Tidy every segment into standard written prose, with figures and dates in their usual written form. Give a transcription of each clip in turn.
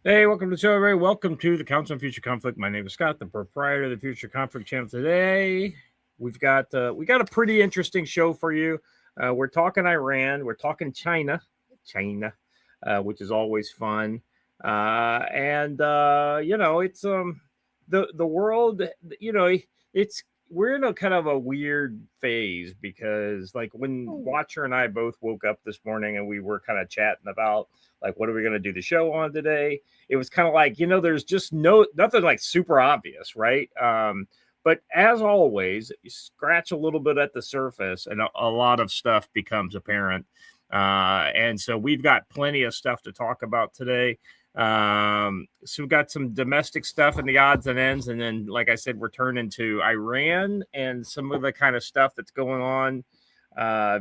Hey, welcome to the show, everybody. Welcome to the Council on Future Conflict. My name is Scott, the proprietor of the Future Conflict channel. Today, we got a pretty interesting show for you. We're talking Iran, we're talking China, which is always fun. It's the world. You know, it's we're in a kind of a weird phase because, like, when Watcher and I both woke up this morning and we were kind of chatting about like what are we going to do the show on today, it was kind of like, there's just nothing like super obvious, right? But as always, you scratch a little bit at the surface and a lot of stuff becomes apparent. And so we've got plenty of stuff to talk about today. So we've got some domestic stuff and the odds and ends. And then, like I said, we're turning to Iran and some of the kind of stuff that's going on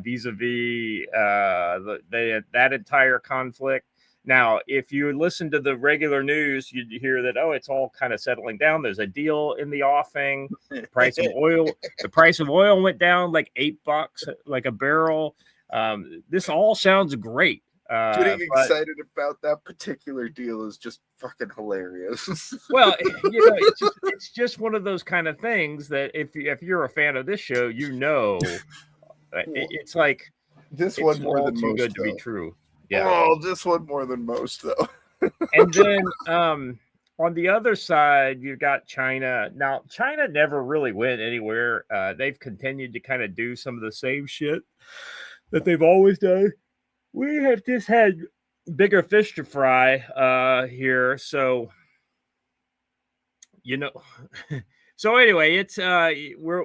vis-a-vis that entire conflict. Now, if you listen to the regular news, you'd hear that, it's all kind of settling down. There's a deal in the offing. The price of oil went down like $8, like a barrel. This all sounds great. Getting excited about that particular deal is just fucking hilarious. Well, it's just one of those kind of things that if you're a fan of this show, it's like this one more than too most, good though. to be true. Yeah. Oh, this one more than most, though. And then on the other side, you got China. Now, China never really went anywhere. They've continued to kind of do some of the same shit that they've always done. We have just had bigger fish to fry here. So, so anyway, it's we're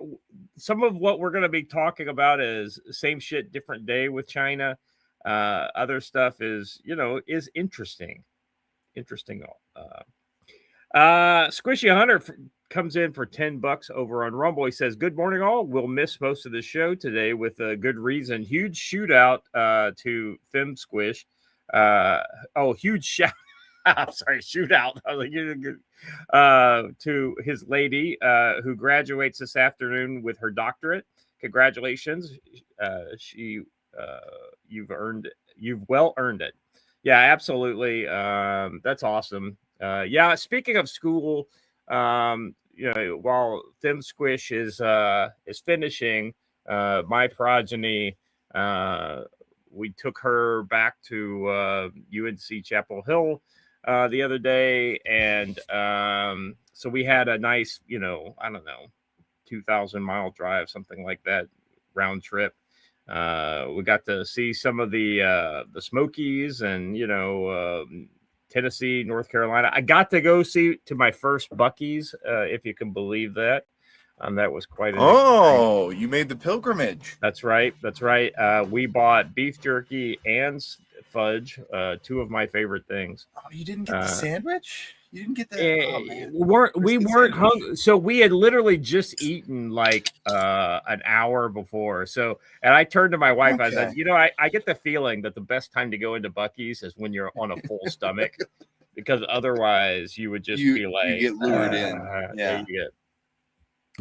some of what we're going to be talking about is same shit, different day with China. Other stuff is interesting. Squishy Hunter comes in for $10 over on Rumble. He says, "Good morning, all. We'll miss most of the show today with a good reason. Huge shootout to Fem Squish. Huge shout." I'm sorry, shootout. I was like, to his lady who graduates this afternoon with her doctorate. Congratulations. You've well earned it. Yeah, absolutely. That's awesome. Speaking of school, while Them Squish is finishing, my progeny, we took her back to UNC Chapel Hill the other day, and so we had a nice, 2,000-mile drive, something like that, round trip. We got to see some of the Smokies and Tennessee, North Carolina. I got to go to my first Buc-ee's, if you can believe that. That was quite an experience. You made the pilgrimage. That's right. We bought beef jerky and fudge, two of my favorite things. Oh, you didn't get the sandwich? You didn't get that? We weren't hungry. So we had literally just eaten like an hour before. So, and I turned to my wife. Okay. I said, I get the feeling that the best time to go into Buc-ee's is when you're on a full stomach, because otherwise you would just be like, you get lured in. Yeah.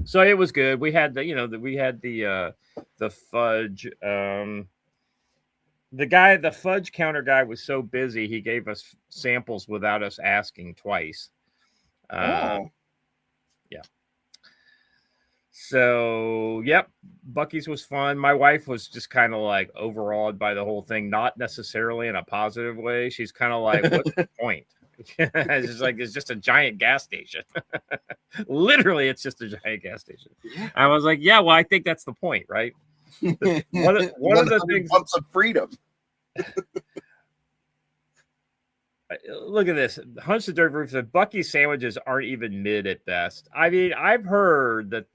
So it was good. We had the fudge. The fudge counter guy was so busy, he gave us samples without us asking twice. Yeah. So, yep, Buc-ee's was fun. My wife was just kind of like overawed by the whole thing, not necessarily in a positive way. She's kind of like, what's the point? It's just a giant gas station. Literally, it's just a giant gas station. I was like, yeah, well, I think that's the point, right? One of the things of freedom. Look at this. Hunch the Dirt Roof said Buc-ee's sandwiches aren't even mid at best. I mean, I've heard that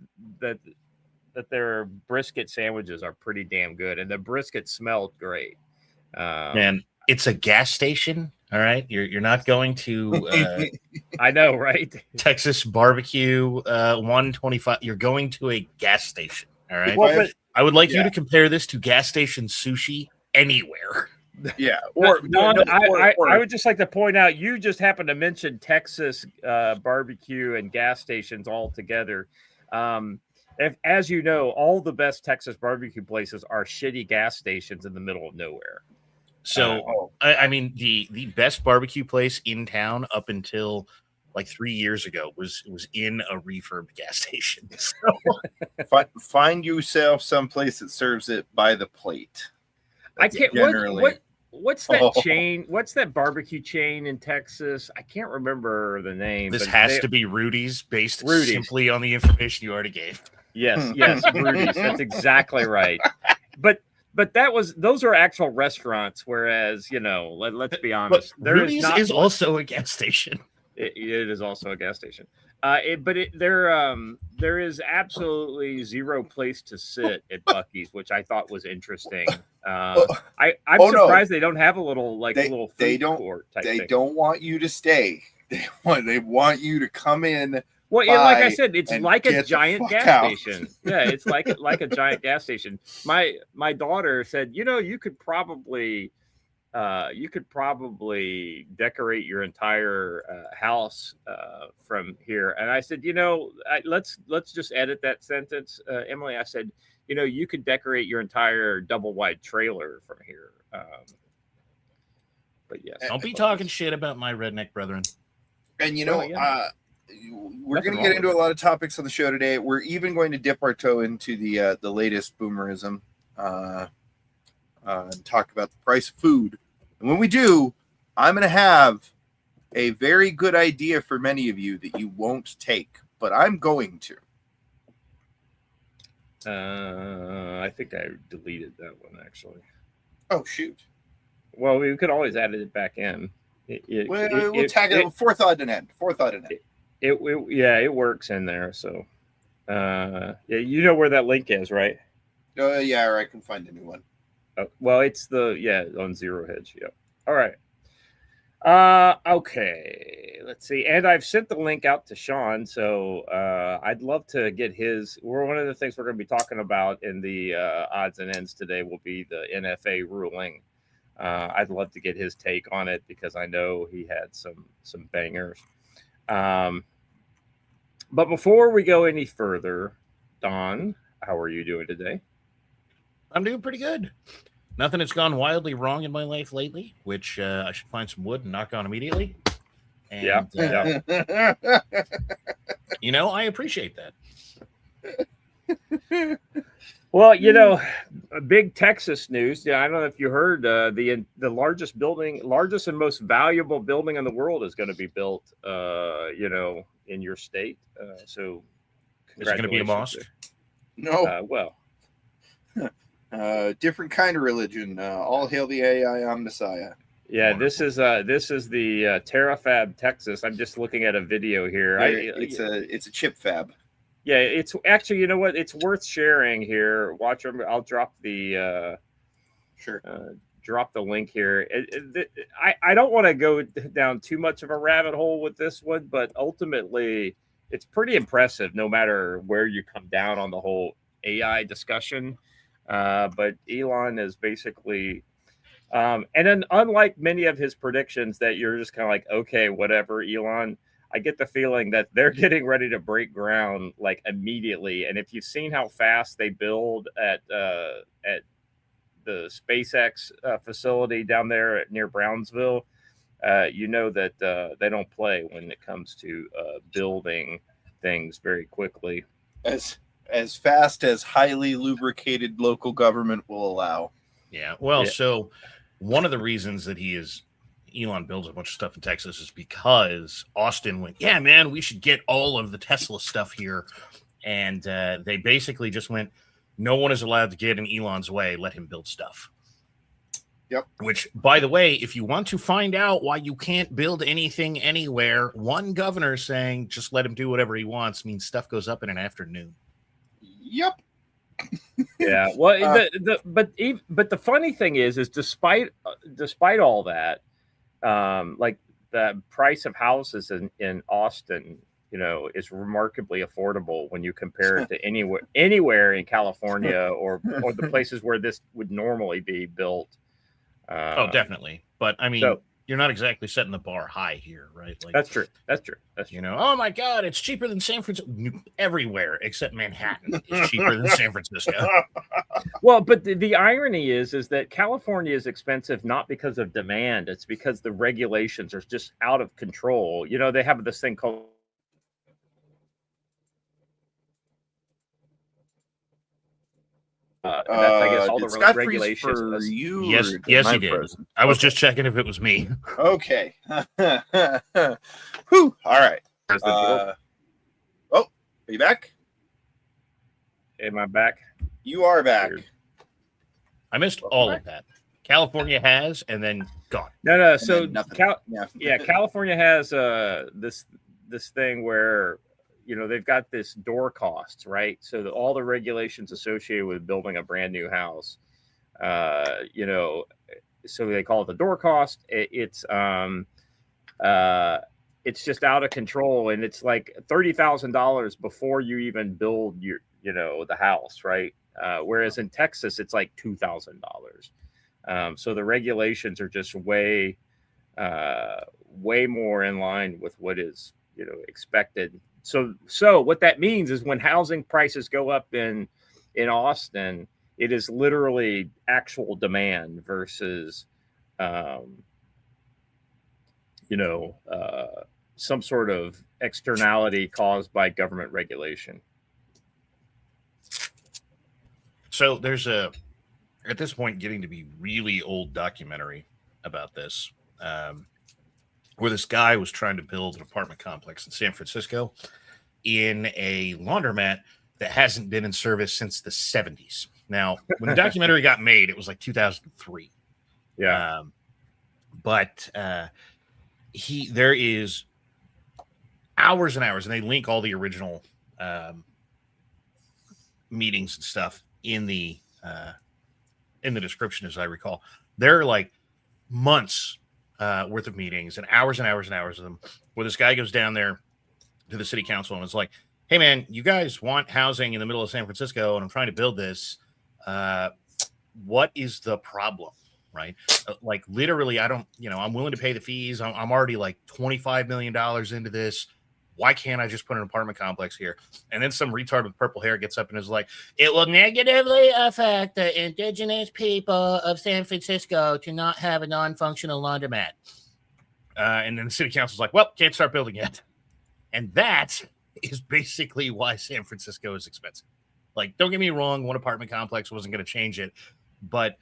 their brisket sandwiches are pretty damn good, and the brisket smelled great. Man, it's a gas station. All right, you're not going to. I know, right? Texas barbecue 125. You're going to a gas station. All right. Well, I would like you to compare this to gas station sushi anywhere. Yeah. I would just like to point out, you just happened to mention Texas barbecue and gas stations all together. As you know, all the best Texas barbecue places are shitty gas stations in the middle of nowhere. So I mean, the best barbecue place in town up until like 3 years ago was in a refurb gas station. So Find yourself someplace that serves it by the plate. I That's can't. generally. What's that chain? What's that barbecue chain in Texas? I can't remember the name. this but has to be Rudy's, based Rudy's. simply on the information you already gave. Yes, Rudy's. That's exactly right. But those are actual restaurants, whereas let's be honest, Rudy's is also a gas station. It is also a gas station. There is absolutely zero place to sit at Buc-ee's, which I thought was interesting. I'm surprised they don't have a little little food court type thing. They don't want you to stay. They want you to come in. Well, like I said, it's like a giant gas station. Yeah, it's like a giant gas station. My daughter said, you could probably decorate your entire house from here. And I said, let's just edit that sentence, Emily. I said, you could decorate your entire double wide trailer from here. But yes, don't be talking shit about my redneck brethren. And we're going to get into a lot of topics on the show today. We're even going to dip our toe into the latest boomerism and talk about the price of food. And when we do, I'm going to have a very good idea for many of you that you won't take, but I'm going to. I think I deleted that one, actually. Oh, shoot. Well, we could always add it back in. We'll tag it. Forethought and end. It works in there. So, you know where that link is, right? Yeah, or I can find a new one. Well, it's on Zero Hedge. Yep. All right. Okay. Let's see. And I've sent the link out to Sean, so I'd love to get his. One of the things we're going to be talking about in the odds and ends today will be the NFA ruling. I'd love to get his take on it because I know he had some bangers. But before we go any further, Don, how are you doing today? I'm doing pretty good. Nothing has gone wildly wrong in my life lately, which I should find some wood and knock on immediately. And, yeah. I appreciate that. Well, big Texas news. Yeah, I don't know if you heard the largest and most valuable building in the world is going to be built, in your state. So, is it going to be a mosque? No. Well. Different kind of religion. All hail the AI Messiah. Yeah, wonderful. This is the Terrafab, Texas. I'm just looking at a video here. It's a chip fab. Yeah, it's actually, you know what? It's worth sharing here. Watch them. I'll drop the drop the link here. I don't want to go down too much of a rabbit hole with this one, but ultimately, it's pretty impressive. No matter where you come down on the whole AI discussion. But Elon is basically, and then unlike many of his predictions that you're just kind of like, okay, whatever, Elon, I get the feeling that they're getting ready to break ground like immediately. And if you've seen how fast they build at the SpaceX facility down there near Brownsville, that they don't play when it comes to building things very quickly. As fast as highly lubricated local government will allow. Yeah. Well, so one of the reasons that Elon builds a bunch of stuff in Texas is because Austin went, yeah, man, we should get all of the Tesla stuff here. And they basically just went, no one is allowed to get in Elon's way. Let him build stuff. Yep. Which, by the way, if you want to find out why you can't build anything anywhere, one governor saying just let him do whatever he wants means stuff goes up in an afternoon. Yep. Yeah. Well, but the funny thing is despite all that, like the price of houses in Austin, is remarkably affordable when you compare it to anywhere in California or the places where this would normally be built. Definitely. But I mean, you're not exactly setting the bar high here, right? Like That's true. Oh my God, it's cheaper than San Francisco. Everywhere except Manhattan is cheaper than San Francisco. Well, but the irony is that California is expensive not because of demand. It's because the regulations are just out of control. They have this thing called that's, I guess, all did the Scott freeze regulations. for you? Yes, or yes, I he did. frozen? I was just checking if it was me. Okay. Whew. All right. Oh, are you back? am I back? You are back. Weird. I missed all of that. California has, and then gone. No. So Yeah. California has this thing where they've got this door costs, right? So all the regulations associated with building a brand new house, so they call it the door cost. It's just out of control, and it's like $30,000 before you even build the house, right? Whereas in Texas, it's like $2,000. So the regulations are just way more in line with what is expected. So what that means is when housing prices go up in Austin, it is literally actual demand versus some sort of externality caused by government regulation. So there's at this point, getting to be really old documentary about this, where this guy was trying to build an apartment complex in San Francisco in a laundromat that hasn't been in service since the 70s. Now, when the documentary got made, it was like 2003. Yeah. But there is hours and hours, and they link all the original meetings and stuff in the description, as I recall. There are like months worth of meetings and hours of them, where this guy goes down there to the city council and is like, hey man, you guys want housing in the middle of San Francisco, and I'm trying to build this. What is the problem? Right? Like literally, I'm willing to pay the fees. I'm already like $25 million into this. Why can't I just put an apartment complex here? And then some retard with purple hair gets up and is like, it will negatively affect the indigenous people of San Francisco to not have a non-functional laundromat. And then the city council's like, well, can't start building yet. And that is basically why San Francisco is expensive. Like, don't get me wrong, one apartment complex wasn't going to change it. But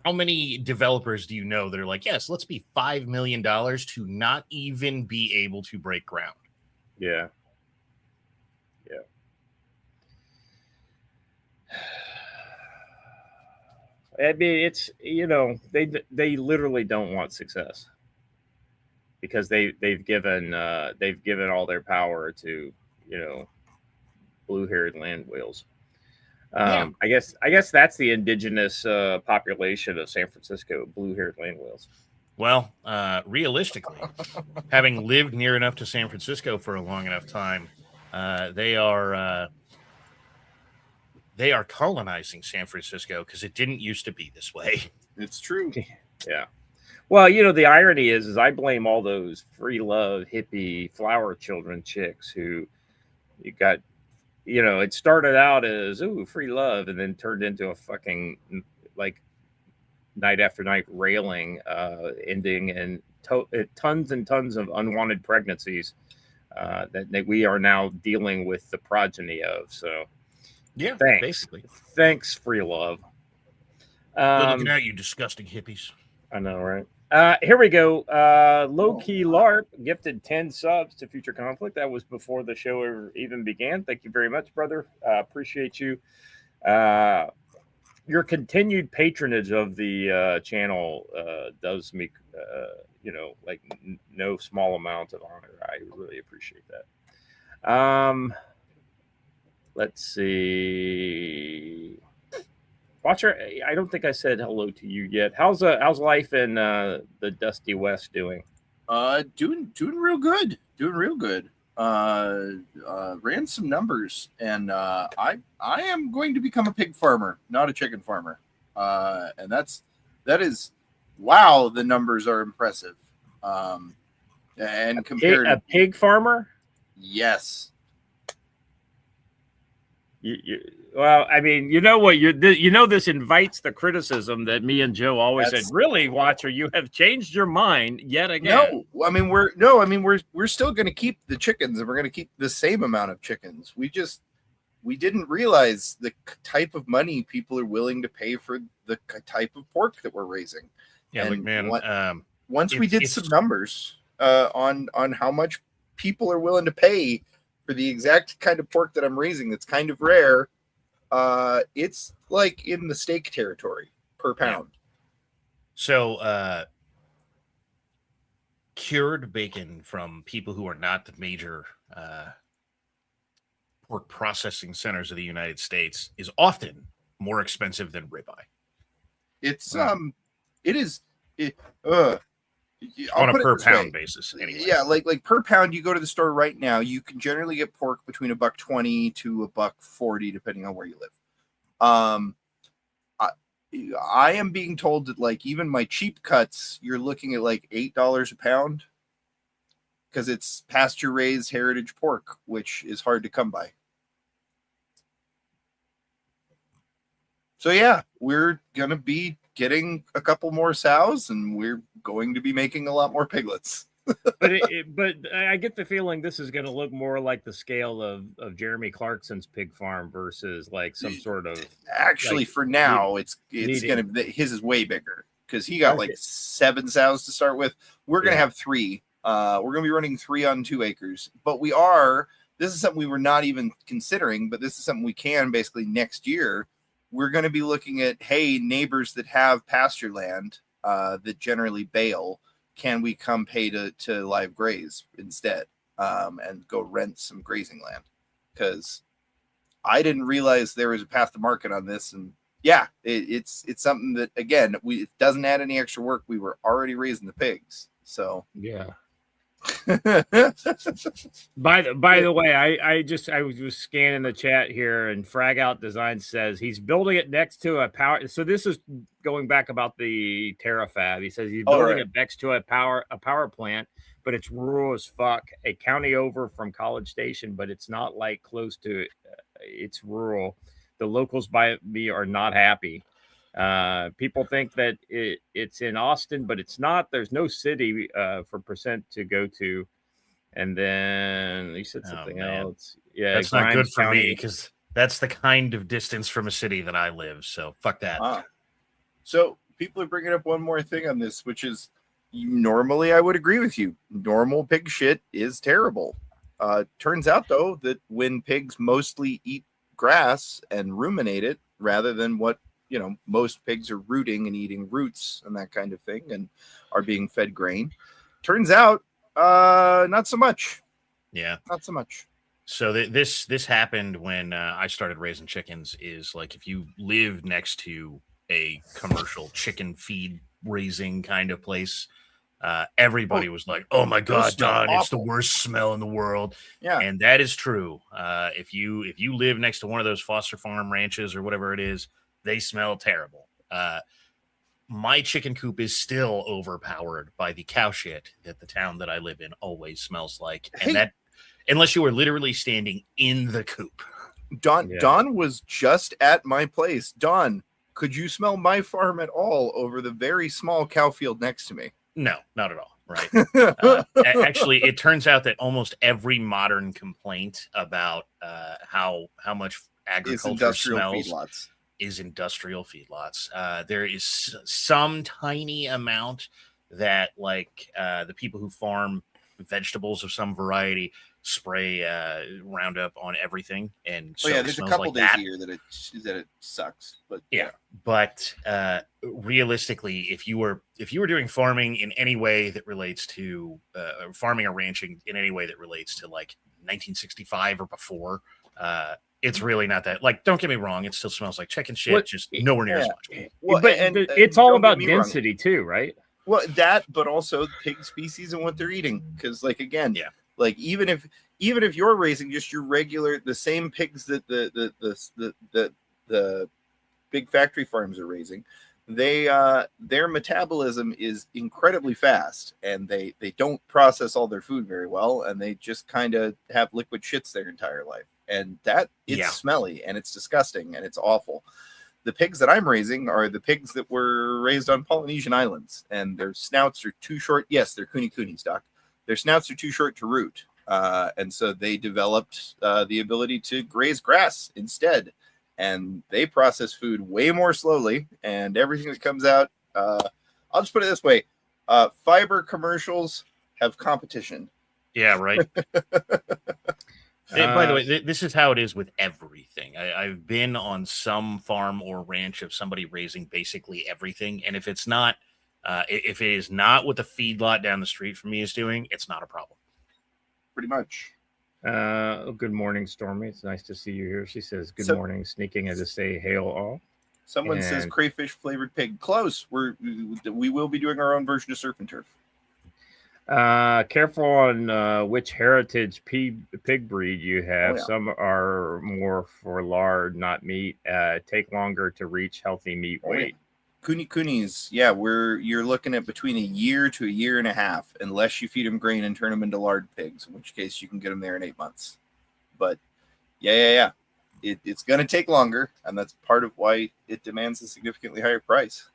how many developers do you know that are like, yes, let's be $5 million to not even be able to break ground? Yeah. I mean, it's they literally don't want success because they've given all their power to blue-haired land whales. I guess that's the indigenous population of San Francisco, blue-haired land whales. Well, realistically, having lived near enough to San Francisco for a long enough time, they are colonizing San Francisco because it didn't used to be this way. It's true. Yeah. Well, the irony is I blame all those free love hippie flower children chicks who you got. It started out as free love, and then turned into a fucking like night after night railing, ending in tons and tons of unwanted pregnancies that we are now dealing with the progeny of. So, yeah, thanks. Basically. Thanks, free love. Good looking out, you disgusting hippies. I know, right? Here we go. Low Key LARP gifted 10 subs to Future Conflict. That was before the show ever even began. Thank you very much, brother. Appreciate you. Your continued patronage of the channel does me, like no small amount of honor. I really appreciate that. Let's see. Watcher, I don't think I said hello to you yet. How's life in the Dusty West doing? Doing real good. Ran some numbers, and I am going to become a pig farmer, not a chicken farmer. And that is wow, the numbers are impressive. And A compared, pig farmer? yes, Well, I mean, you know what? This invites the criticism that me and Joe always said. That's- Really, Watcher, you have changed your mind yet again. no, we're still going to keep the chickens, and we're going to keep the same amount of chickens. We didn't realize the type of money people are willing to pay for the type of pork that we're raising. Yeah, And look, man. once we did some numbers on how much people are willing to pay for the exact kind of pork that I'm raising, that's kind of rare. It's like in the steak territory per pound. So, cured bacon from people who are not the major pork processing centers of the United States is often more expensive than ribeye. It's Wow. it is it, I'll On a put it per this pound way. basis, anyway. Yeah, like per pound, you go to the store right now, you can generally get pork between $1.20 to $1.40, depending on where you live. I am being told that like even my cheap cuts, you're looking at like $8 a pound because it's pasture raised heritage pork, which is hard to come by. So yeah, we're gonna be getting a couple more sows, and we're going to be making a lot more piglets. But but I get the feeling this is going to look more like the scale of Jeremy Clarkson's pig farm versus like some sort of Actually, like, for now, it's needing- gonna his is way bigger because he got like 7 sows to start with. We're gonna have 3. We're gonna be running 3 on 2 acres, but this is something we were not even considering, but this is something we can basically next year. We're going to be looking at, hey, neighbors that have pasture land that generally bale, can we come pay to live graze instead and go rent some grazing land? Because I didn't realize there was a path to market on this. And yeah, it's something that, again, it doesn't add any extra work. We were already raising the pigs. So yeah. By the way, I was just scanning the chat here, and Frag Out Design says he's building it next to a power. So this is going back about the Terrafab. He says he's building it next to a power plant, but it's rural as fuck. A county over from College Station, but it's not like close to it. It's rural. The locals by me are not happy. People think that it's in Austin, but it's not. There's no city for percent to go to. And then he said something else. Yeah, that's not Grimes good for County. me because that's the kind of distance from a city that I live. So fuck that. So people are bringing up one more thing on this, which is normally I would agree with you. Normal pig shit is terrible. Turns out though that when pigs mostly eat grass and ruminate it rather than what most pigs are rooting and eating roots and that kind of thing and are being fed grain. Turns out, not so much. Yeah, not so much. So this happened when I started raising chickens. Is like if you live next to a commercial chicken feed raising kind of place, everybody was like, "Oh my god, Don, it's the worst smell in the world." Yeah, and that is true. If you live next to one of those Foster Farm ranches or whatever it is, they smell terrible. My chicken coop is still overpowered by the cow shit that the town that I live in always smells like. And that, unless you are literally standing in the coop. Don was just at my place. Don, could you smell my farm at all over the very small cow field next to me? No, not at all. Right. Actually, it turns out that almost every modern complaint about how much agriculture smells is industrial feedlots. There is some tiny amount that like the people who farm vegetables of some variety spray Roundup on everything, and so there's a couple days a year that it sucks, but but realistically, if you were doing farming in any way that relates to farming or ranching in any way that relates to like 1965 or before, it's really not that. Like, don't get me wrong, it still smells like chicken shit, just nowhere near as much. Well, but it's all about density too, right? Well, but also pig species and what they're eating, because like again, like even if you're raising just your regular the same pigs that the big factory farms are raising, their metabolism is incredibly fast, and they don't process all their food very well, and they just kind of have liquid shits their entire life, and that it's smelly and it's disgusting and it's awful. The pigs that I'm raising are the pigs that were raised on Polynesian islands, and their snouts are too short. Yes, they're coonies, Doc. Their snouts are too short to root, and so they developed the ability to graze grass instead. And they process food way more slowly, and everything that comes out, I'll just put it this way, fiber commercials have competition. Yeah, right. By the way, this is how it is with everything. I've been on some farm or ranch of somebody raising basically everything, and if it's not, if it is not what the feedlot down the street from me is doing, it's not a problem. Pretty much. Good morning, Stormy. It's nice to see you here. She says, good morning, sneaking in to say hail all. Someone says crayfish flavored pig. Close. We will be doing our own version of surf and turf. Careful on which heritage pig breed you have. Oh, yeah. Some are more for lard, not meat. Take longer to reach healthy meat weight. Coonies, yeah, you're looking at between a year to a year and a half, unless you feed them grain and turn them into lard pigs, in which case you can get them there in 8 months. But yeah, it's going to take longer, and that's part of why it demands a significantly higher price.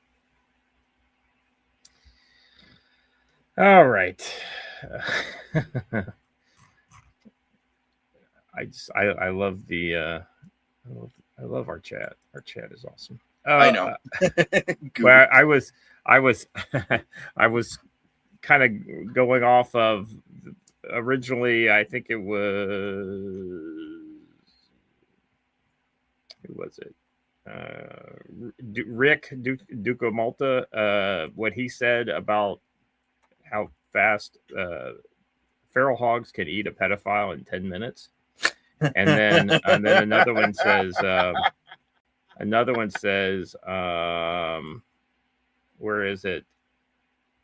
All right. I love the I love our chat. Our chat is awesome. I know. Well, I was I was kind of going off of originally. I think it was who was it? Rick Duca Malta. What he said about how fast feral hogs can eat a pedophile in 10 minutes, and then another one says. Another one says, where is it?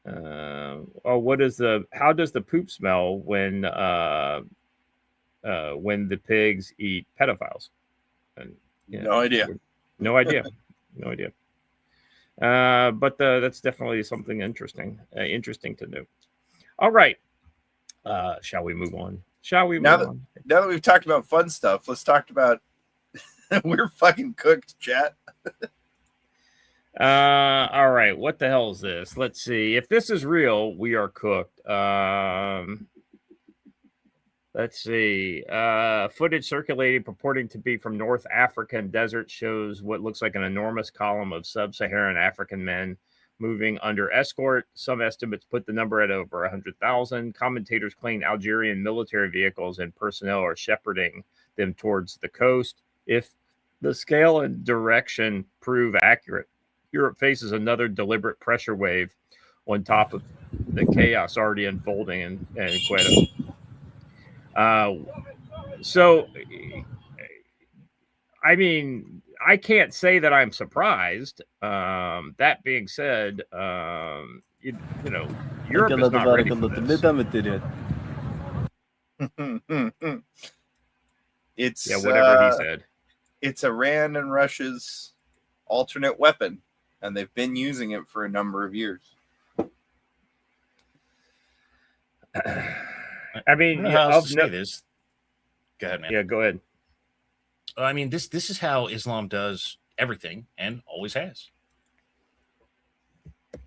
How does the poop smell when the pigs eat pedophiles? And, no idea. But that's definitely something interesting to know. All right. Shall we move on? Now that we've talked about fun stuff, let's talk about we're fucking cooked, chat. All right. What the hell is this? Let's see. If this is real, we are cooked. Let's see. Footage circulating purporting to be from North African desert shows what looks like an enormous column of sub-Saharan African men moving under escort. Some estimates put the number at over 100,000. Commentators claim Algerian military vehicles and personnel are shepherding them towards the coast. If the scale and direction prove accurate, Europe faces another deliberate pressure wave on top of the chaos already unfolding in Quetta. So, I mean, I can't say that I'm surprised. That being said, you know, Europe is not ready for this. It's whatever he said. It's Iran and Russia's alternate weapon, and they've been using it for a number of years. I mean, I'll say this. Go ahead, man. Yeah, go ahead. I mean, this is how Islam does everything and always has.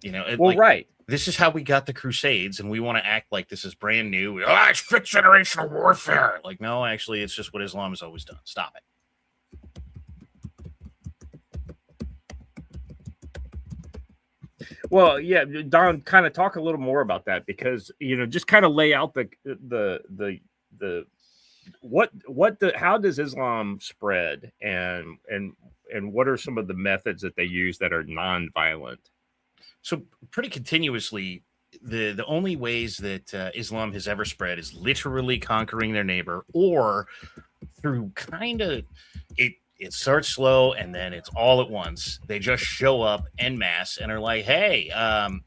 You know, right. This is how we got the Crusades, and we want to act like this is brand new. It's fifth generational warfare. Like, no, actually, it's just what Islam has always done. Stop it. Well, yeah, Don, kind of talk a little more about that, because just kind of lay out how does Islam spread, and what are some of the methods that they use that are non-violent? So pretty continuously, the only ways that Islam has ever spread is literally conquering their neighbor, or through kind of it starts slow and then it's all at once. They just show up en masse and are like, hey,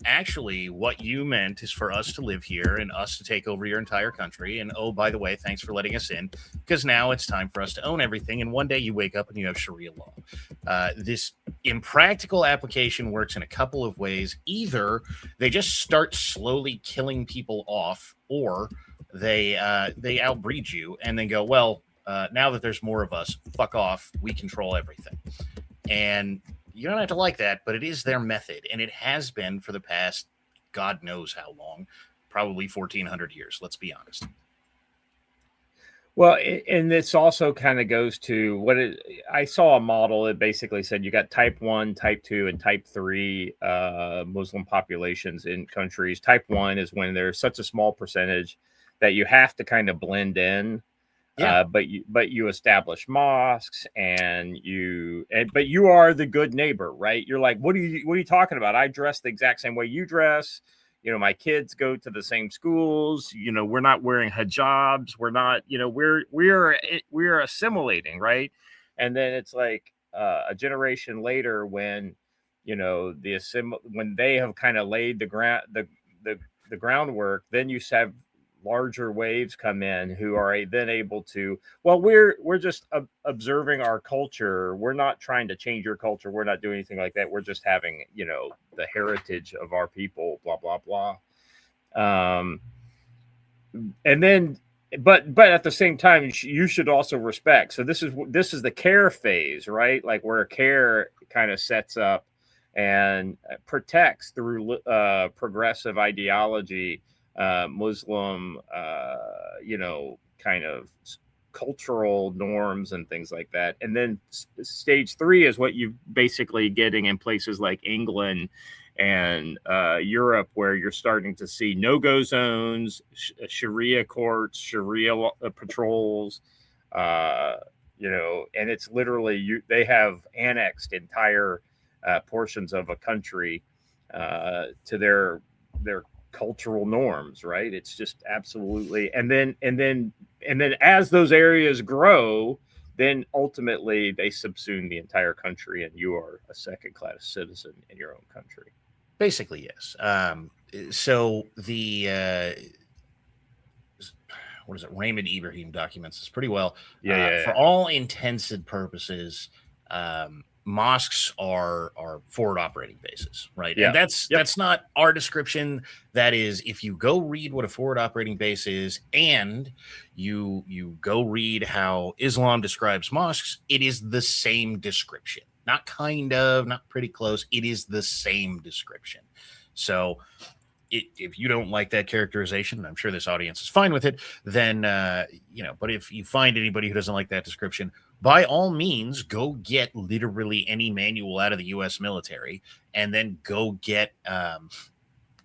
actually, what you meant is for us to live here and us to take over your entire country. And oh, by the way, thanks for letting us in, because now it's time for us to own everything. And one day you wake up and you have Sharia law. This in practical application works in a couple of ways. Either they just start slowly killing people off, or they outbreed you and then go, well, now that there's more of us, fuck off, we control everything. And you don't have to like that, but it is their method, and it has been for the past God knows how long, probably 1400 years, let's be honest. Well, and this also kind of goes to I saw a model that basically said you got type 1, type 2, and type 3 Muslim populations in countries. Type 1 is when there's such a small percentage that you have to kind of blend in. Yeah. But you establish mosques, but you are the good neighbor, right? You're like, what are you talking about? I dress the exact same way you dress. My kids go to the same schools. We're not wearing hijabs. We're not, we're assimilating, right? And then it's like a generation later when, when they have kind of laid the groundwork, then you have larger waves come in who are then able to, well, we're just observing our culture. We're not trying to change your culture. We're not doing anything like that. We're just having, the heritage of our people, blah, blah, blah. And then, but at the same time, you should also respect. So this is the care phase, right? Like where care kind of sets up and protects through progressive ideology, Muslim, kind of cultural norms and things like that. And then stage 3 is what you're basically getting in places like England and Europe, where you're starting to see no-go zones, Sharia courts, Sharia patrols, and it's literally they have annexed entire portions of a country to their cultural norms, right? It's just absolutely, and then as those areas grow, then ultimately they subsume the entire country, and you are a second-class citizen in your own country. Basically, yes. So the what is it? Raymond Ibrahim documents this pretty well. For all intents and purposes, mosques are forward operating bases, right? Yeah. And that's not our description. That is, if you go read what a forward operating base is, and you go read how Islam describes mosques, it is the same description. Not kind of, not pretty close. It is the same description. So if you don't like that characterization, and I'm sure this audience is fine with it, then, but if you find anybody who doesn't like that description, by all means, go get literally any manual out of the U.S. military, and then go get,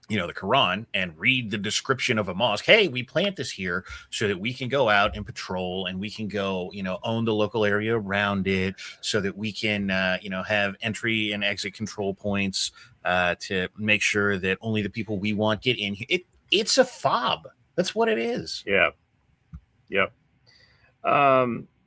the Quran and read the description of a mosque. Hey, we plant this here so that we can go out and patrol, and we can go, own the local area around it, so that we can, have entry and exit control points to make sure that only the people we want get in here. It's a fob. That's what it is. Yeah. Yep.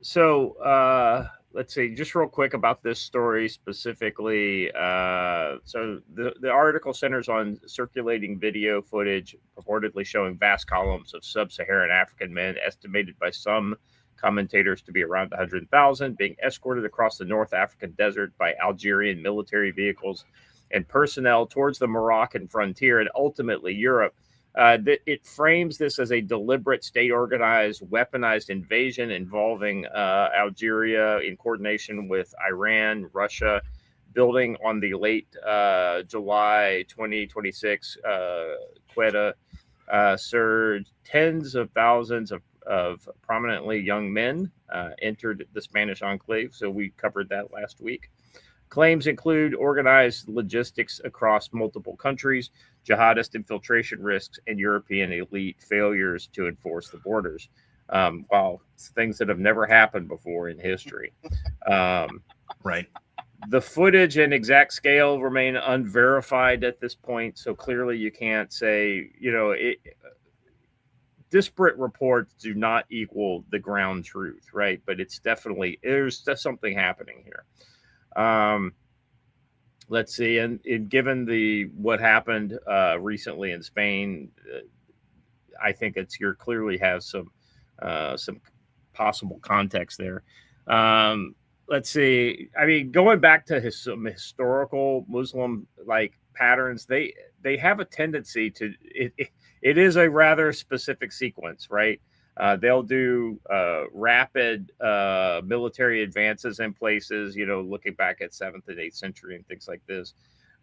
So let's see, just real quick about this story specifically. So the article centers on circulating video footage purportedly showing vast columns of sub-Saharan African men, estimated by some commentators to be around 100,000, being escorted across the North African desert by Algerian military vehicles and personnel towards the Moroccan frontier and ultimately Europe. It frames this as a deliberate, state-organized, weaponized invasion involving Algeria in coordination with Iran, Russia, building on the late July 2026 Quetta surge. Tens of thousands of prominently young men entered the Spanish enclave, so we covered that last week. Claims include organized logistics across multiple countries, jihadist infiltration risks, and European elite failures to enforce the borders. Wow, things that have never happened before in history. Right. The footage and exact scale remain unverified at this point, so clearly you can't say, disparate reports do not equal the ground truth, right? But there's something happening here. Let's see, and given what happened recently in Spain, I think clearly has some possible context there. let's see. I mean, going back to some historical Muslim like patterns, they have a tendency to it is a rather specific sequence, right? They'll do rapid military advances in places, looking back at 7th and 8th century and things like this.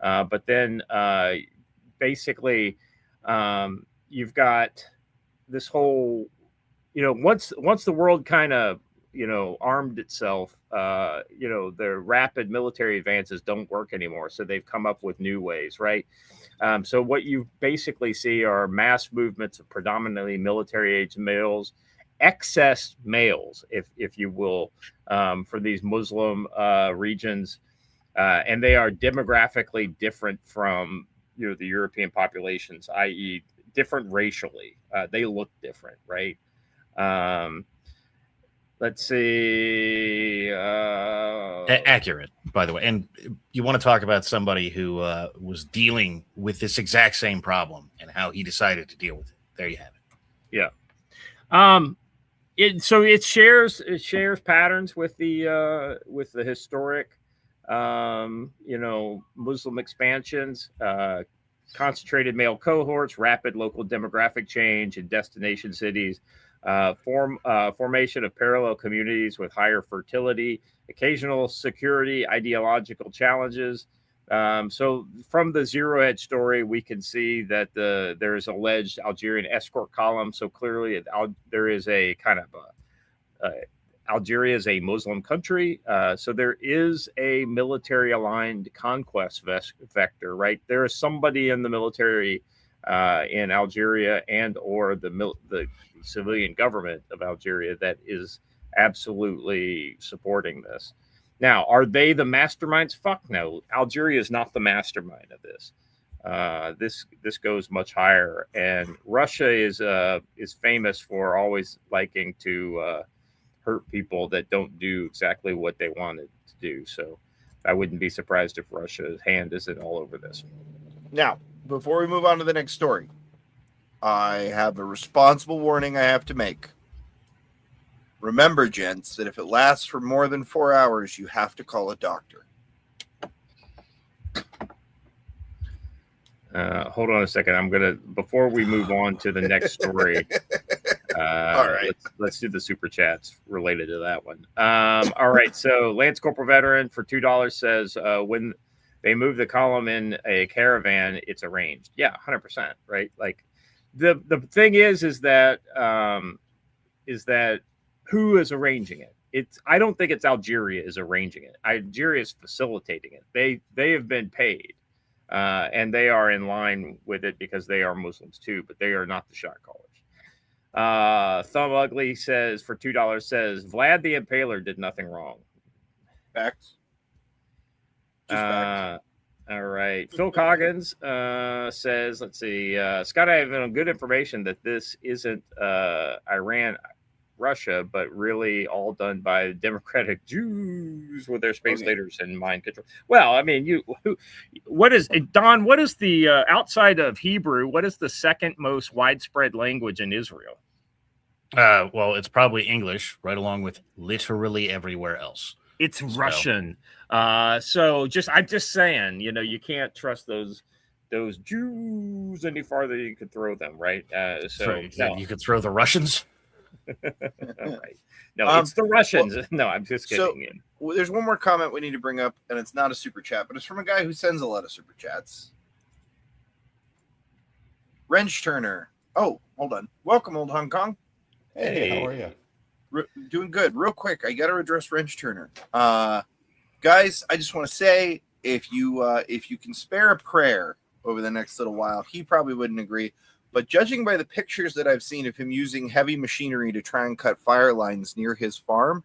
But then basically, you've got this whole, once the world kind of armed itself, the rapid military advances don't work anymore. So they've come up with new ways, right? So what you basically see are mass movements of predominantly military-age males, excess males, if you will, for these Muslim regions, and they are demographically different from the European populations, i.e., different racially. They look different, right? Let's see. Accurate, by the way. And you want to talk about somebody who was dealing with this exact same problem and how he decided to deal with it. There you have it. Yeah. It shares patterns with the historic, Muslim expansions, concentrated male cohorts, rapid local demographic change in destination cities, formation of parallel communities with higher fertility, occasional security, ideological challenges. So from the Zero Hedge story, we can see that there is alleged Algerian escort column. So clearly there is a kind of Algeria is a Muslim country. So there is a military aligned conquest vector, right? There is somebody in the military in Algeria and or the civilian government of Algeria that is absolutely supporting this. Now, are they the masterminds? Fuck no. Algeria is not the mastermind of this. This goes much higher, and Russia is famous for always liking to hurt people that don't do exactly what they wanted to do. So I wouldn't be surprised if Russia's hand isn't all over this. Now, before we move on to the next story, I have a responsible warning I have to make. Remember, gents, that if it lasts for more than 4 hours, you have to call a doctor. Hold on a second. Before we move on to the next story, all right, let's do the super chats related to that one. All right. So Lance Corporal Veteran for $2 says, when they move the column in a caravan, it's arranged. Yeah, 100%. Right. Like the thing is that who is arranging it? I don't think it's Algeria is arranging it. Algeria is facilitating it. They have been paid. And they are in line with it because they are Muslims too, but they are not the shot callers. Thumb Ugly says for $2 says Vlad the Impaler did nothing wrong. Facts. Facts. All right. Phil Coggins says, let's see, Scott, I have good information that this isn't Iran, Russia, but really all done by democratic Jews with their space leaders and mind control. Well, I mean, what is Don? What is the outside of Hebrew? What is the second most widespread language in Israel? Well, it's probably English, right along with literally everywhere else. It's Russian. I'm just saying, you can't trust those Jews any farther than you could throw them, right? You could throw the Russians. All right. No, it's the Russians. Well, no, I'm just kidding. So, there's one more comment we need to bring up, and it's not a super chat, but it's from a guy who sends a lot of super chats. Wrench Turner. Oh, hold on. Welcome, old Hong Kong. Hey, how are you? Doing good. Real quick, I got to address Wrench Turner. Guys, I just want to say, if you can spare a prayer over the next little while, he probably wouldn't agree. But judging by the pictures that I've seen of him using heavy machinery to try and cut fire lines near his farm,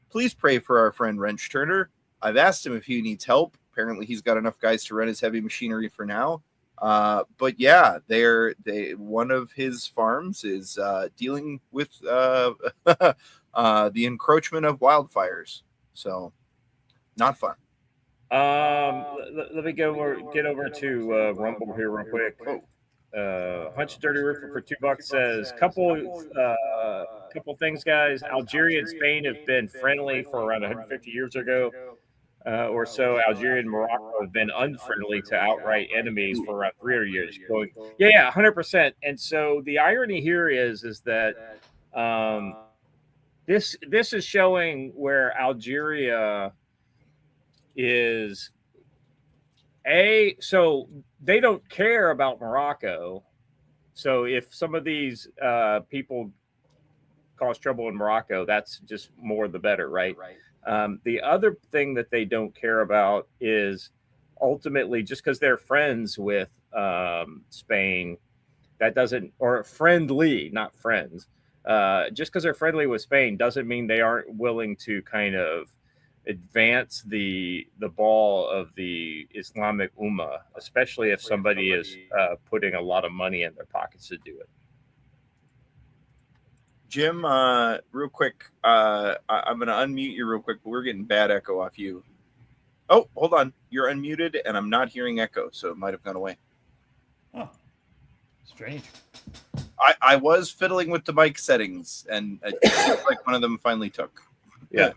please pray for our friend Wrench Turner. I've asked him if he needs help. Apparently, he's got enough guys to run his heavy machinery for now. But yeah, one of his farms is dealing with the encroachment of wildfires. So, not fun. Let me get over to Rumble here real quick. Hunch Dirty Roofer for $2 says couple things, guys. Algeria and Spain have been friendly for around 150 years ago or so. Algeria and Morocco have been unfriendly to outright enemies for around 300 years. Going, yeah, 100%. And so the irony here is that this is showing where Algeria is so they don't care about Morocco. So if some of these people cause trouble in Morocco, that's just more the better, right? The other thing that they don't care about is ultimately just because they're friends with Spain, that doesn't, or friendly, not friends. Just because they're friendly with Spain doesn't mean they aren't willing to kind of advance the ball of the Islamic Ummah, especially if somebody is putting a lot of money in their pockets to do it. Jim, real quick, I'm going to unmute you real quick, but we're getting bad echo off you. Oh, hold on. You're unmuted, and I'm not hearing echo, so it might have gone away. Oh, strange. I was fiddling with the mic settings, and it seems like one of them finally took. Yeah.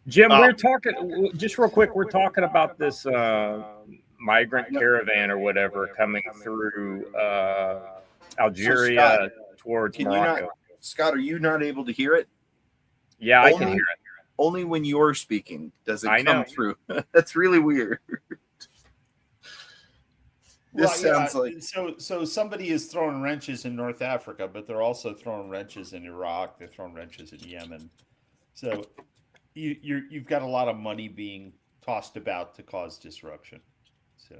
Jim, we're talking, just real quick, we're talking about this migrant caravan or whatever coming through Algeria towards Morocco. Scott, are you not able to hear it? Yeah, I can hear it. Only when you're speaking does it come through. That's really weird. This sounds like so somebody is throwing wrenches in North Africa, but they're also throwing wrenches in Iraq. They're throwing wrenches in Yemen. So you've got a lot of money being tossed about to cause disruption. So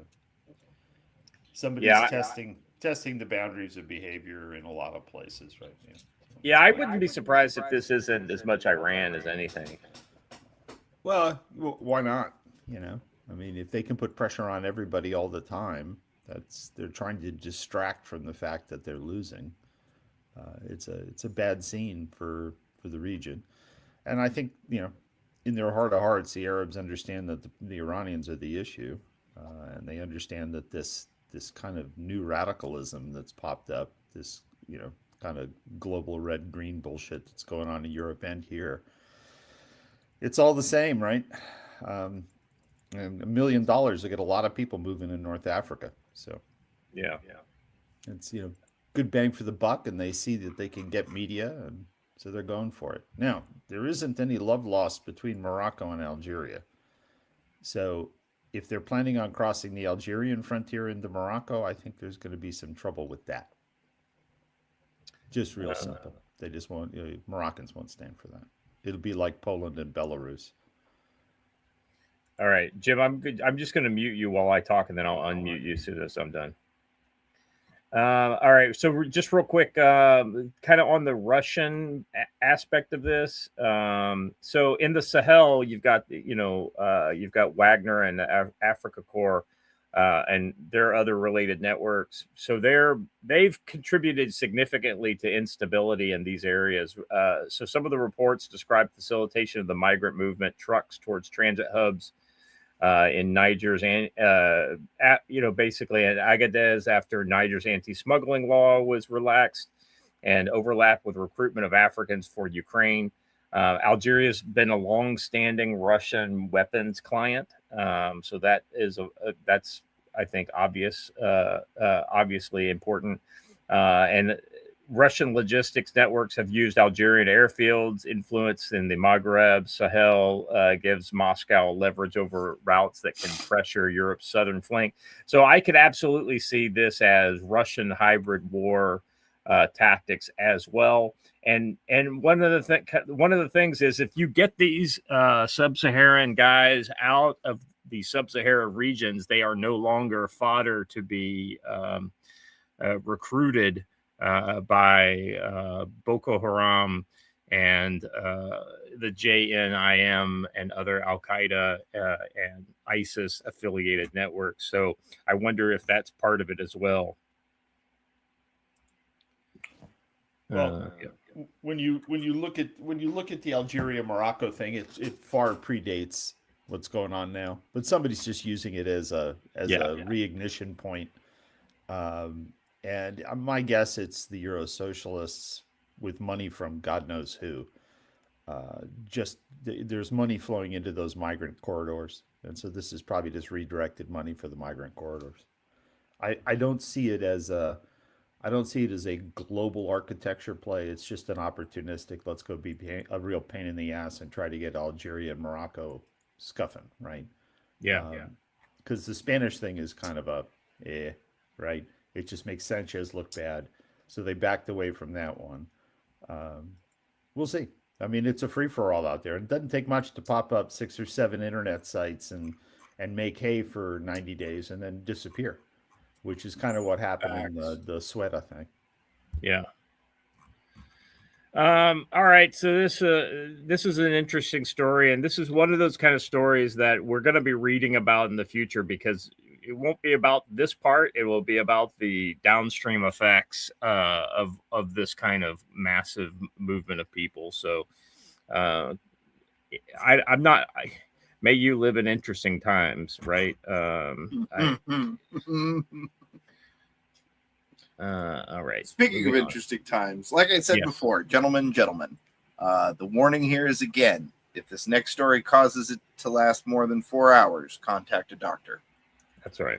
somebody's testing the boundaries of behavior in a lot of places right now. Yeah, I wouldn't be surprised if this isn't as much Iran as anything. Well, why not? I mean, if they can put pressure on everybody all the time, they're trying to distract from the fact that they're losing. It's a bad scene for the region, and I think in their heart of hearts, the Arabs understand that the Iranians are the issue, and they understand that this kind of new radicalism that's popped up, this kind of global red-green bullshit that's going on in Europe and here. It's all the same, right? And $1 million will get a lot of people moving in North Africa. So, yeah, it's good bang for the buck, and they see that they can get media, and so they're going for it. Now, there isn't any love lost between Morocco and Algeria. So, if they're planning on crossing the Algerian frontier into Morocco, I think there's going to be some trouble with that. Just real simple. They just won't. Moroccans won't stand for that. It'll be like Poland and Belarus. All right, Jim, I'm good. I'm just going to mute you while I talk, and then I'll unmute you as soon as I'm done. All right, so just real quick, kind of on the Russian aspect of this. So in the Sahel, you've got Wagner and the Africa Corps, and there are other related networks. So they've contributed significantly to instability in these areas. So some of the reports describe facilitation of the migrant movement, trucks towards transit hubs in Niger's, basically at Agadez after Niger's anti-smuggling law was relaxed, and overlap with recruitment of Africans for Ukraine. Algeria's been a long-standing Russian weapons client, so that is that's I think obviously important, and Russian logistics networks have used Algerian airfields. Influence in the Maghreb, Sahel gives Moscow leverage over routes that can pressure Europe's southern flank. So I could absolutely see this as Russian hybrid war tactics as well. And one of the things is, if you get these sub-Saharan guys out of the sub-Saharan regions, they are no longer fodder to be recruited by Boko Haram and the JNIM and other Al Qaeda and ISIS affiliated networks. So I wonder if that's part of it as well. Well, when you look at the Algeria Morocco thing, it far predates what's going on now. But somebody's just using it as a reignition point. And my guess it's the Euro socialists with money from God knows who. There's money flowing into those migrant corridors, and so this is probably just redirected money for the migrant corridors. I don't see it as a global architecture play. It's just an opportunistic. Let's go be a real pain in the ass and try to get Algeria and Morocco scuffing, right? Yeah. Because the Spanish thing is kind of right? It just makes Sanchez look bad, so they backed away from that one. We'll see. I mean, it's a free for all out there. It doesn't take much to pop up 6 or 7 internet sites and make hay for 90 days and then disappear, which is kind of what happened in the Sueta thing. Yeah. All right. So this is an interesting story, and this is one of those kind of stories that we're going to be reading about in the future, because it won't be about this part. It will be about the downstream effects of this kind of massive movement of people. So I'm not. May you live in interesting times, right? All right. Speaking of interesting times, like I said before, gentlemen, the warning here is again: if this next story causes it to last more than 4 hours, contact a doctor. That's right.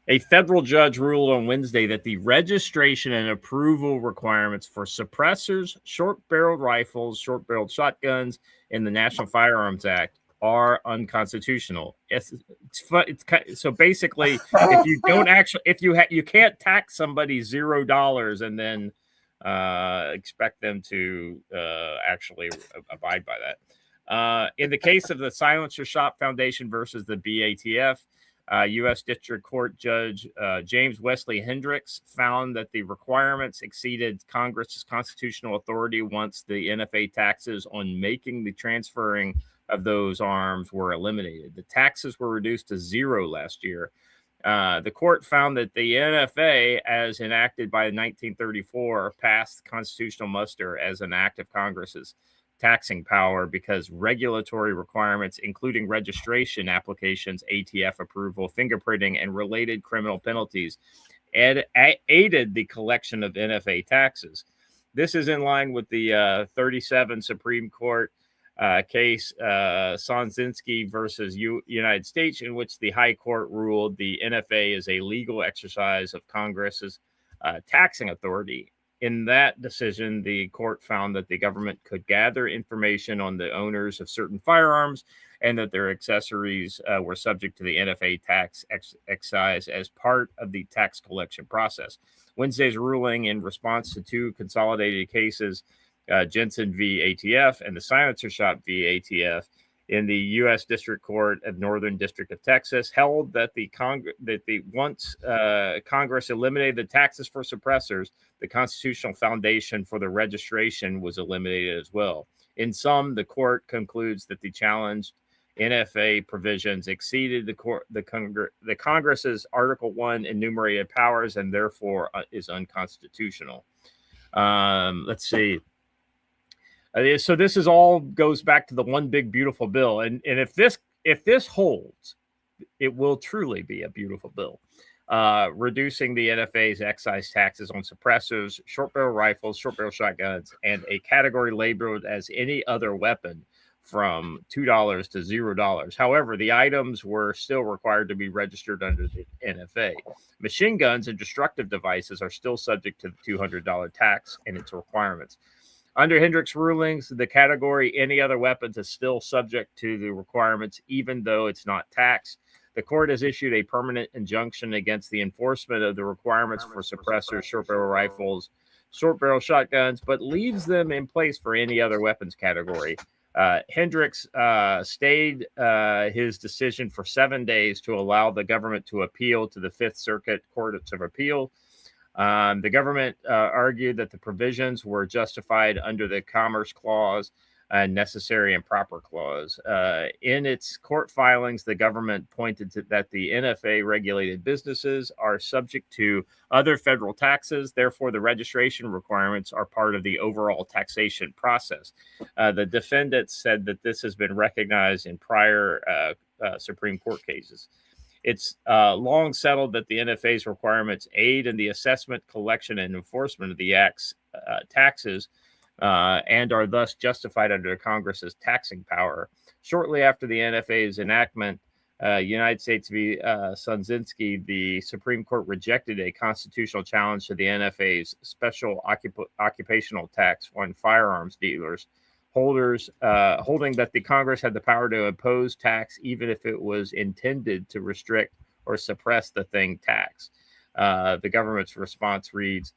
A federal judge ruled on Wednesday that the registration and approval requirements for suppressors, short-barreled rifles, short-barreled shotguns in the National Firearms Act are unconstitutional. So basically, if you don't actually, you can't tax somebody $0 and then expect them to actually abide by that. In the case of the Silencer Shop Foundation versus the BATF, U.S. District Court Judge James Wesley Hendricks found that the requirements exceeded Congress's constitutional authority once the NFA taxes on making the transferring of those arms were eliminated. The taxes were reduced to $0 last year. The court found that the NFA, as enacted by 1934, passed constitutional muster as an act of Congress's taxing power because regulatory requirements, including registration applications, ATF approval, fingerprinting, and related criminal penalties, aided the collection of NFA taxes. This is in line with the 37 Supreme Court case Sonzinski versus United States, in which the High Court ruled the NFA is a legal exercise of Congress's taxing authority. In that decision, the court found that the government could gather information on the owners of certain firearms and that their accessories were subject to the NFA tax excise as part of the tax collection process. Wednesday's ruling, in response to 2 consolidated cases, Jensen v. ATF and the Silencer Shop v. ATF, in the U.S. District Court of Northern District of Texas, held that once Congress eliminated the taxes for suppressors, the constitutional foundation for the registration was eliminated as well. In sum, the court concludes that the challenged NFA provisions exceeded the Congress's Article 1 enumerated powers and therefore is unconstitutional. Let's see. So this is all goes back to the one big beautiful bill, and if this holds, it will truly be a beautiful bill, reducing the NFA's excise taxes on suppressors, short barrel rifles, short barrel shotguns, and a category labeled as any other weapon from $2 to $0. However, the items were still required to be registered under the NFA. Machine guns and destructive devices are still subject to the $200 tax and its requirements. Under Hendricks' rulings, the category any other weapons is still subject to the requirements, even though it's not taxed. The court has issued a permanent injunction against the enforcement of the requirements for suppressors, short barrel rifles, short barrel shotguns, but leaves them in place for any other weapons category. Hendricks stayed his decision for 7 days to allow the government to appeal to the Fifth Circuit Courts of Appeal. The government argued that the provisions were justified under the Commerce Clause and Necessary and Proper Clause. In its court filings, the government pointed to that the NFA regulated businesses are subject to other federal taxes. Therefore, the registration requirements are part of the overall taxation process. The defendants said that this has been recognized in prior Supreme Court cases. It's long settled that the NFA's requirements aid in the assessment, collection, and enforcement of the Act's taxes and are thus justified under Congress's taxing power. Shortly after the NFA's enactment, United States v. Sunzinski, the Supreme Court rejected a constitutional challenge to the NFA's special occupational tax on firearms dealers, holding that the Congress had the power to impose tax even if it was intended to restrict or suppress the thing tax. The government's response reads,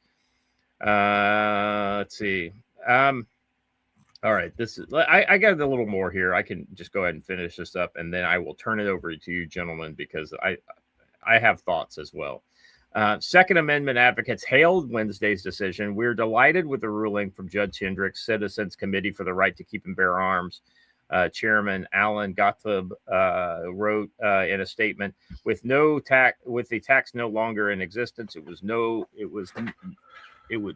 let's see. All right, I got a little more here. I can just go ahead and finish this up, and then I will turn it over to you, gentlemen, because I have thoughts as well. Second Amendment advocates hailed Wednesday's decision. We're delighted with the ruling from Judge Hendricks, Citizens Committee for the Right to Keep and Bear Arms. Chairman Alan Gottlieb wrote in a statement, with the tax no longer in existence,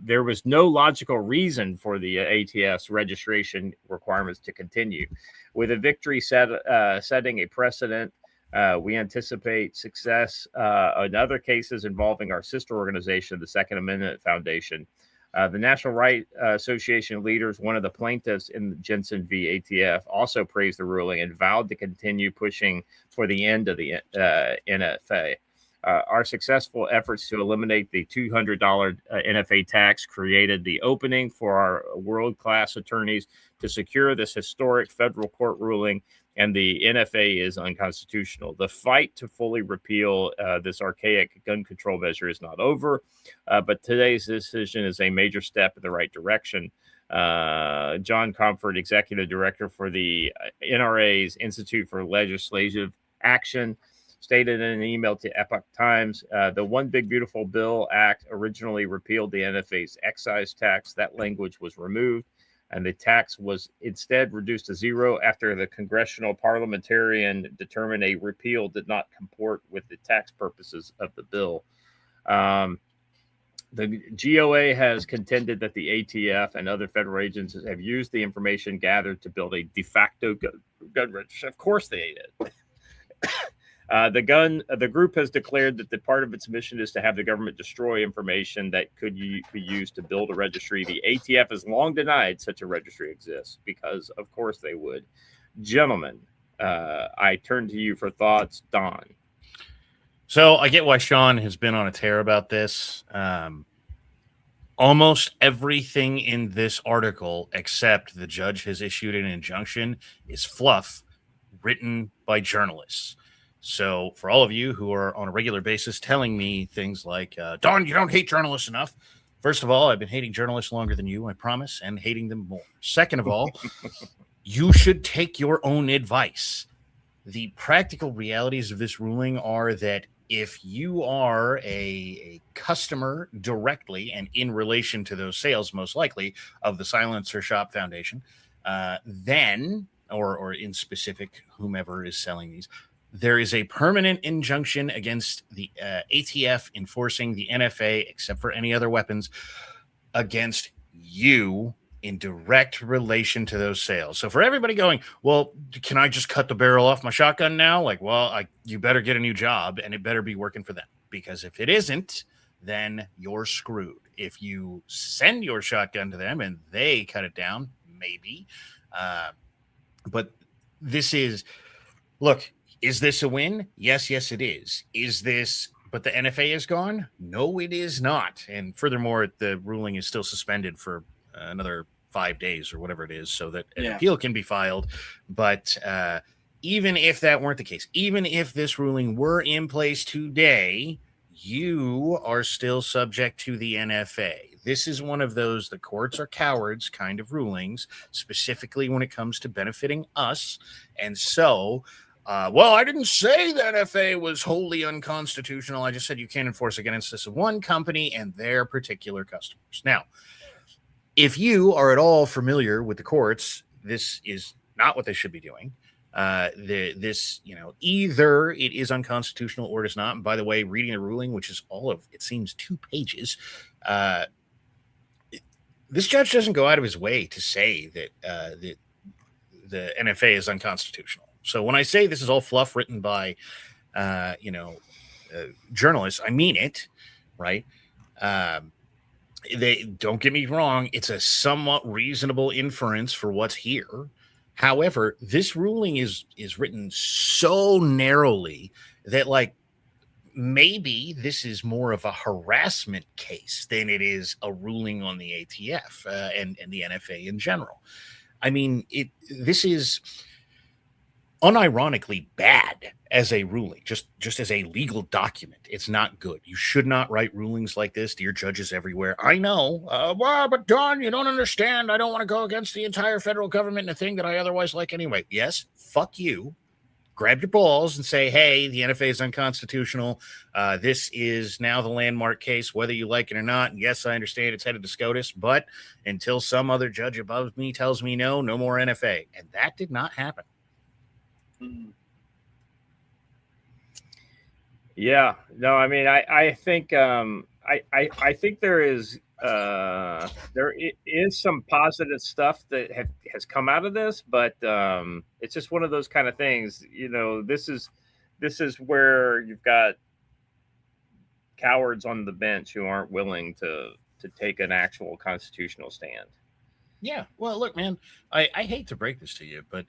there was no logical reason for the ATF's registration requirements to continue. With a victory setting a precedent, we anticipate success in other cases involving our sister organization, the Second Amendment Foundation. The National Right Association leaders, one of the plaintiffs in Jensen v. ATF, also praised the ruling and vowed to continue pushing for the end of the NFA. Our successful efforts to eliminate the $200 NFA tax created the opening for our world-class attorneys to secure this historic federal court ruling, and the NFA is unconstitutional. The fight to fully repeal this archaic gun control measure is not over, but today's decision is a major step in the right direction. John Comfort, executive director for the NRA's Institute for Legislative Action, stated in an email to Epoch Times, the One Big Beautiful Bill Act originally repealed the NFA's excise tax. That language was removed, and the tax was instead reduced to zero after the congressional parliamentarian determined a repeal did not comport with the tax purposes of the bill. The GOA has contended that the ATF and other federal agencies have used the information gathered to build a de facto gun registry. Of course they did. The group has declared that the part of its mission is to have the government destroy information that could be used to build a registry. The ATF has long denied such a registry exists because, of course, they would. Gentlemen, I turn to you for thoughts. Don. So I get why Sean has been on a tear about this. Almost everything in this article, except the judge has issued an injunction, is fluff written by journalists. So for all of you who are on a regular basis telling me things like, Don, you don't hate journalists enough. First of all, I've been hating journalists longer than you, I promise, and hating them more. Second of all, you should take your own advice. The practical realities of this ruling are that if you are a customer directly and in relation to those sales, most likely, of the Silencer Shop Foundation, then, or in specific, whomever is selling these, there is a permanent injunction against the ATF enforcing the NFA, except for any other weapons, against you in direct relation to those sales. So for everybody going, well, can I just cut the barrel off my shotgun now? Like, well, you better get a new job and it better be working for them. Because if it isn't, then you're screwed. If you send your shotgun to them and they cut it down, maybe. But this is, look, is this a win? Yes, it is. Is this, but the NFA is gone? No, it is not. And furthermore, the ruling is still suspended for another 5 days or whatever it is so that an appeal can be filed. But even if that weren't the case, even if this ruling were in place today, you are still subject to the NFA. This is one of those the courts are cowards kind of rulings, specifically when it comes to benefiting us. And so, well, I didn't say the NFA was wholly unconstitutional. I just said you can't enforce against this one company and their particular customers. Now, if you are at all familiar with the courts, this is not what they should be doing. Either it is unconstitutional or it is not. And by the way, reading the ruling, which is all of, it seems, 2 pages, this judge doesn't go out of his way to say that the NFA is unconstitutional. So when I say this is all fluff written by journalists. I mean it, right? They don't get me wrong. It's a somewhat reasonable inference for what's here. However, this ruling is written so narrowly that, like, maybe this is more of a harassment case than it is a ruling on the ATF and the NFA in general. I mean, this is unironically bad as a ruling, just as a legal document. It's not good. You should not write rulings like this, dear judges everywhere. I know, but Don, you don't understand. I don't want to go against the entire federal government in a thing that I otherwise like anyway. Yes, fuck you. Grab your balls and say, hey, the NFA is unconstitutional. This is now the landmark case, whether you like it or not. And yes, I understand it's headed to SCOTUS, but until some other judge above me tells me no more NFA. And that did not happen. Yeah, no, I mean, I think I think there is some positive stuff that has come out of this, but it's just one of those kind of things. This is where you've got cowards on the bench who aren't willing to take an actual constitutional stand. Yeah, well, look, man, I hate to break this to you, but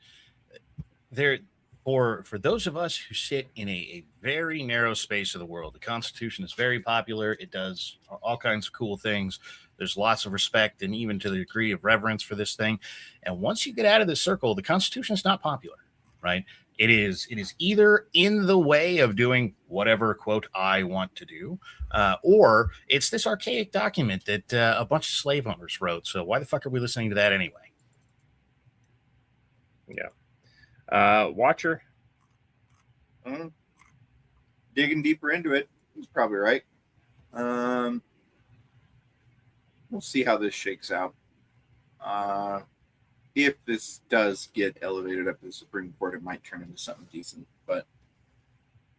for those of us who sit in a very narrow space of the world, the Constitution is very popular. It does all kinds of cool things. There's lots of respect and even to the degree of reverence for this thing. And once you get out of this circle, the Constitution is not popular, right? It is either in the way of doing whatever, quote, I want to do, or it's this archaic document that a bunch of slave owners wrote. So why the fuck are we listening to that anyway? Yeah. Watcher? Digging deeper into it. He's probably right. We'll see how this shakes out. If this does get elevated up to the Supreme Court, it might turn into something decent. But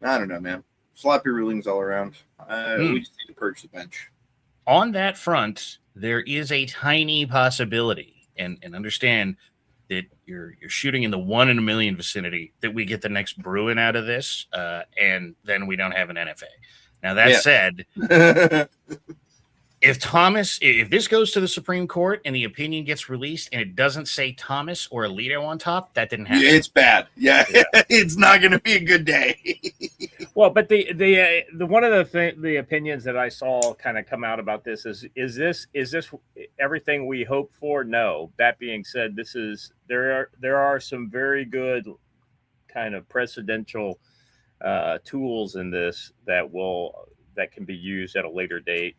I don't know, man. Sloppy rulings all around. We just need to purge the bench. On that front, there is a tiny possibility, and understand that you're shooting in the 1 in a million vicinity that we get the next Bruin out of this, and then we don't have an NFA. Now, that said, if this goes to the Supreme Court and the opinion gets released and it doesn't say Thomas or Alito on top, that didn't happen. Yeah, it's bad. Yeah. It's not going to be a good day. Well, but the one of the opinions that I saw kind of come out about this is this everything we hoped for? No. That being said, there are some very good kind of precedential tools in this that can be used at a later date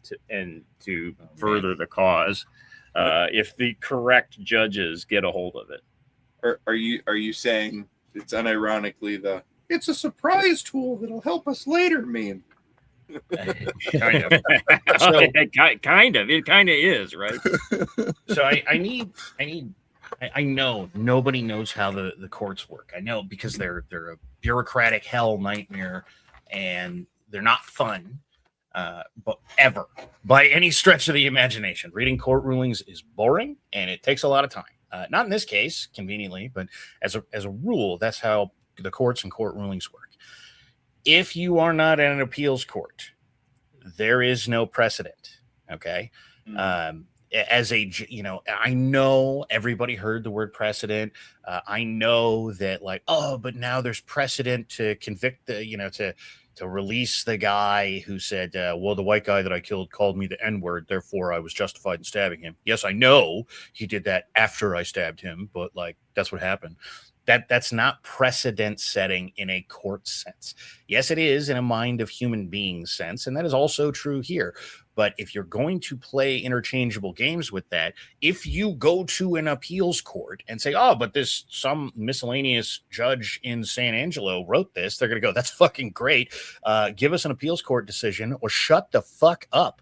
to further the cause if the correct judges get a hold of it. Are you saying it's unironically it's a surprise tool that'll help us later meme? Kind of. Kind of. It kind of is, right? So I know nobody knows how the courts work. I know because they're a bureaucratic hell nightmare, and they're not fun, but ever by any stretch of the imagination. Reading court rulings is boring and it takes a lot of time. Not in this case, conveniently, but as a rule, that's how the courts and court rulings work. If you are not in an appeals court, there is no precedent. Okay. I know everybody heard the word precedent. I know that but now there's precedent to convict to release the guy who said, well, the white guy that I killed called me the N-word, therefore I was justified in stabbing him. Yes, I know he did that after I stabbed him, but that's what happened. That's not precedent setting in a court sense. Yes, it is in a mind of human beings sense, and that is also true here. But if you're going to play interchangeable games with that, if you go to an appeals court and say, oh, but some miscellaneous judge in San Angelo wrote this, they're going to go, that's fucking great. Give us an appeals court decision or shut the fuck up.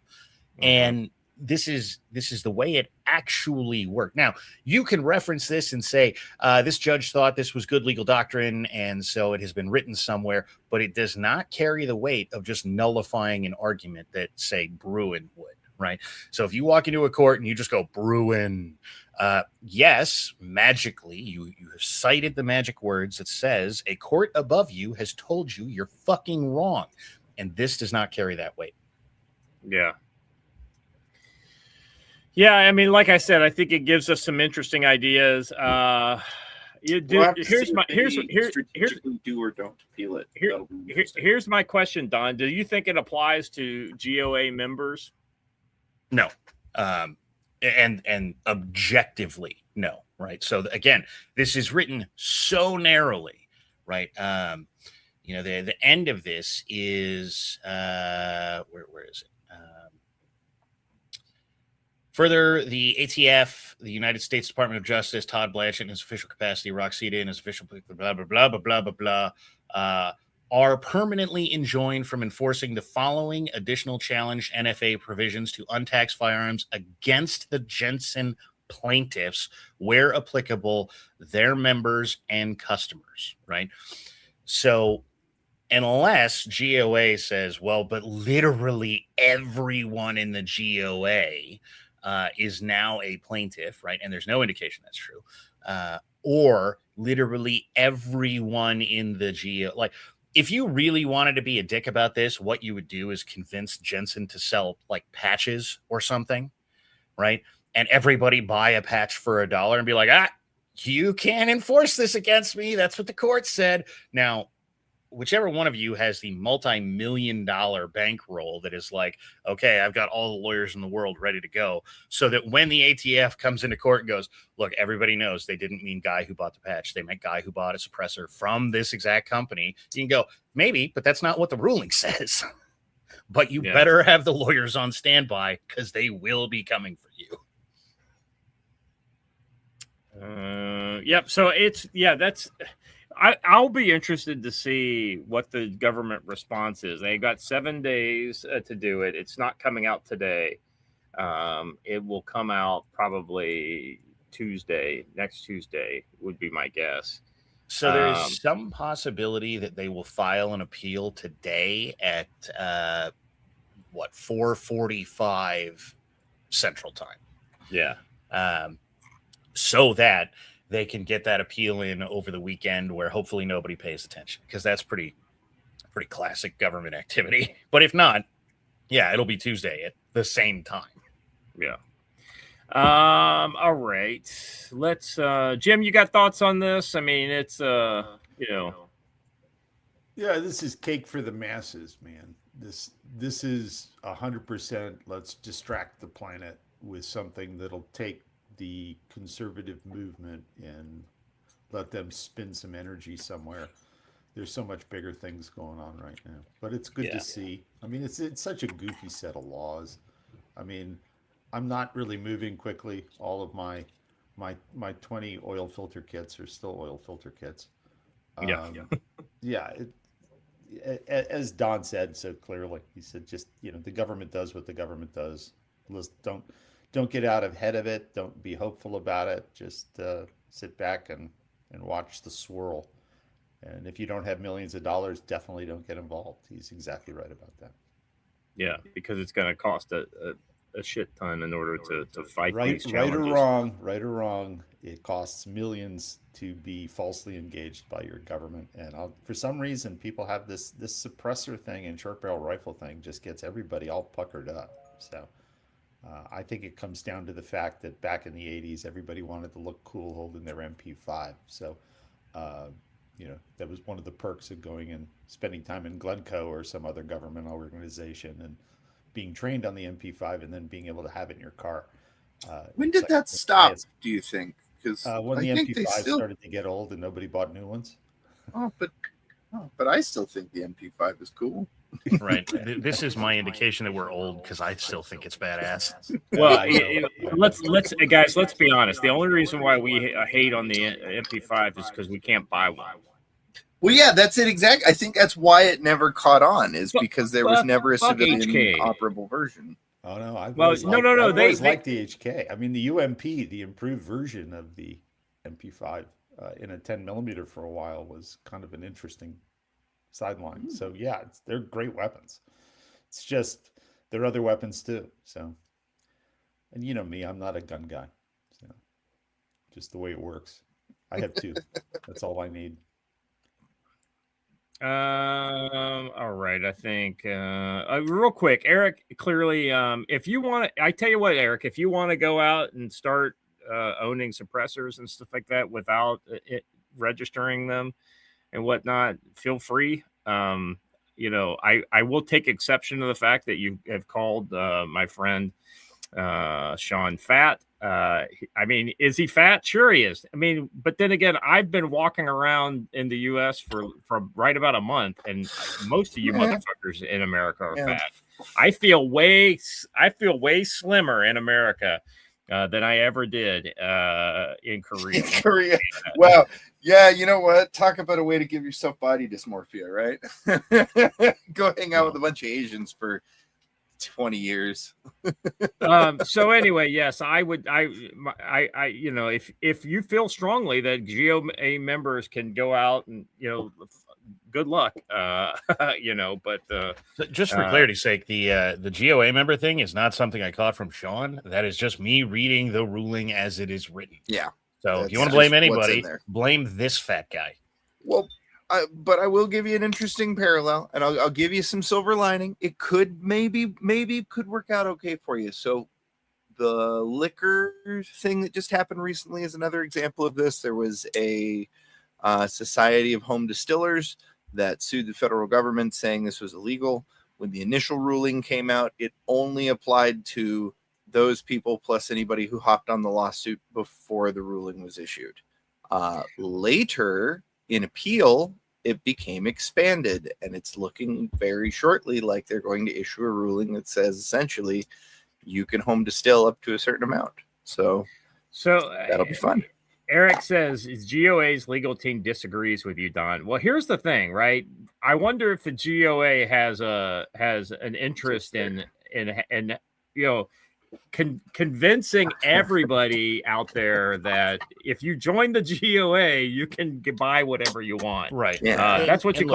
Mm-hmm. And this is the way it actually worked. Now, you can reference this and say, this judge thought this was good legal doctrine, and so it has been written somewhere, but it does not carry the weight of just nullifying an argument that, say, Bruin would, right? So if you walk into a court and you just go Bruin, yes, magically you have cited the magic words that says a court above you has told you you're fucking wrong, and this does not carry that weight. Yeah. Yeah, I mean, like I said, I think it gives us some interesting ideas. Here's strategically do or don't appeal it. Here's my question, Don. Do you think it applies to GOA members? No, and objectively, no. Right. So again, this is written so narrowly, right? The end of this is where is it? Further, the ATF, the United States Department of Justice, Todd Blanchett in his official capacity, Roxita in his official blah, blah, blah, blah, blah, blah, blah, are permanently enjoined from enforcing the following additional challenged NFA provisions to untax firearms against the Jensen plaintiffs, where applicable, their members and customers, right? So unless GOA says, well, but literally everyone in the GOA is now a plaintiff, right? And there's no indication that's true. Or literally everyone in the GOA, like if you really wanted to be a dick about this, what you would do is convince Jensen to sell like patches or something, right? And everybody buy a patch for $1 and be like, you can't enforce this against me. That's what the court said. Now, whichever one of you has the multi-million-dollar bankroll that is like, okay, I've got all the lawyers in the world ready to go, so that when the ATF comes into court and goes, look, everybody knows they didn't mean guy who bought the patch. They meant guy who bought a suppressor from this exact company. You can go, maybe, but that's not what the ruling says. But you better have the lawyers on standby because they will be coming for you. Yep. So I'll be interested to see what the government response is. They got 7 days to do it. It's not coming out today. It will come out probably next Tuesday would be my guess. So there's some possibility that they will file an appeal today at 4:45 Central Time. Yeah. So that they can get that appeal in over the weekend where hopefully nobody pays attention, because that's pretty classic government activity. But if not, it'll be Tuesday at the same time. Yeah. All right. Let's Jim, you got thoughts on this? I mean, it's Yeah, this is cake for the masses, man. This is 100%. Let's distract the planet with something that'll take the conservative movement and let them spin some energy somewhere. There's so much bigger things going on right now, but it's good to see. I mean, it's such a goofy set of laws. I mean, I'm not really moving quickly. All of my 20 oil filter kits are still oil filter kits. As Don said so clearly, he said, just, the government does what the government does. Don't get out ahead of it. Don't be hopeful about it. Just sit back and watch the swirl. And if you don't have millions of dollars, definitely don't get involved. He's exactly right about that. Yeah, because it's going to cost a shit ton in order to fight these challenges. Right or wrong, it costs millions to be falsely engaged by your government. And for some reason, people have this suppressor thing and short barrel rifle thing just gets everybody all puckered up. So I think it comes down to the fact that back in the 80s, everybody wanted to look cool holding their MP5. So, that was one of the perks of going and spending time in Glencoe or some other government organization and being trained on the MP5 and then being able to have it in your car. When did that stop, do you think? Because when the MP5 started to get old and nobody bought new ones. But I still think the MP5 is cool. Right. This is my indication that we're old, because I still think it's badass. Well, let's be honest. The only reason why we hate on the MP5 is because we can't buy one. Well, yeah, that's it exactly. I think that's why it never caught on, is because there was never a civilian operable version. Oh no! I've always liked the HK. I mean, the UMP, the improved version of the MP5 in a 10mm for a while, was kind of an interesting sideline. So yeah, they're great weapons. It's just there are other weapons too. So And you know me, I'm not a gun guy. So just the way it works. I have two. That's all I need. All right. I think real quick, Eric, clearly, if you want to, I tell you what, Eric, if you want to go out and start owning suppressors and stuff like that without registering them and whatnot, feel free. I will take exception to the fact that you have called my friend Sean fat. I mean, is he fat? Sure he is. I mean, but then again, I've been walking around in the US for right about a month, and most of you motherfuckers in America are fat. I feel way slimmer in America than I ever did in Korea. Korea. Wow. Yeah, you know what? Talk about a way to give yourself body dysmorphia, right? Go hang out with a bunch of Asians for 20 years. So anyway, yes, I would. If you feel strongly that GOA members can go out and good luck. But So just for clarity's sake, the GOA member thing is not something I caught from Sean. That is just me reading the ruling as it is written. Yeah. So if you want to blame anybody, blame this fat guy. Well, but I will give you an interesting parallel, and I'll give you some silver lining. It could maybe could work out okay for you. So the liquor thing that just happened recently is another example of this. There was a Society of Home Distillers that sued the federal government saying this was illegal. When the initial ruling came out, it only applied to those people plus anybody who hopped on the lawsuit before the ruling was issued. Later, in appeal, it became expanded, and it's looking very shortly like they're going to issue a ruling that says essentially you can home distill up to a certain amount. So that'll be fun. Eric says GOA's legal team disagrees with you, Don. Well, here's the thing, right? I wonder if the GOA has an interest in convincing everybody out there that if you join the GOA, you can buy whatever you want. Right. Yeah. That's what you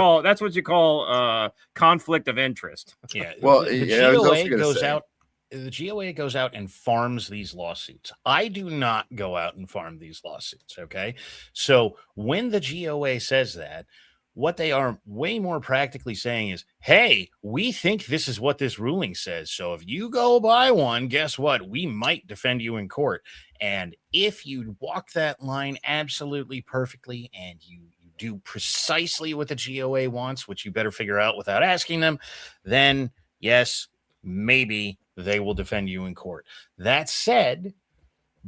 call conflict of interest. Yeah. Well, the GOA goes out. The GOA goes out and farms these lawsuits. I do not go out and farm these lawsuits. Okay. So when the GOA says that, what they are way more practically saying is, hey, we think this is what this ruling says. So if you go buy one, guess what? We might defend you in court. And if you walk that line absolutely perfectly and you do precisely what the GOA wants, which you better figure out without asking them, then yes, maybe they will defend you in court. That said,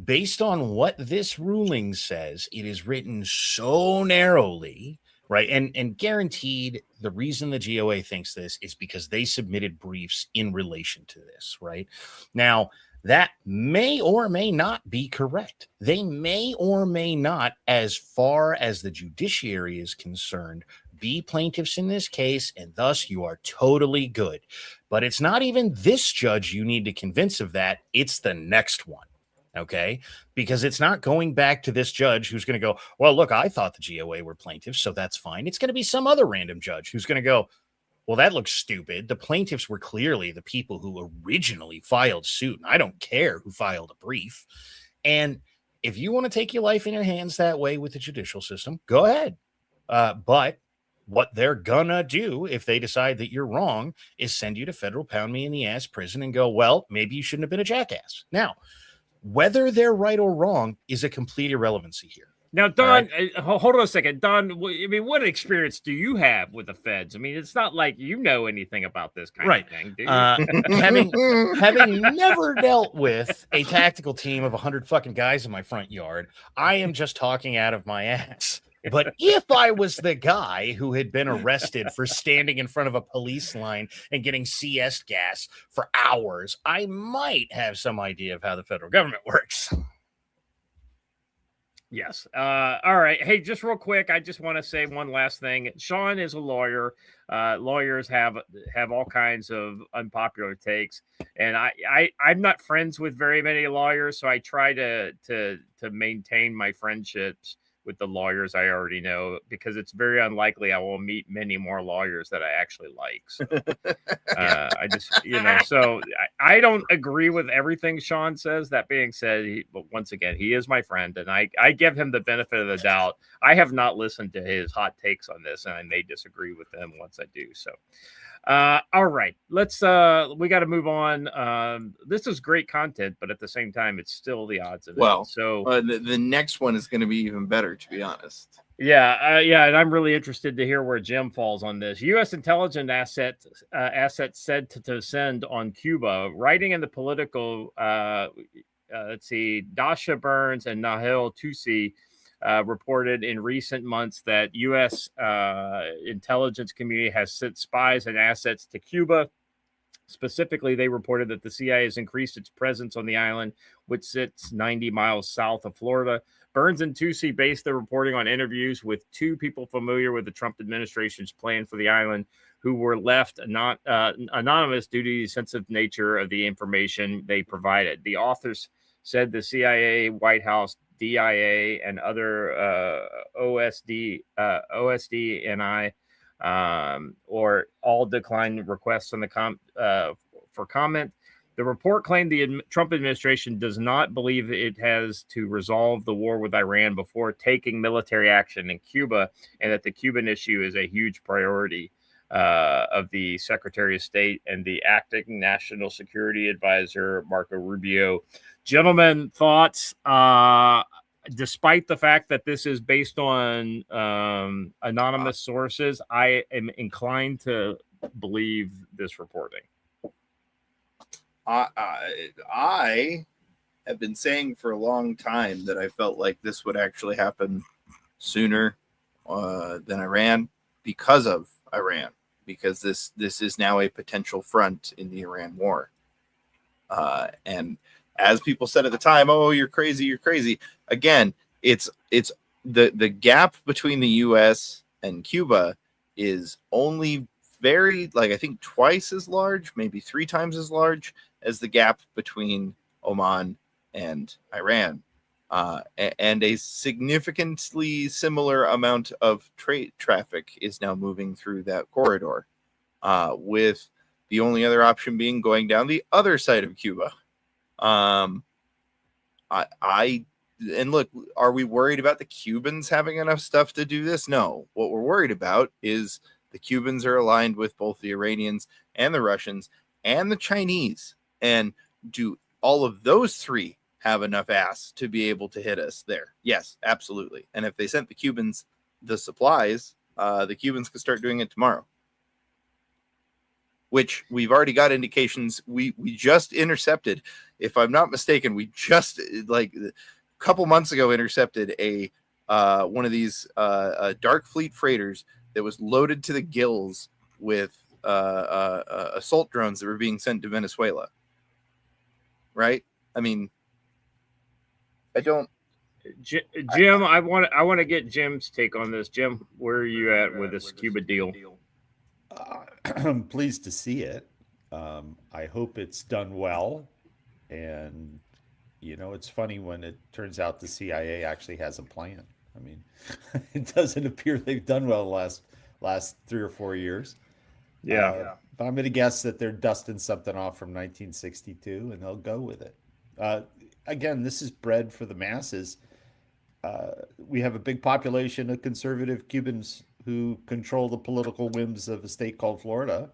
based on what this ruling says, it is written so narrowly, right? And guaranteed, the reason the GOA thinks this is because they submitted briefs in relation to this, right? Now, that may or may not be correct. They may or may not, as far as the judiciary is concerned, be plaintiffs in this case, and thus you are totally good. But it's not even this judge you need to convince of that. It's the next one. Okay, because it's not going back to this judge who's going to go, well, look, I thought the GOA were plaintiffs, so that's fine. It's going to be some other random judge who's going to go, well, that looks stupid. The plaintiffs were clearly the people who originally filed suit, and I don't care who filed a brief. And if you want to take your life in your hands that way with the judicial system, go ahead. But what they're gonna do if they decide that you're wrong is send you to federal pound me in the ass prison and go, well, maybe you shouldn't have been a jackass. Now, whether they're right or wrong is a complete irrelevancy here. Now, Don, hold on a second. Don, I mean, what experience do you have with the feds? I mean, it's not like you know anything about this kind of thing, do you? Having never dealt with a tactical team of 100 fucking guys in my front yard, I am just talking out of my ass. But if I was the guy who had been arrested for standing in front of a police line and getting CS gas for hours, I might have some idea of how the federal government works. Yes. All right. Hey, just real quick, I just want to say one last thing. Sean is a lawyer. Lawyers have all kinds of unpopular takes, and I'm not friends with very many lawyers, so I try to maintain my friendships with the lawyers I already know, because it's very unlikely I will meet many more lawyers that I actually like. So I just, so I don't agree with everything Sean says. That being said, but once again, he is my friend, and I give him the benefit of the doubt. I have not listened to his hot takes on this, and I may disagree with them once I do. So, all right, let's we got to move on. This is great content, but at the same time, it's still the odds of Well, it. So the next one is going to be even better, to be honest. yeah, and I'm really interested to hear where Jim falls on this. U.S. intelligence assets said to descend on Cuba. Writing in the political, let's see, Dasha Burns and Nahil Tusi reported in recent months that U.S. Intelligence community has sent spies and assets to Cuba. Specifically, they reported that the CIA has increased its presence on the island, which sits 90 miles south of Florida. Burns and Tusi based their reporting on interviews with two people familiar with the Trump administration's plan for the island, who were left anonymous due to the sensitive nature of the information they provided. The authors said the CIA, White House, DIA, and other OSD and I or all declined requests on the for comment. The report claimed the Trump administration does not believe it has to resolve the war with Iran before taking military action in Cuba, and that the Cuban issue is a huge priority of the Secretary of State and the acting National Security Advisor, Marco Rubio. Gentlemen, thoughts? Despite the fact that this is based on anonymous sources, I am inclined to believe this reporting. I have been saying for a long time that I felt like this would actually happen sooner than Iran because of Iran, because this is now a potential front in the Iran war. And as people said at the time, oh, you're crazy. Again, it's the gap between the U.S. and Cuba is only very, I think twice as large, maybe 3 times as large as the gap between Oman and Iran. And a significantly similar amount of trade traffic is now moving through that corridor, with the only other option being going down the other side of Cuba. And look, are we worried about the Cubans having enough stuff to do this? No. What we're worried about is the Cubans are aligned with both the Iranians and the Russians and the Chinese. And do all of those 3 have enough ass to be able to hit us there? Yes, absolutely. And if they sent the Cubans the supplies, the Cubans could start doing it tomorrow. Which we've already got indications. We just intercepted, if I'm not mistaken, we just a couple months ago intercepted a one of these Dark Fleet freighters that was loaded to the gills with assault drones that were being sent to Venezuela. Right? I mean, I don't. Jim, I want to get Jim's take on this. Jim, where are you at with this Cuba deal? I'm pleased to see it. I hope it's done well. And, it's funny when it turns out the CIA actually has a plan. I mean, it doesn't appear they've done well the last 3 or 4 years. Yeah. But I'm going to guess that they're dusting something off from 1962 and they'll go with it. Again, this is bread for the masses. We have a big population of conservative Cubans who control the political whims of a state called Florida.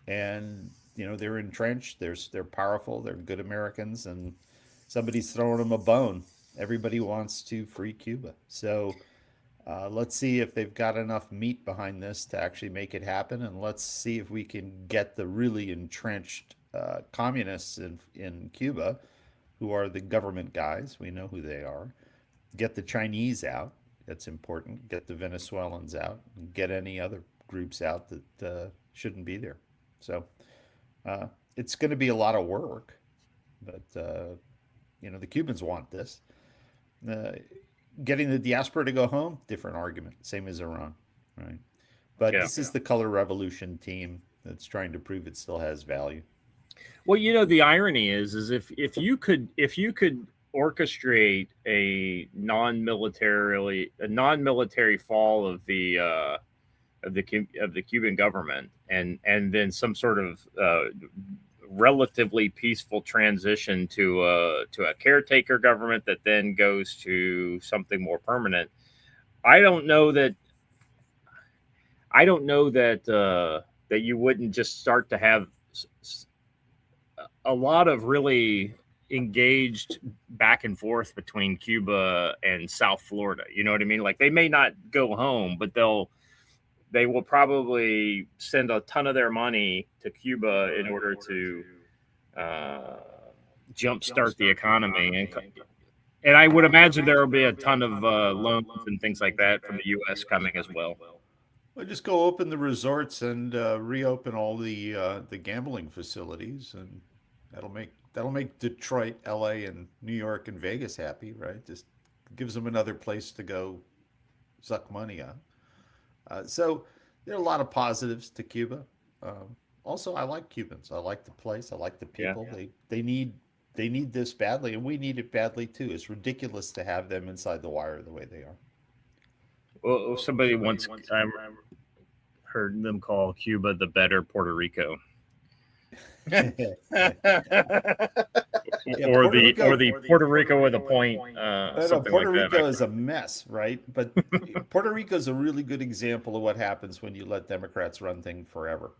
And, they're entrenched. They're powerful. They're good Americans. And somebody's throwing them a bone. Everybody wants to free Cuba. So let's see if they've got enough meat behind this to actually make it happen. And let's see if we can get the really entrenched communists in Cuba, who are the government guys. We know who they are. Get the Chinese out. That's important. Get the Venezuelans out. And get any other groups out that shouldn't be there. So it's going to be a lot of work. But, the Cubans want this. Getting the diaspora to go home, different argument. Same as Iran, right? But this is the color revolution team that's trying to prove it still has value. Well, the irony is if you could orchestrate a non-military fall of the Cuban government, and then some sort of relatively peaceful transition to a caretaker government that then goes to something more permanent. I don't know that that you wouldn't just start to have a lot of really engaged back and forth between Cuba and South Florida. You know what I mean? Like they may not go home, but they will probably send a ton of their money to Cuba in order to uh, jumpstart the economy. And I would imagine there will be a ton of loans and things like that from the U.S. coming as well. Well, just go open the resorts and reopen all the gambling facilities, and that'll make Detroit, L.A., and New York and Vegas happy, right? Just gives them another place to go suck money on. So there are a lot of positives to Cuba. Also, I like Cubans. I like the place. I like the Yeah. people. They need this badly, and we need it badly too. It's ridiculous to have them inside the wire the way they are. Well, somebody once I heard them call Cuba the better Puerto Rico, Yeah, or Puerto the Rico. or the Puerto Rico with a point, I know something Puerto like that. Rico is a mess, right? But Puerto Rico is a really good example of what happens when you let Democrats run things forever.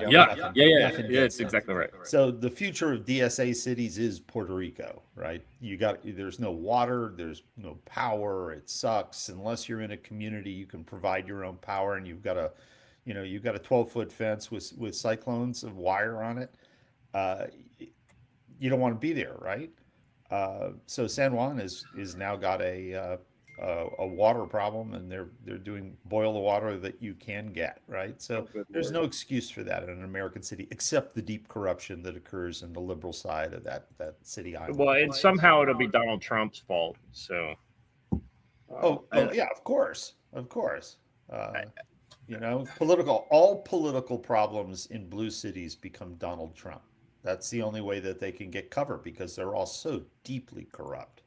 Yeah, Nothing yeah, gets it's done. exactly right. So the future of DSA cities is Puerto Rico, right? There's no water, there's no power. It sucks unless you're in a community you can provide your own power, and you've got a 12-foot fence with cyclones of wire on it. Uh, you don't want to be there, right? So San Juan is now got a water problem, and they're doing boil the water that you can get, right? So Good there's Lord. no excuse for that in an American city, except the deep corruption that occurs in the liberal side of that city island. Well, and somehow it'll be Donald Trump's fault. So, Oh, yeah, of course, of course. All political problems in blue cities become Donald Trump. That's the only way that they can get cover because they're all so deeply corrupt.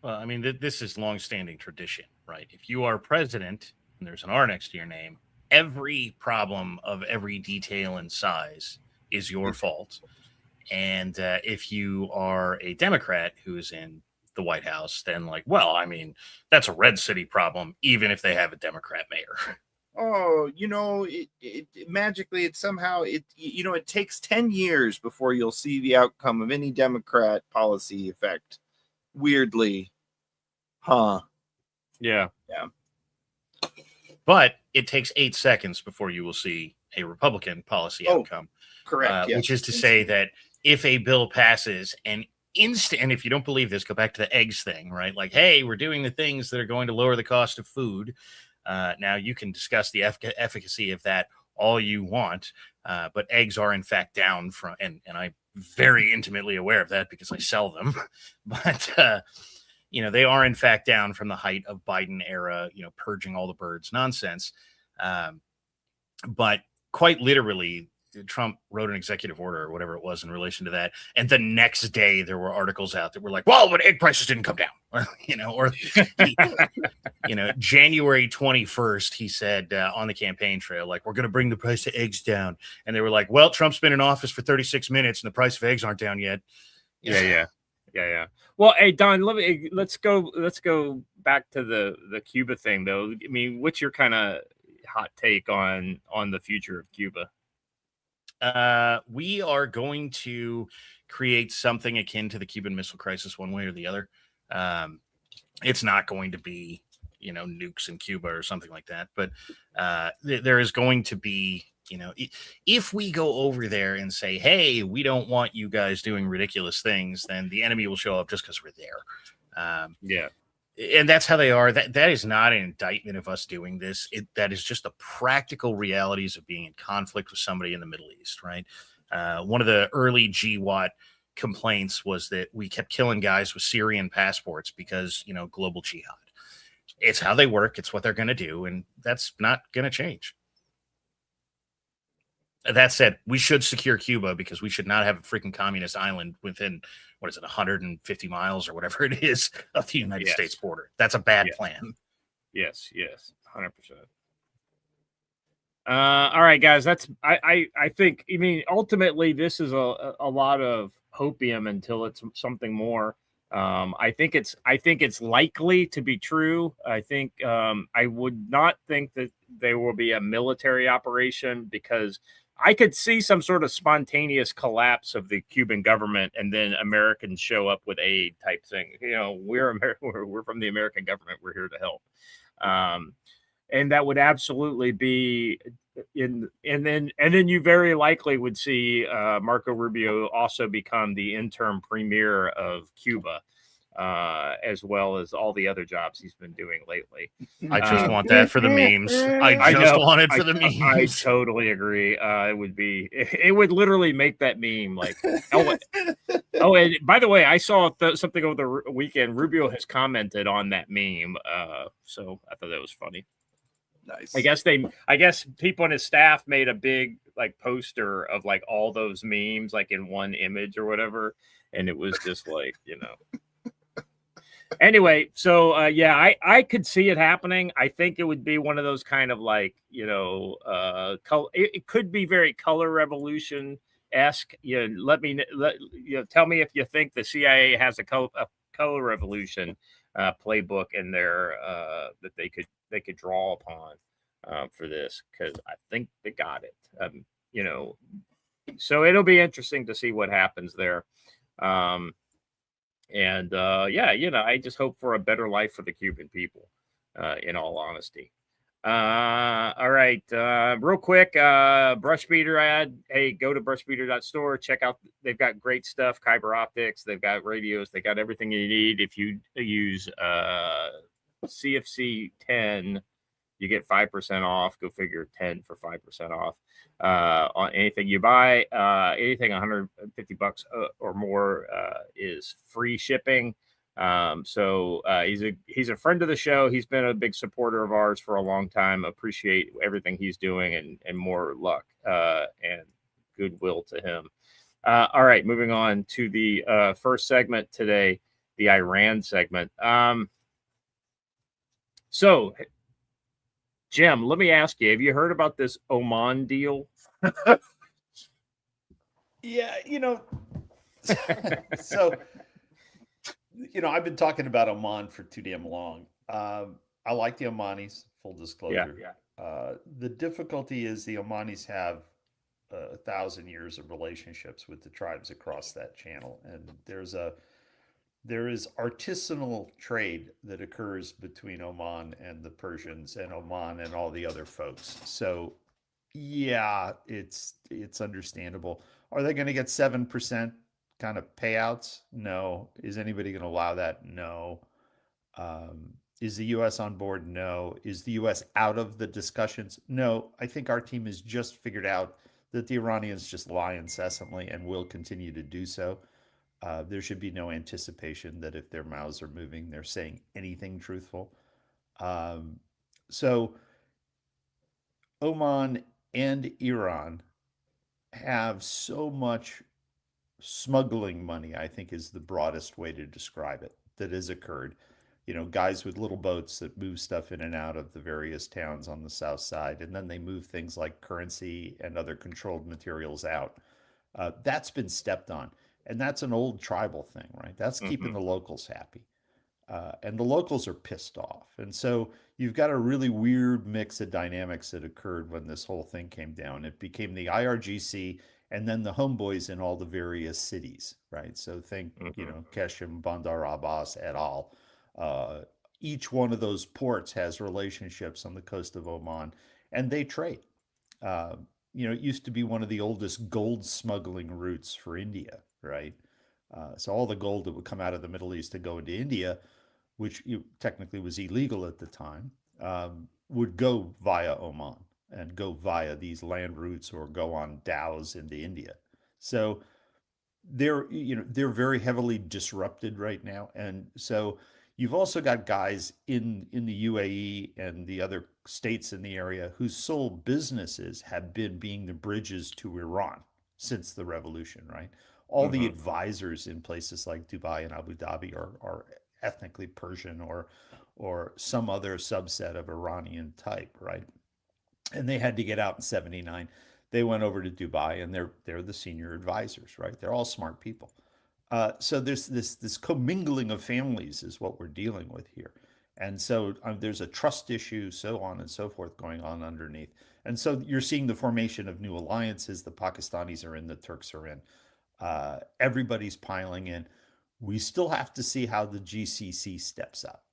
Well, I mean, this is longstanding tradition, right? If you are president and there's an R next to your name, every problem of every detail and size is your fault. And if you are a Democrat who is in the White House, then well, I mean, that's a red city problem, even if they have a Democrat mayor. Oh, it magically, it takes 10 years before you'll see the outcome of any Democrat policy effect. Weirdly. Huh. yeah. But it takes 8 seconds before you will see a Republican policy outcome. Correct. Yes. Which is to say that if a bill passes and if you don't believe this, go back to the eggs thing, right? Like, hey, we're doing the things that are going to lower the cost of food. Now you can discuss the efficacy of that all you want, but eggs are in fact down from, and I'm very intimately aware of that because I sell them, but they are in fact down from the height of Biden era, purging all the birds nonsense. But quite literally, Trump wrote an executive order or whatever it was in relation to that. And the next day there were articles out that were like, well, but egg prices didn't come down, January 21st, he said on the campaign trail, like, we're going to bring the price of eggs down. And they were like, well, Trump's been in office for 36 minutes and the price of eggs aren't down yet. Yeah. Well, hey Don, let's go back to the Cuba thing though. I mean, what's your kind of hot take on the future of Cuba? We are going to create something akin to the Cuban Missile Crisis, one way or the other. It's not going to be, nukes in Cuba or something like that, but there is going to be, if we go over there and say, hey, we don't want you guys doing ridiculous things, then the enemy will show up just because we're there. Yeah. And that's how they are. That is not an indictment of us doing this. That is just the practical realities of being in conflict with somebody in the Middle East, right? One of the early GWAT complaints was that we kept killing guys with Syrian passports because, global jihad. It's how they work. It's what they're going to do. And that's not going to change. That said, we should secure Cuba because we should not have a freaking communist island within, what is it, 150 miles or whatever it is of the United Yes. States border. That's a bad Yes. plan. Yes, 100%. All right, guys. I think. I mean, ultimately, this is a lot of hopium until it's something more. I think it's likely to be true. I think I would not think that there will be a military operation because I could see some sort of spontaneous collapse of the Cuban government and then Americans show up with aid type thing. You know, we're from the American government. We're here to help. And that would absolutely be and then you very likely would see Marco Rubio also become the interim premier of Cuba, as well as all the other jobs he's been doing lately. I just want that for the memes. I just want it for the memes. I totally agree. It would literally make that meme like, and by the way, I saw something over the weekend. Rubio has commented on that meme. So I thought that was funny. Nice. I guess people on his staff made a big like poster of like all those memes like in one image or whatever, and it was just like, you know. Anyway, so I could see it happening. I think it would be one of those kind of like, you know, it could be very color revolution esque. You know, tell me if you think the CIA has a color revolution playbook in there that they could draw upon for this, because I think they got it. You know, so it'll be interesting to see what happens there. Yeah, you know, I just hope for a better life for the Cuban people, in all honesty. All right, real quick, brush beater ad. Hey, go to brushbeater.store. Check out, they've got great stuff, fiber optics, they've got radios, they got everything you need. If you use CFC 10, you get 5% off. Go figure, 10 for 5% off on anything you buy. Anything $150 or more is free shipping. So he's a friend of the show. He's been a big supporter of ours for a long time. Appreciate everything he's doing, and more luck and goodwill to him. All right, moving on to the first segment today, the Iran segment. So, Jim, let me ask you, have you heard about this Oman deal? Yeah, you know, so, you know, I've been talking about Oman for too damn long. I like the Omanis, full disclosure. Yeah. The difficulty is the Omanis have 1,000 years of relationships with the tribes across that channel, and there is artisanal trade that occurs between Oman and the Persians and Oman and all the other folks. So yeah, it's understandable. Are they going to get 7% kind of payouts? No. Is anybody going to allow that? No. Is the US on board? No. Is the US out of the discussions? No. I think our team has just figured out that the Iranians just lie incessantly and will continue to do so. There should be no anticipation that if their mouths are moving, they're saying anything truthful. So Oman and Iran have so much smuggling money, I think is the broadest way to describe it, that has occurred. You know, guys with little boats that move stuff in and out of the various towns on the south side, and then they move things like currency and other controlled materials out. That's been stepped on. And that's an old tribal thing, right? That's keeping the locals happy. And the locals are pissed off. And so you've got a really weird mix of dynamics that occurred when this whole thing came down. It became the IRGC and then the homeboys in all the various cities, right? So think, you know, Keshem, Bandar Abbas et al. Each one of those ports has relationships on the coast of Oman, and they trade. You know, it used to be one of the oldest gold smuggling routes for India, right? So all the gold that would come out of the Middle East to go into India, which technically was illegal at the time, would go via Oman and go via these land routes or go on dhows into India. So they're very heavily disrupted right now. And so You've also got guys in the UAE and the other states in the area whose sole businesses have been being the bridges to Iran since the revolution, right? All the advisors in places like Dubai and Abu Dhabi are ethnically Persian or some other subset of Iranian type, right? And they had to get out in 79. They went over to Dubai and they're the senior advisors, right? They're all smart people. So there's this commingling of families is what we're dealing with here. And so there's a trust issue, so on and so forth going on underneath. And so you're seeing the formation of new alliances. The Pakistanis are in, the Turks are in. Everybody's piling in. We still have to see how the GCC steps up.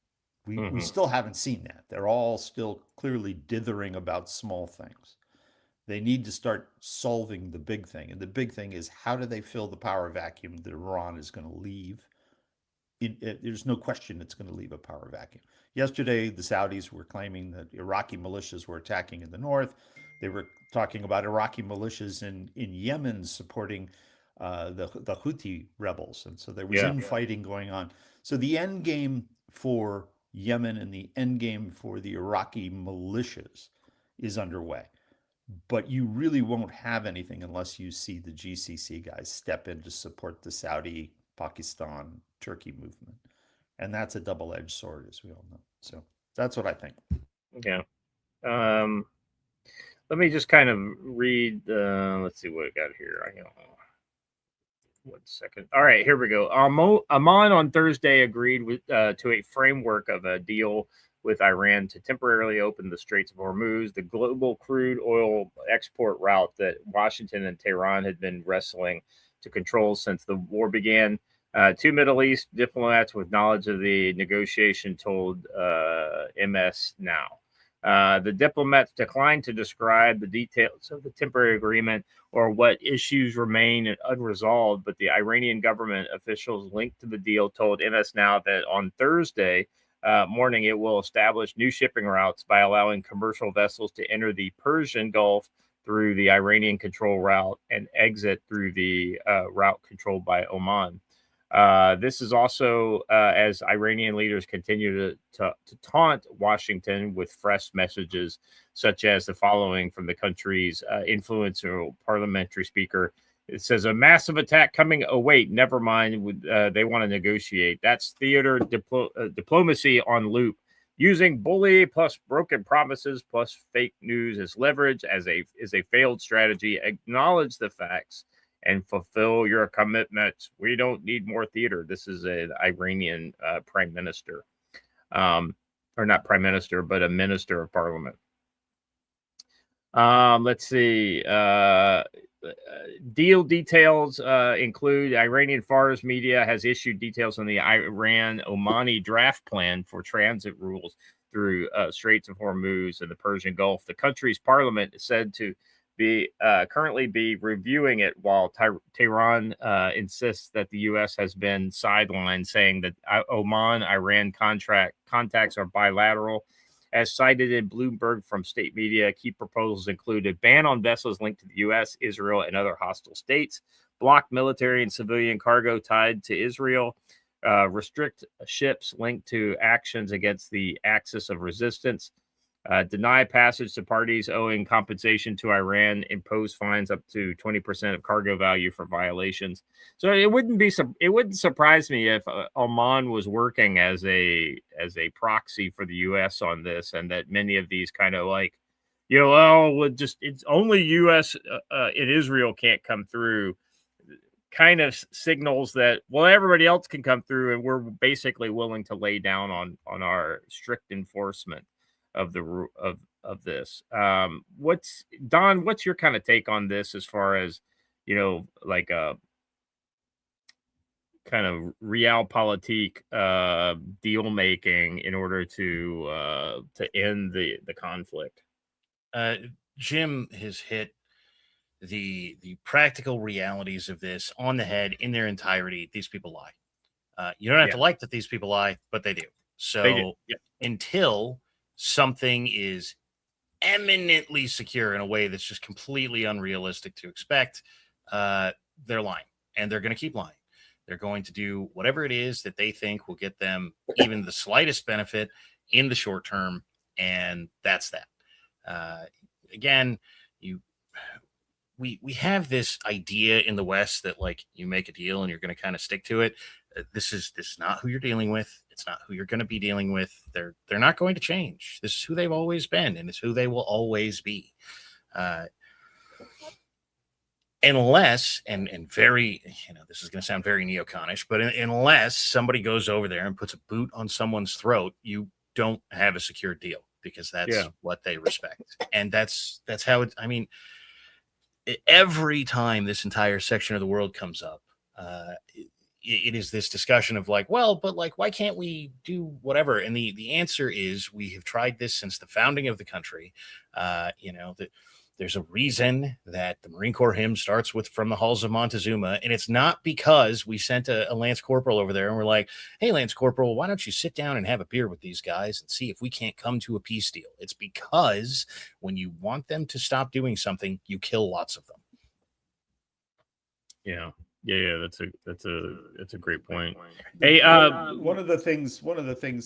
We still haven't seen that. They're all still clearly dithering about small things. They need to start solving the big thing. And the big thing is, how do they fill the power vacuum that Iran is going to leave? There's no question it's going to leave a power vacuum. Yesterday, the Saudis were claiming that Iraqi militias were attacking in the north. They were talking about Iraqi militias in Yemen supporting the Houthi rebels. And so there was infighting going on. So the end game for Yemen and the end game for the Iraqi militias is underway. But you really won't have anything unless you see the GCC guys step in to support the Saudi, Pakistan, Turkey movement. And that's a double-edged sword, as we all know. So that's what I think. Yeah. Let me just kind of read. Let's see what I got here. I know. 1 second. All right, here we go. Oman on Thursday agreed with to a framework of a deal with Iran to temporarily open the Straits of Hormuz, the global crude oil export route that Washington and Tehran had been wrestling to control since the war began. Two Middle East diplomats with knowledge of the negotiation told MS Now. The diplomats declined to describe the details of the temporary agreement or what issues remain unresolved, but the Iranian government officials linked to the deal told MS Now that on Thursday morning it will establish new shipping routes by allowing commercial vessels to enter the Persian Gulf through the Iranian control route and exit through the route controlled by Oman. This is also as Iranian leaders continue to taunt Washington with fresh messages, such as the following from the country's influential parliamentary speaker. It says, a massive attack coming. Oh, wait, never mind. They want to negotiate. That's theater diplomacy on loop, using bully plus broken promises plus fake news as leverage is a failed strategy. Acknowledge the facts and fulfill your commitments. We don't need more theater. This is an Iranian prime minister, or not prime minister, but a minister of parliament. Let's see. Deal details include Iranian Fars media has issued details on the Iran-Omani draft plan for transit rules through Straits of Hormuz and the Persian Gulf. The country's parliament is said to be currently be reviewing it, while Tehran insists that the U.S. has been sidelined, saying that Oman-Iran contacts are bilateral. As cited in Bloomberg from state media, key proposals include a ban on vessels linked to the U.S., Israel, and other hostile states, block military and civilian cargo tied to Israel, restrict ships linked to actions against the axis of resistance, deny passage to parties owing compensation to Iran, impose fines up to 20% of cargo value for violations. So it wouldn't surprise me if Oman was working as a proxy for the U.S. on this, and that many of these kind of like, it's only U.S. and Israel can't come through, kind of signals that, well, everybody else can come through, and we're basically willing to lay down on our strict enforcement of this. What's your kind of take on this, as far as, like a kind of realpolitik deal making in order to end the conflict? Jim has hit the practical realities of this on the head in their entirety. These people lie. You don't have to like that these people lie, but they do. So They do. Yeah. Until something is eminently secure in a way that's just completely unrealistic to expect, they're lying, and they're going to keep lying. They're going to do whatever it is that they think will get them even the slightest benefit in the short term, and that's that. Again, we have this idea in the West that like you make a deal and you're going to kind of stick to it. This is not who you're dealing with. It's not who you're going to be dealing with. They're not going to change. This is who they've always been, and it's who they will always be. Unless, and very, this is going to sound very neoconish, but unless somebody goes over there and puts a boot on someone's throat, you don't have a secure deal, because that's what they respect. And that's how it, I mean, every time this entire section of the world comes up, it is this discussion of like, well, but like, why can't we do whatever? And the answer is, we have tried this since the founding of the country. There's a reason that the Marine Corps hymn starts with "From the Halls of Montezuma," and it's not because we sent a Lance Corporal over there and we're like, "Hey, Lance Corporal, why don't you sit down and have a beer with these guys and see if we can't come to a peace deal?" It's because when you want them to stop doing something, you kill lots of them. Yeah. That's a great point. Hey, one of the things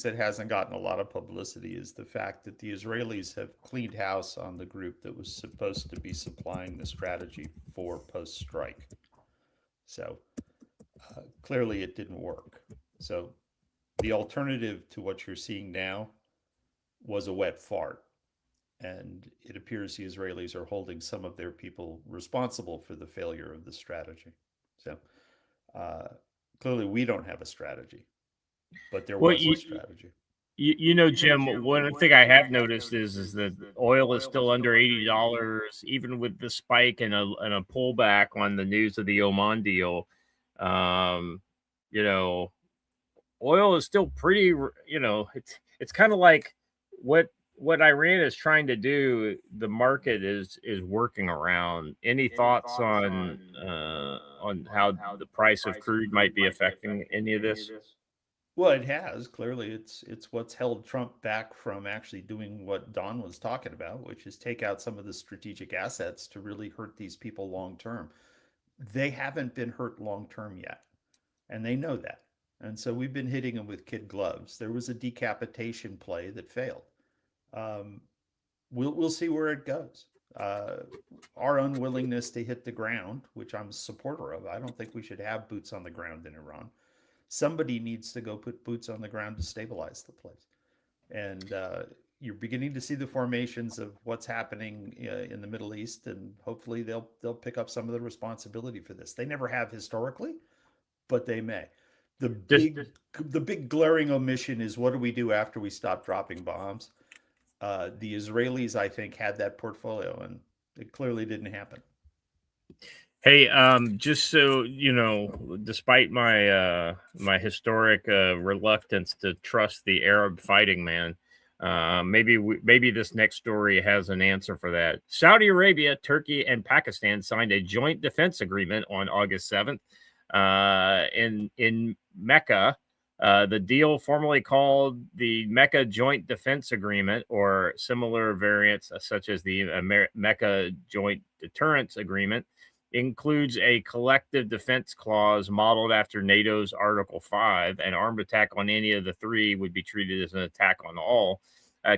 that hasn't gotten a lot of publicity is the fact that the Israelis have cleaned house on the group that was supposed to be supplying the strategy for post-strike. So clearly it didn't work. So the alternative to what you're seeing now was a wet fart. And it appears the Israelis are holding some of their people responsible for the failure of the strategy. So clearly we don't have a strategy, but there was a strategy. Jim, one thing I have noticed is that oil is still under $80, even with the spike and a pullback on the news of the Oman deal. Oil is still pretty, it's kind of like what Iran is trying to do. The market is working around. Any thoughts on how the price of crude might be affecting any of this? Well, it has. Clearly, it's what's held Trump back from actually doing what Don was talking about, which is take out some of the strategic assets to really hurt these people long term. They haven't been hurt long term yet, and they know that. And so we've been hitting them with kid gloves. There was a decapitation play that failed. We'll see where it goes. Our unwillingness to hit the ground, which I'm a supporter of. I don't think we should have boots on the ground in Iran. Somebody needs to go put boots on the ground to stabilize the place. And you're beginning to see the formations of what's happening in the Middle East, and hopefully they'll pick up some of the responsibility for this. They never have historically, but they may. The big glaring omission is, what do we do after we stop dropping bombs? The Israelis, I think, had that portfolio, and it clearly didn't happen. Hey, just so you know, despite my my historic reluctance to trust the Arab fighting man, maybe this next story has an answer for that. Saudi Arabia, Turkey, and Pakistan signed a joint defense agreement on August 7th in Mecca. The deal, formerly called the Mecca Joint Defense Agreement, or similar variants such as the Mecca Joint Deterrence Agreement, includes a collective defense clause modeled after NATO's Article 5. An armed attack on any of the three would be treated as an attack on all.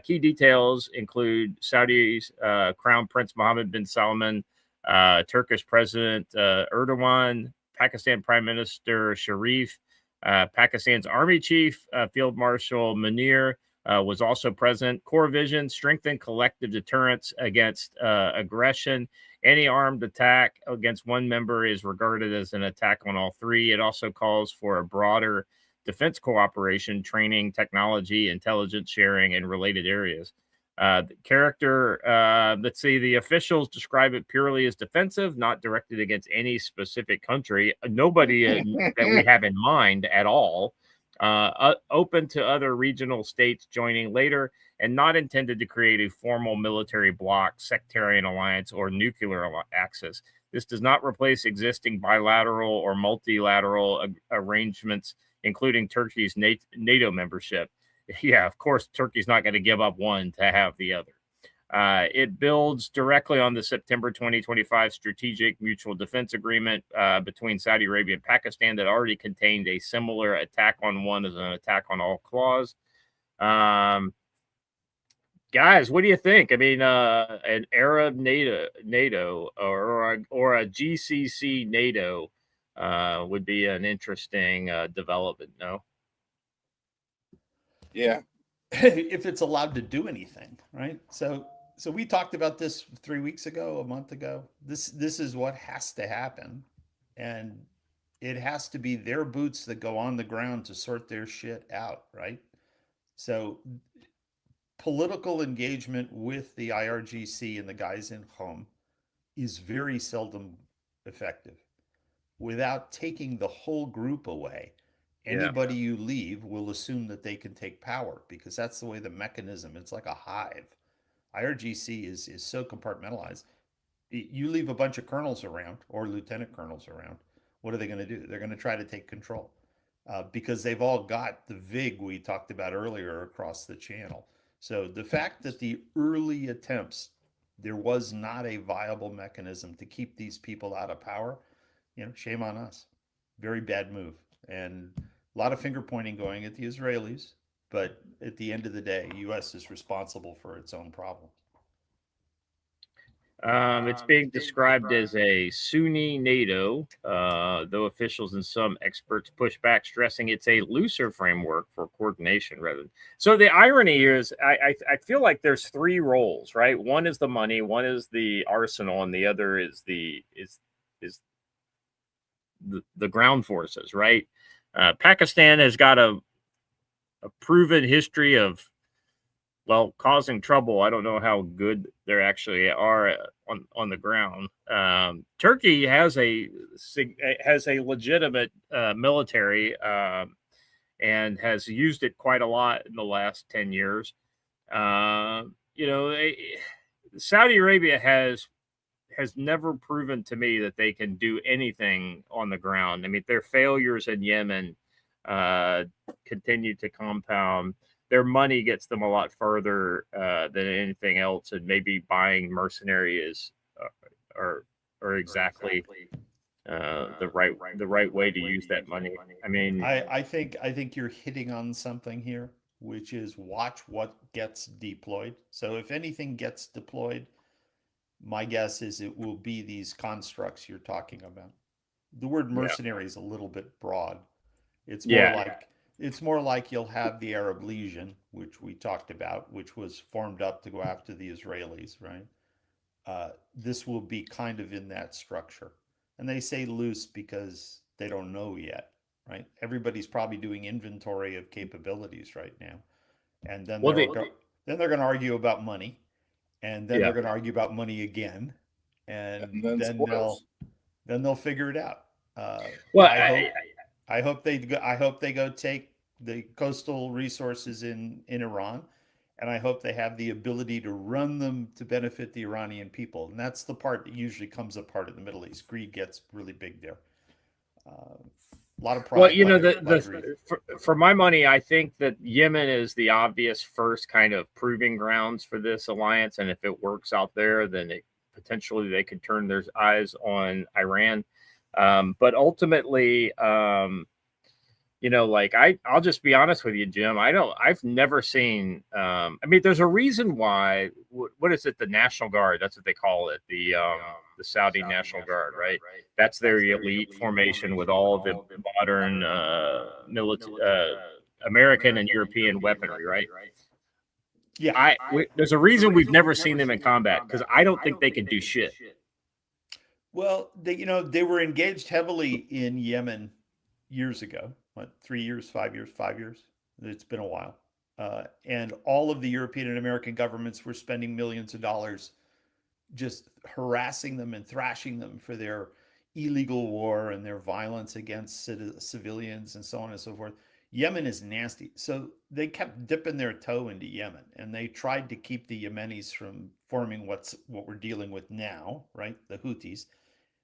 Key details include Saudi's Crown Prince Mohammed bin Salman, Turkish President Erdogan, Pakistan Prime Minister Sharif, Pakistan's Army Chief, Field Marshal Munir, was also present. Core vision: strengthen collective deterrence against aggression. Any armed attack against one member is regarded as an attack on all three. It also calls for a broader defense cooperation, training, technology, intelligence sharing, and related areas. The officials describe it purely as defensive, not directed against any specific country. Nobody that we have in mind at all. Open to other regional states joining later, and not intended to create a formal military bloc, sectarian alliance, or nuclear axis. This does not replace existing bilateral or multilateral arrangements, including Turkey's NATO membership. Yeah, of course, Turkey's not going to give up one to have the other. It builds directly on the September 2025 Strategic Mutual Defense Agreement between Saudi Arabia and Pakistan that already contained a similar attack on one as an attack on all clause. Guys, what do you think? I mean, an Arab NATO or a GCC NATO would be an interesting development. No. Yeah. If it's allowed to do anything, right? So we talked about this 3 weeks ago, a month ago. This is what has to happen, and it has to be their boots that go on the ground to sort their shit out, right? So political engagement with the IRGC and the guys in home is very seldom effective. Without taking the whole group away, anybody you leave will assume that they can take power, because that's the way the mechanism, it's like a hive. IRGC is so compartmentalized. You leave a bunch of colonels around or lieutenant colonels around, what are they going to do? They're going to try to take control because they've all got the VIG we talked about earlier across the channel. So the fact that the early attempts, there was not a viable mechanism to keep these people out of power, shame on us. Very bad move. And a lot of finger pointing going at the Israelis, but at the end of the day, U.S. is responsible for its own problems. It's being described as a Sunni NATO, though officials and some experts push back, stressing it's a looser framework for coordination rather than. So the irony here is I feel like there's three roles, right? One is the money, one is the arsenal, and the other is the ground forces, right? Pakistan has got a proven history of, well, causing trouble. I don't know how good they actually are on the ground. Turkey has a legitimate military and has used it quite a lot in the last 10 years. Saudi Arabia has never proven to me that they can do anything on the ground. I mean, their failures in Yemen continue to compound. Their money gets them a lot further than anything else, and maybe buying mercenaries are exactly the right way to use that money. I mean, I think you're hitting on something here, which is watch what gets deployed. So if anything gets deployed, my guess is it will be these constructs you're talking about. The word mercenary is a little bit broad. It's more like you'll have the Arab Legion, which we talked about, which was formed up to go after the Israelis, right? This will be kind of in that structure. And they say loose because they don't know yet, right? Everybody's probably doing inventory of capabilities right now. And then they're going to argue about money. And then they're going to argue about money again. And then they'll figure it out. I hope they go take the coastal resources in Iran, and I hope they have the ability to run them to benefit the Iranian people. And that's the part that usually comes apart in the Middle East. Greed gets really big there. A lot of pride. Well, for my money, I think that Yemen is the obvious first kind of proving grounds for this alliance, and if it works out there, then potentially they could turn their eyes on Iran. But ultimately, I'll just be honest with you, Jim. I've never seen. I mean, there's a reason why. What is it? The National Guard. That's what they call it. The Saudi National Guard, right? That's their elite formation with all the modern American and European weaponry, right? Yeah. There's a reason we've never seen them in combat, because I don't think they can do shit. Well, they were engaged heavily in Yemen years ago. What, 3 years, 5 years, 5 years? It's been a while. And all of the European and American governments were spending millions of dollars just harassing them and thrashing them for their illegal war and their violence against civilians and so on and so forth. Yemen is nasty. So they kept dipping their toe into Yemen, and they tried to keep the Yemenis from forming what we're dealing with now, right? The Houthis.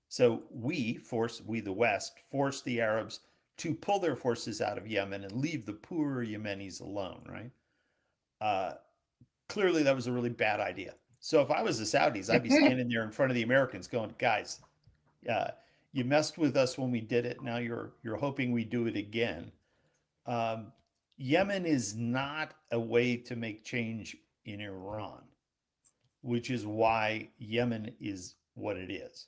So we, the West, forced the Arabs to pull their forces out of Yemen and leave the poor Yemenis alone, right? Clearly, that was a really bad idea. So if I was the Saudis, I'd be standing there in front of the Americans going, guys, you messed with us when we did it. Now you're hoping we do it again. Um, Yemen is not a way to make change in Iran, which is why Yemen is what it is.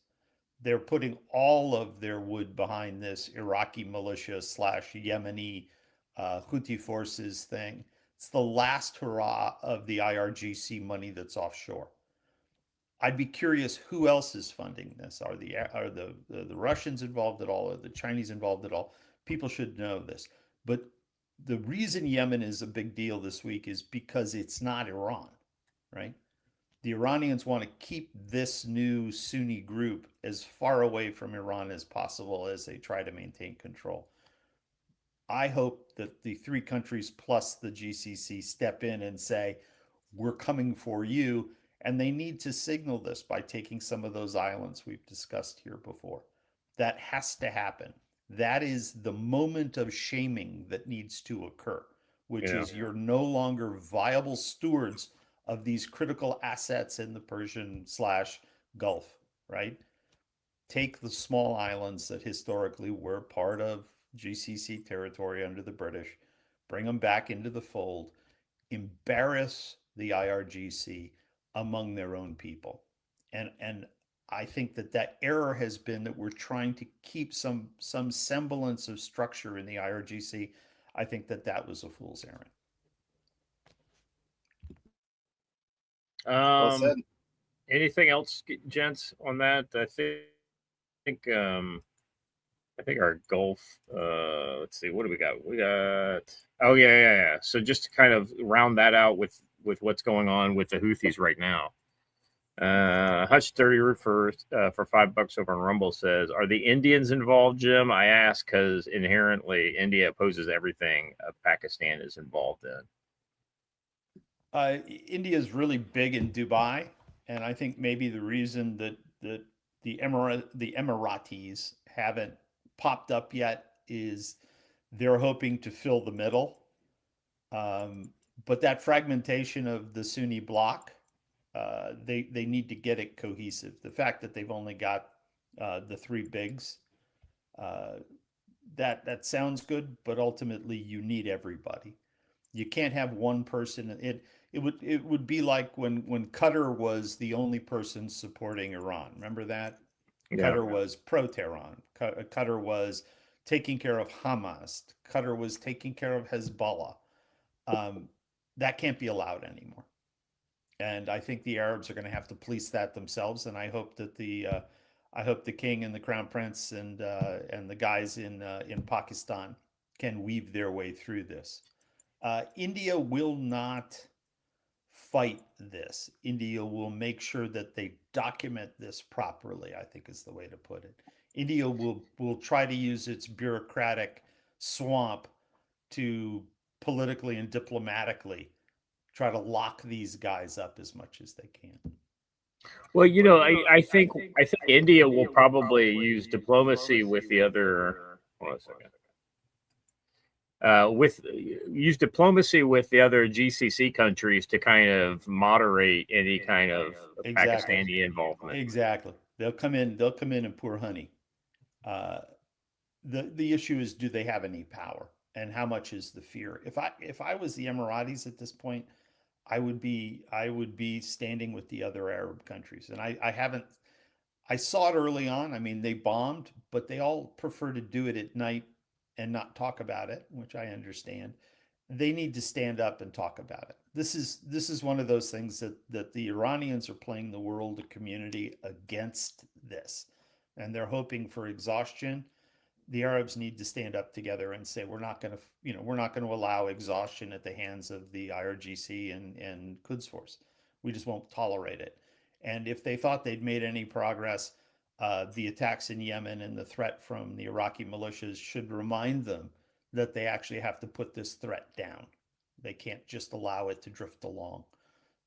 They're putting all of their wood behind this Iraqi militia slash Yemeni Houthi forces thing. It's the last hurrah of the IRGC money that's offshore. I'd be curious who else is funding this. Are the Russians involved at all? Are the Chinese involved at all? People should know this. But the reason Yemen is a big deal this week is because it's not Iran, right? The Iranians want to keep this new Sunni group as far away from Iran as possible as they try to maintain control. I hope that the three countries plus the GCC step in and say, we're coming for you. And they need to signal this by taking some of those islands we've discussed here before. That has to happen. That is the moment of shaming that needs to occur, which is you're no longer viable stewards of these critical assets in the Persian slash Gulf, right? Take the small islands that historically were part of GCC territory under the British, bring them back into the fold, embarrass the IRGC among their own people. And I think that error has been that we're trying to keep some semblance of structure in the IRGC. I think that was a fool's errand. Well said. Anything else, gents, on that? I think our Gulf. Let's see, what do we got? We got. Oh yeah. So just to kind of round that out with what's going on with the Houthis right now. Hutch 30 for $5 over on Rumble says, "Are the Indians involved, Jim?" I ask because inherently India opposes everything Pakistan is involved in. India is really big in Dubai, and I think maybe the reason that the Emiratis haven't popped up yet is they're hoping to fill the middle. But that fragmentation of the Sunni bloc, they need to get it cohesive. The fact that they've only got the three bigs, that sounds good, but ultimately you need everybody. You can't have one person. It would be like when Qatar was the only person supporting Iran. Remember that? Yeah. Qatar was pro-Tehran. Qatar was taking care of Hamas. Qatar was taking care of Hezbollah. That can't be allowed anymore. And I think the Arabs are going to have to police that themselves. And I hope that the king and the crown prince and the guys in Pakistan can weave their way through this. India will not fight this. India will make sure that they document this properly, I think is the way to put it. India will try to use its bureaucratic swamp to politically and diplomatically try to lock these guys up as much as they can. Well, I think India will probably use diplomacy with the other. Hold on a second. Use diplomacy with the other GCC countries to kind of moderate any kind of Pakistani involvement. Exactly. They'll come in and pour honey. The issue is, do they have any power, and how much is the fear? If I was the Emiratis at this point, I would be standing with the other Arab countries. And I saw it early on. I mean, they bombed, but they all prefer to do it at night and not talk about it, which I understand. They need to stand up and talk about it. This is one of those things that the Iranians are playing the world community against this, and they're hoping for exhaustion. The Arabs need to stand up together and say, we're not going to allow exhaustion at the hands of the IRGC and Quds Force. We just won't tolerate it. And if they thought they'd made any progress, the attacks in Yemen and the threat from the Iraqi militias should remind them that they actually have to put this threat down. They can't just allow it to drift along.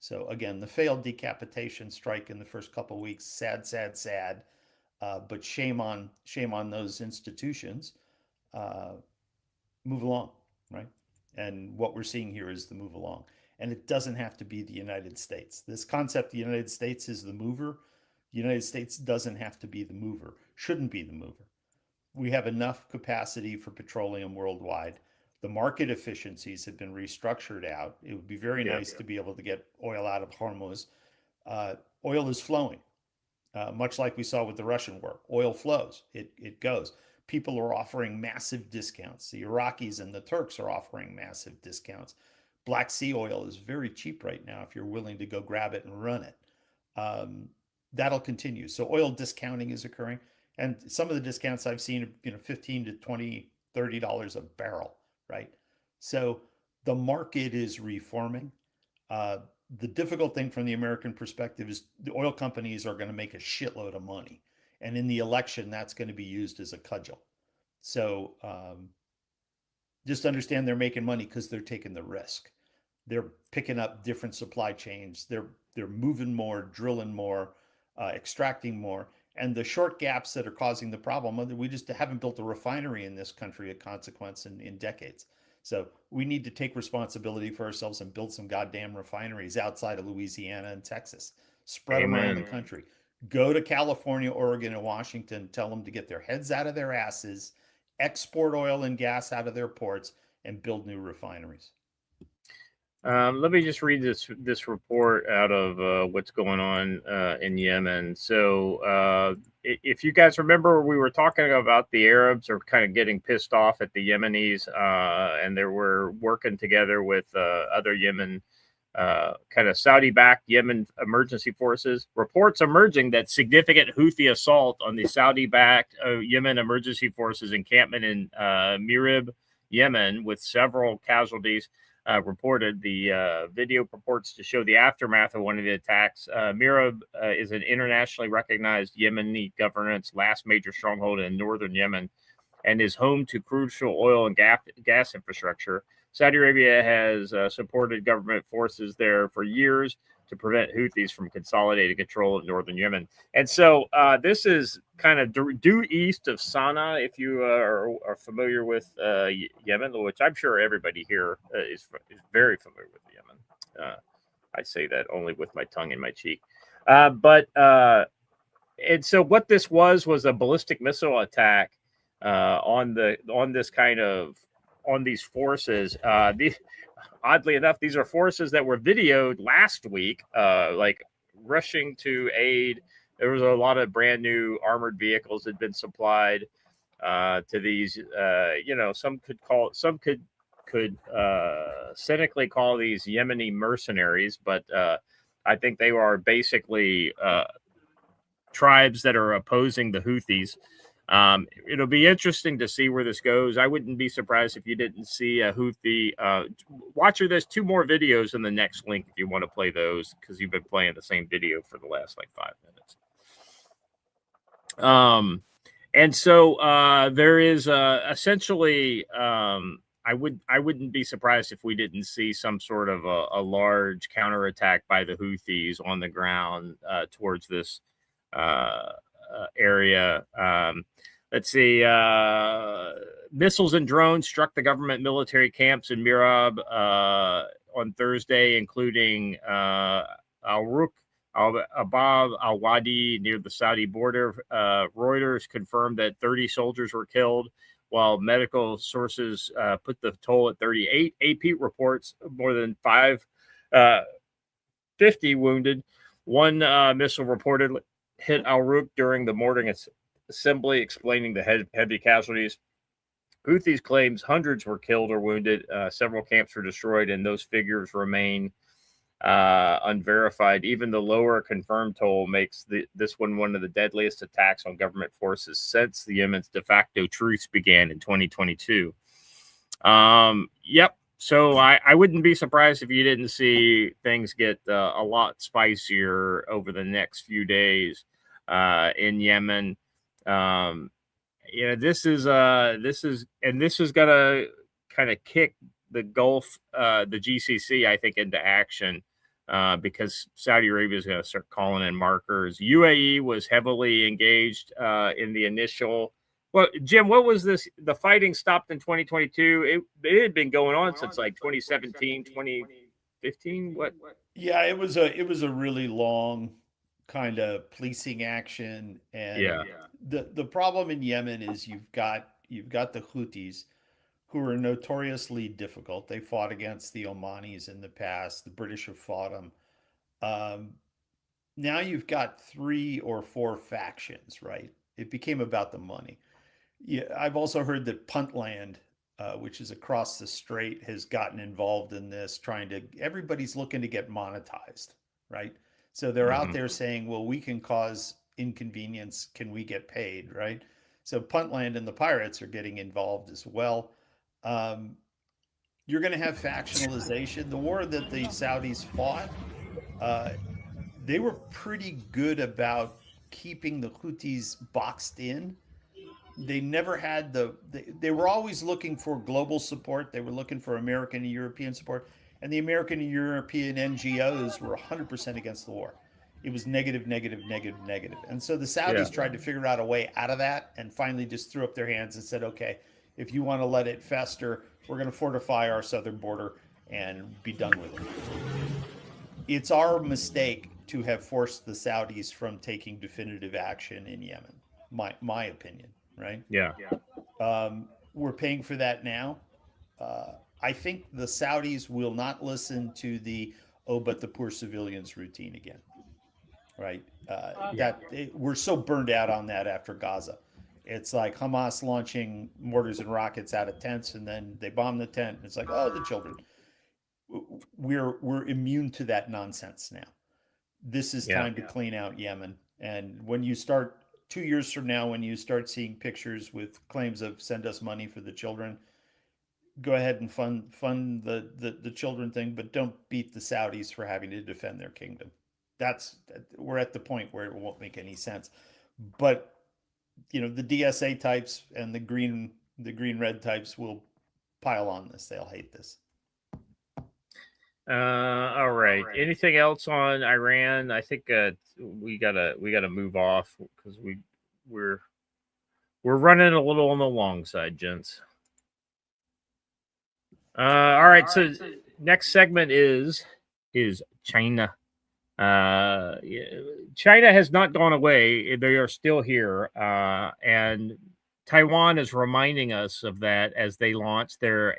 So again, the failed decapitation strike in the first couple of weeks, sad. But shame on those institutions. Move along, right? And what we're seeing here is the move along. And it doesn't have to be the United States. This concept, the United States is the mover. The United States doesn't have to be the mover, shouldn't be the mover. We have enough capacity for petroleum worldwide. The market efficiencies have been restructured out. It would be very nice to be able to get oil out of Hormuz. Oil is flowing, much like we saw with the Russian war. Oil flows, it goes. People are offering massive discounts. The Iraqis and the Turks are offering massive discounts. Black Sea oil is very cheap right now if you're willing to go grab it and run it. That'll continue. So oil discounting is occurring. And some of the discounts I've seen, $15 to $20, $30 a barrel, right? So the market is reforming. The difficult thing from the American perspective is the oil companies are going to make a shitload of money. And in the election, that's going to be used as a cudgel. So just understand they're making money because they're taking the risk. They're picking up different supply chains. They're moving more, drilling more, extracting more. And the short gaps that are causing the problem, we just haven't built a refinery in this country of consequence in decades. So we need to take responsibility for ourselves and build some goddamn refineries outside of Louisiana and Texas. Spread them around the country. Go to California, Oregon, and Washington. Tell them to get their heads out of their asses, export oil and gas out of their ports, and build new refineries. Let me just read this report out of what's going on in Yemen. So if you guys remember, we were talking about the Arabs are kind of getting pissed off at the Yemenis, and they were working together with other Yemen, kind of Saudi-backed Yemen emergency forces. Reports emerging that significant Houthi assault on the Saudi-backed Yemen emergency forces encampment in Mirib, Yemen, with several casualties. Reported. The video purports to show the aftermath of one of the attacks. Mirab is an internationally recognized Yemeni governance last major stronghold in northern Yemen and is home to crucial oil and gas infrastructure. Saudi Arabia has supported government forces there for years to prevent Houthis from consolidating control of northern Yemen. And so this is kind of due east of Sana'a, if you are familiar with Yemen, which I'm sure everybody here is very familiar with Yemen. I say that only with my tongue in my cheek. And so what this was a ballistic missile attack on these forces. Oddly enough, these are forces that were videoed last week, like rushing to aid. There was a lot of brand new armored vehicles that had been supplied to these. Some could cynically call these Yemeni mercenaries, but I think they are basically tribes that are opposing the Houthis. It'll be interesting to see where this goes. I wouldn't be surprised if you didn't see a Houthi watcher. There's 2 more videos in the next link if you want to play those, because you've been playing the same video for the last 5 minutes. And so there is essentially I wouldn't be surprised if we didn't see some sort of a large counterattack by the Houthis on the ground towards this area. Let's see. Missiles and drones struck the government military camps in Mirab on Thursday, including Al-Ruk, Al-Abab, Al-Wadi near the Saudi border. Reuters confirmed that 30 soldiers were killed, while medical sources put the toll at 38. AP reports more than 50 wounded. One missile reportedly hit Al-Ruk during the morning assembly, explaining the heavy casualties. Houthis claims hundreds were killed or wounded. Several camps were destroyed, and those figures remain unverified. Even the lower confirmed toll makes this one of the deadliest attacks on government forces since the Yemen's de facto truce began in 2022. Yep. So I wouldn't be surprised if you didn't see things get a lot spicier over the next few days in Yemen. This is gonna kind of kick the Gulf, the GCC, I think, into action because Saudi Arabia is going to start calling in markers. UAE was heavily engaged in the initial. Well, Jim, what was this? The fighting stopped in 2022. It had been going on since like 2017, 15? What? Yeah, it was a really long kind of policing action, and Yeah. the problem in Yemen is you've got the Houthis who are notoriously difficult. They fought against the Omanis in the past. The British have fought them. Um, Now you've got 3 or 4 factions, right? It became about the money. Yeah, I've also heard that Puntland, which is across the strait, has gotten involved in this, trying to. Everybody's looking to get monetized, right? So they're out Mhm. there saying, "Well, we can cause inconvenience. Can we get paid?" Right? So Puntland and the pirates are getting involved as well. Um, you're going to have factionalization. The war that the Saudis fought, uh, they were pretty good about keeping the Houthis boxed in. They never had they were always looking for global support. They were looking for American and European support, and the American and European NGOs were 100% against the war. It was negative, negative, negative, negative. And so the Yeah. Saudis tried to figure out a way out of that, and finally just threw up their hands and said, okay, if you want to let it fester, we're going to fortify our southern border and be done with it. It's our mistake to have forced the Saudis from taking definitive action in Yemen. My opinion, right? Yeah. We're paying for that now. I think the Saudis will not listen to the "oh, but the poor civilians" routine again, right? Yeah. We're so burned out on that after Gaza. It's like Hamas launching mortars and rockets out of tents, and then they bomb the tent, and it's like, oh, the children. We're immune to that nonsense now. This is Yeah. time to clean out Yemen. And when you start 2 years from now, when you start seeing pictures with claims of "send us money for the children," go ahead and fund the children thing, but don't beat the Saudis for having to defend their kingdom. That's We're at the point where it won't make any sense. But the DSA types and the green red types will pile on this. They'll hate this. All right. Anything else on Iran? I think we gotta move off because we're we're running a little on the long side, gents. All right. So next segment is China. Yeah, China has not gone away. They are still here, and Taiwan is reminding us of that as they launch their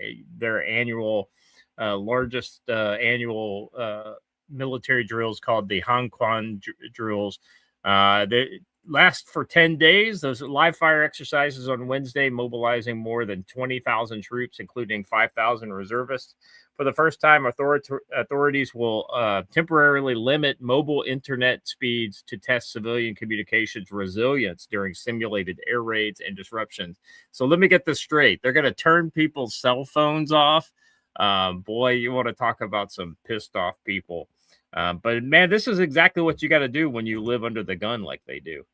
annual, largest annual military drills called the Hongquan drills. They last for 10 days. Those live fire exercises on Wednesday, mobilizing more than 20,000 troops, including 5,000 reservists. For the first time, authorities will temporarily limit mobile internet speeds to test civilian communications resilience during simulated air raids and disruptions. So let me get this straight. They're going to turn people's cell phones off. Boy, you want to talk about some pissed off people. But man, this is exactly what you got to do when you live under the gun like they do.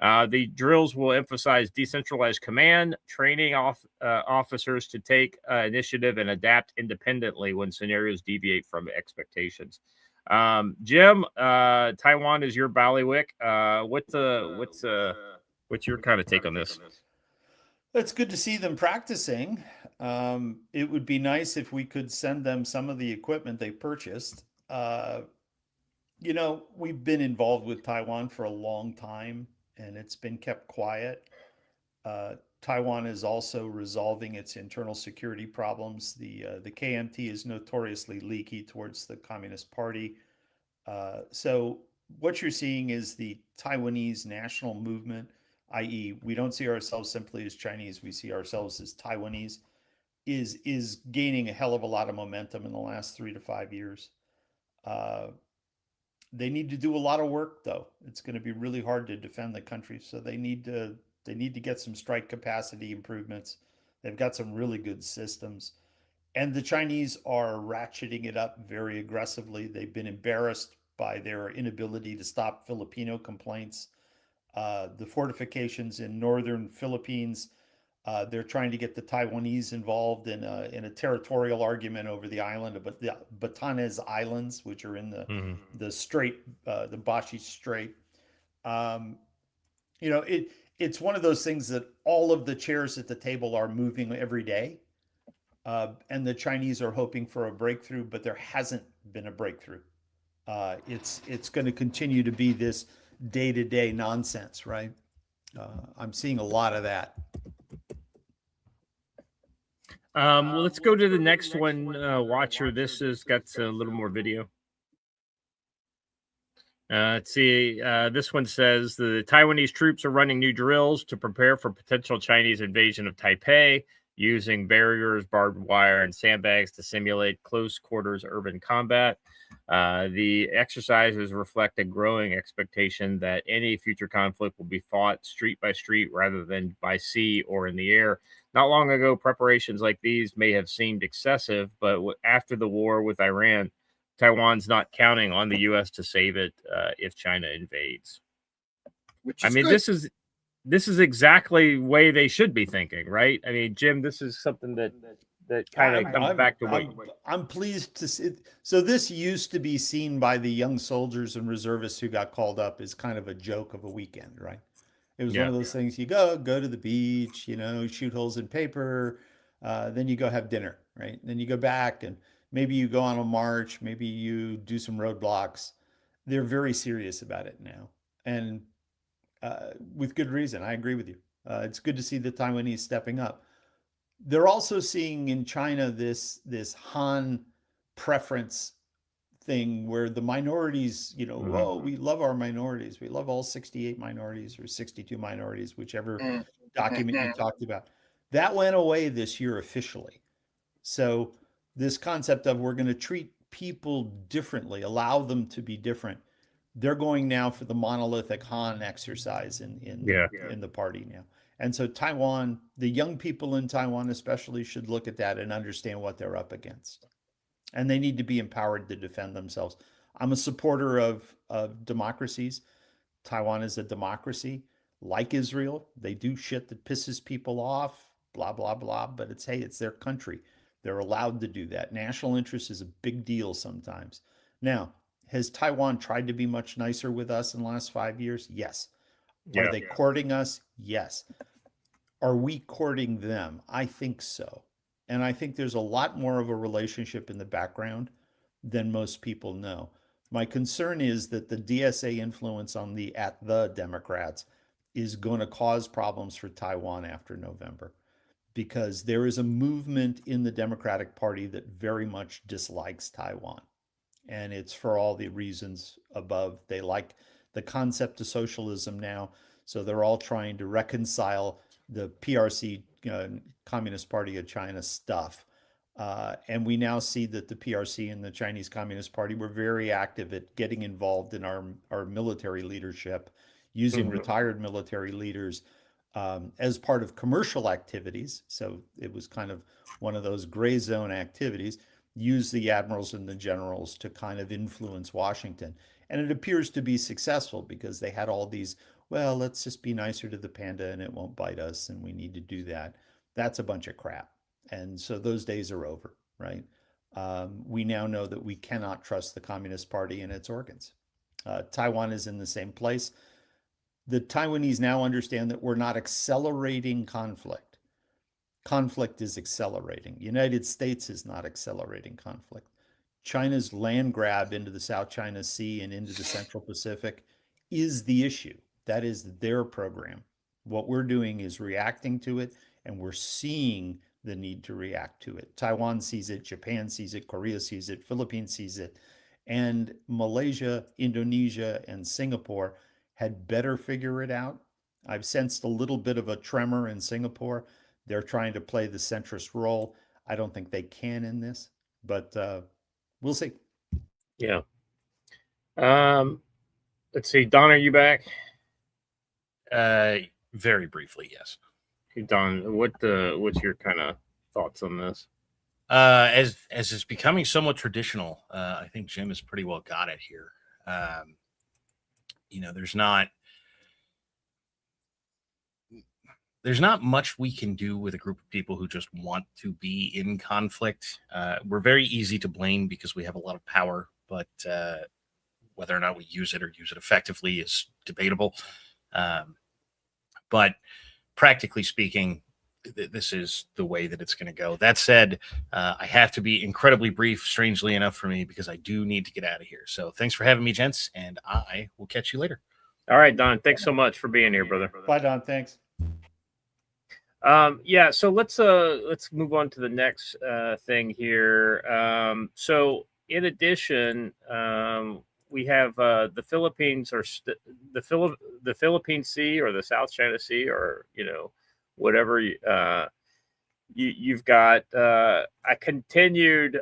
The drills will emphasize decentralized command, training officers to take initiative and adapt independently when scenarios deviate from expectations. Jim, Taiwan is your ballywick. What's your kind of take on this? It's good to see them practicing. It would be nice if we could send them some of the equipment they purchased. We've been involved with Taiwan for a long time, and it's been kept quiet. Taiwan is also resolving its internal security problems. The KMT is notoriously leaky towards the Communist Party. So what you're seeing is the Taiwanese national movement, i.e., we don't see ourselves simply as Chinese, we see ourselves as Taiwanese, is gaining a hell of a lot of momentum in the last 3 to 5 years. They need to do a lot of work, though. It's going to be really hard to defend the country, so they need to get some strike capacity improvements. They've got some really good systems, and the Chinese are ratcheting it up very aggressively. They've been embarrassed by their inability to stop Filipino complaints. The fortifications in northern Philippines, they're trying to get the Taiwanese involved in a territorial argument over the island of the Batanes Islands, which are in the strait, the Bashi Strait. It's one of those things that all of the chairs at the table are moving every day. and the Chinese are hoping for a breakthrough, but there hasn't been a breakthrough. It's going to continue to be this day-to-day nonsense, right? I'm seeing a lot of that. Well, let's go to the next one, Watcher. This has got a little more video. Let's see. This one says the Taiwanese troops are running new drills to prepare for potential Chinese invasion of Taipei, using barriers, barbed wire, and sandbags to simulate close quarters urban combat. The exercises reflect a growing expectation that any future conflict will be fought street by street rather than by sea or in the air. Not long ago, preparations like these may have seemed excessive, but after the war with Iran, Taiwan's not counting on the U.S. to save it if China invades. Which I is mean, good. this is exactly the way they should be thinking, right? I mean, Jim, this is something that kind of comes back to what I'm pleased to see. So this used to be seen by the young soldiers and reservists who got called up as kind of a joke of a weekend, right? It was one of those things, you go to the beach, you know, shoot holes in paper, then you go have dinner, right? Then you go back and maybe you go on a march, maybe you do some roadblocks. They're very serious about it now, and with good reason. I agree with you. It's good to see the Taiwanese stepping up. They're also seeing in China this Han preference thing where the minorities, you know, oh, we love our minorities. We love all 68 minorities or 62 minorities, whichever document you talked about. That went away this year officially. So this concept of we're going to treat people differently, allow them to be different. They're going now for the monolithic Han exercise in the party now. And so Taiwan, the young people in Taiwan especially, should look at that and understand what they're up against. And they need to be empowered to defend themselves. I'm a supporter of democracies. Taiwan is a democracy, like Israel. They do shit that pisses people off, blah, blah, blah. But it's, hey, it's their country. They're allowed to do that. National interest is a big deal sometimes. Now, has Taiwan tried to be much nicer with us in the last 5 years? Yes. Are they courting us? Yes. Are we courting them? I think so. And I think there's a lot more of a relationship in the background than most people know. My concern is that the DSA influence on the Democrats is going to cause problems for Taiwan after November, because there is a movement in the Democratic Party that very much dislikes Taiwan. And it's for all the reasons above. They like the concept of socialism now. So they're all trying to reconcile the PRC, Communist Party of China stuff. And we now see that the PRC and the Chinese Communist Party were very active at getting involved in our military leadership, using retired military leaders as part of commercial activities. So it was kind of one of those gray zone activities, use the admirals and the generals to kind of influence Washington. And it appears to be successful because they had all these, well, let's just be nicer to the panda and it won't bite us, and we need to do that. That's a bunch of crap. And so those days are over, right? We now know that we cannot trust the Communist Party and its organs. Taiwan is in the same place. The Taiwanese now understand that we're not accelerating conflict. Conflict is accelerating. The United States is not accelerating conflict. China's land grab into the South China Sea and into the Central Pacific is the issue. That is their program. What we're doing is reacting to it, and we're seeing the need to react to it. Taiwan sees it, Japan sees it, Korea sees it, Philippines sees it, and Malaysia, Indonesia, and Singapore had better figure it out. I've sensed a little bit of a tremor in Singapore. They're trying to play the centrist role. I don't think they can in this, but we'll see. Yeah. Let's see. Don, are you back? Very briefly, yes. Hey, Don, what's your kind of thoughts on this? As it's becoming somewhat traditional, I think Jim has pretty well got it here. There's not much we can do with a group of people who just want to be in conflict. We're very easy to blame because we have a lot of power, but whether or not we use it or use it effectively is debatable. But practically speaking, this is the way that it's going to go. That said, I have to be incredibly brief, strangely enough for me, because I do need to get out of here. So thanks for having me, gents, and I will catch you later. All right, Don. Thanks so much for being here, brother. Bye, Don. Thanks. Yeah, so let's move on to the next thing here. So in addition, we have the Philippines or the Philippine Sea or the South China Sea, or whatever. You've got a continued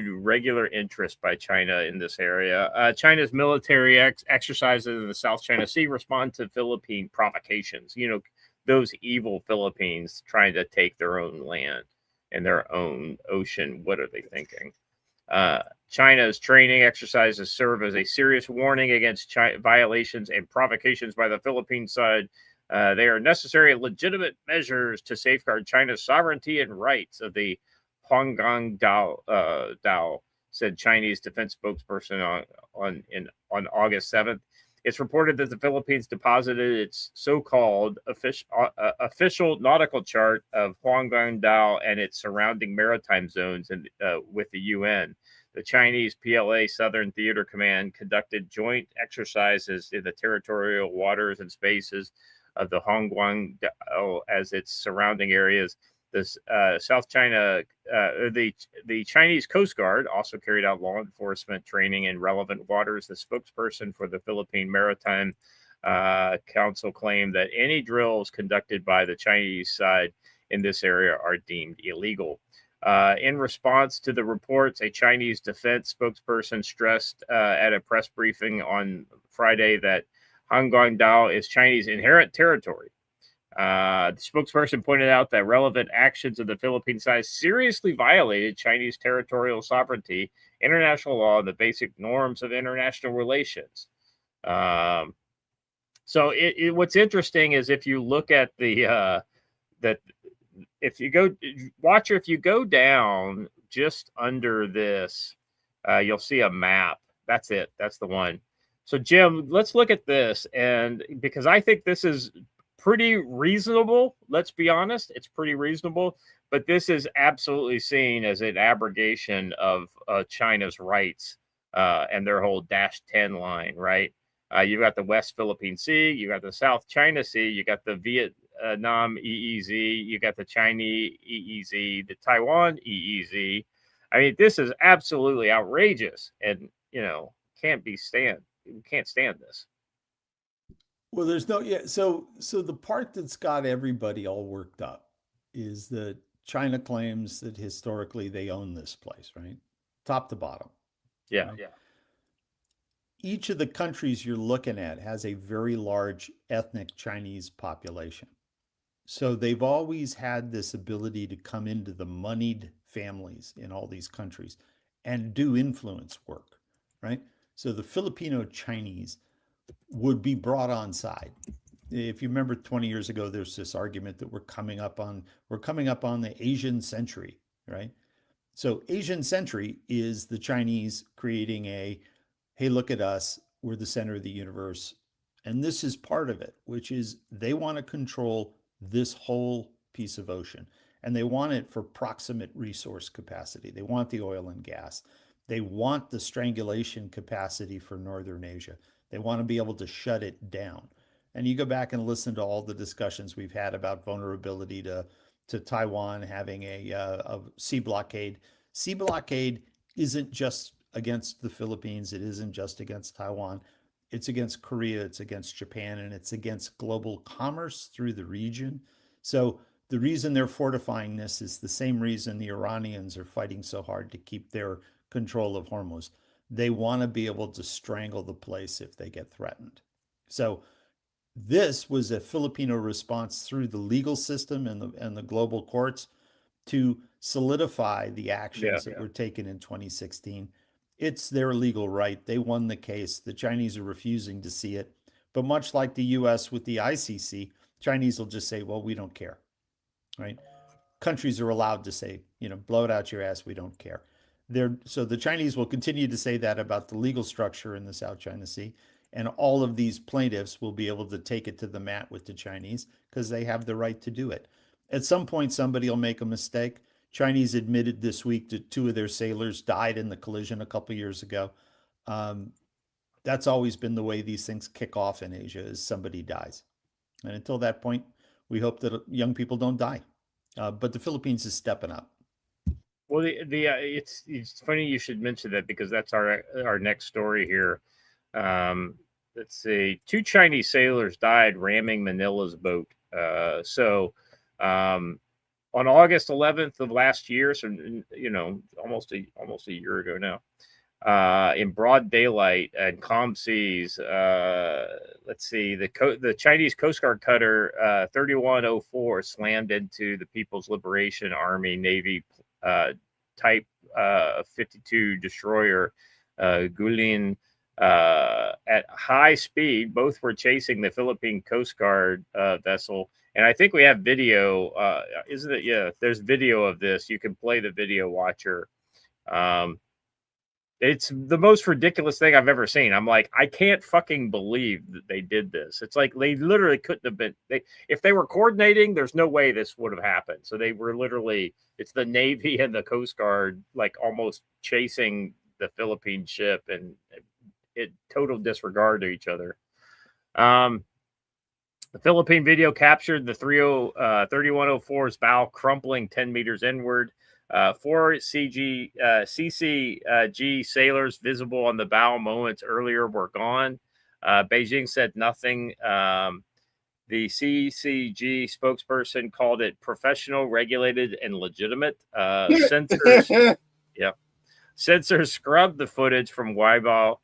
regular interest by China in this area. China's military exercises in the South China Sea respond to Philippine provocations. Those evil Philippines trying to take their own land and their own ocean. What are they thinking? China's training exercises serve as a serious warning against violations and provocations by the Philippine side. They are necessary and legitimate measures to safeguard China's sovereignty and rights of the Huanggang Dao, said Chinese defense spokesperson on August 7th. It's reported that the Philippines deposited its so-called official nautical chart of Huanggang Dao and its surrounding maritime zones with the UN. The Chinese PLA Southern Theater Command conducted joint exercises in the territorial waters and spaces of the Huanggang Dao as its surrounding areas. This South China, the Chinese Coast Guard also carried out law enforcement training in relevant waters. The spokesperson for the Philippine Maritime Council claimed that any drills conducted by the Chinese side in this area are deemed illegal. In response to the reports, a Chinese defense spokesperson stressed at a press briefing on Friday that Huanggang Dao is Chinese inherent territory. The spokesperson pointed out that relevant actions of the Philippine side seriously violated Chinese territorial sovereignty, international law, and the basic norms of international relations. So what's interesting is if you look at if you go down just under this, you'll see a map. That's it. That's the one. So Jim, let's look at this, and because I think this is pretty reasonable. Let's be honest, it's pretty reasonable, but this is absolutely seen as an abrogation of China's rights and their whole -10 line, right? You've got the West Philippine Sea, you got the South China Sea, you got the Vietnam EEZ, you got the Chinese EEZ, the Taiwan EEZ. I mean, this is absolutely outrageous, and we can't stand this. Well, there's no, yeah. So the part that's got everybody all worked up is that China claims that historically they own this place, right? Top to bottom. Yeah. Right? Yeah. Each of the countries you're looking at has a very large ethnic Chinese population. So they've always had this ability to come into the moneyed families in all these countries and do influence work, right? So the Filipino Chinese would be brought on side. If you remember 20 years ago, there's this argument that we're coming up on the Asian century, right? So Asian century is the Chinese creating hey, look at us, we're the center of the universe. And this is part of it, which is they want to control this whole piece of ocean. And they want it for proximate resource capacity. They want the oil and gas. They want the strangulation capacity for Northern Asia. They want to be able to shut it down. And you go back and listen to all the discussions we've had about vulnerability to Taiwan having a sea blockade. Sea blockade isn't just against the Philippines. It isn't just against Taiwan. It's against Korea. It's against Japan. And it's against global commerce through the region. So the reason they're fortifying this is the same reason the Iranians are fighting so hard to keep their control of Hormuz. They want to be able to strangle the place if they get threatened. So this was a Filipino response through the legal system and the global courts to solidify the actions that were taken in 2016. It's their legal right. They won the case. The Chinese are refusing to see it. But much like the US with the ICC, Chinese will just say, well, we don't care, right? Countries are allowed to say, blow it out your ass, we don't care. So the Chinese will continue to say that about the legal structure in the South China Sea. And all of these plaintiffs will be able to take it to the mat with the Chinese because they have the right to do it. At some point, somebody will make a mistake. Chinese admitted this week that 2 of their sailors died in the collision a couple years ago. That's always been the way these things kick off in Asia, is somebody dies. And until that point, we hope that young people don't die. But the Philippines is stepping up. Well, it's funny you should mention that, because that's our next story here. Let's see, 2 Chinese sailors died ramming Manila's boat. On August 11th of last year, so almost a year ago now, in broad daylight and calm seas, let's see, the Chinese Coast Guard cutter 3104 slammed into the People's Liberation Army Navy type 52 destroyer Gulin at high speed. Both were chasing the Philippine Coast Guard vessel. And I think we have video, isn't it? Yeah, there's video of this. You can play the video, watcher. It's the most ridiculous thing I've ever seen. I'm like, I can't fucking believe that they did this. It's like they literally couldn't have been. If they were coordinating, there's no way this would have happened. So they were literally, it's the Navy and the Coast Guard, like almost chasing the Philippine ship, and it total disregard to each other. The Philippine video captured the 3104's bow crumpling 10 meters inward. 4 CCG sailors visible on the bow moments earlier were gone. Beijing said nothing. The CCG spokesperson called it professional, regulated, and legitimate. Censors scrubbed the footage from Weibo.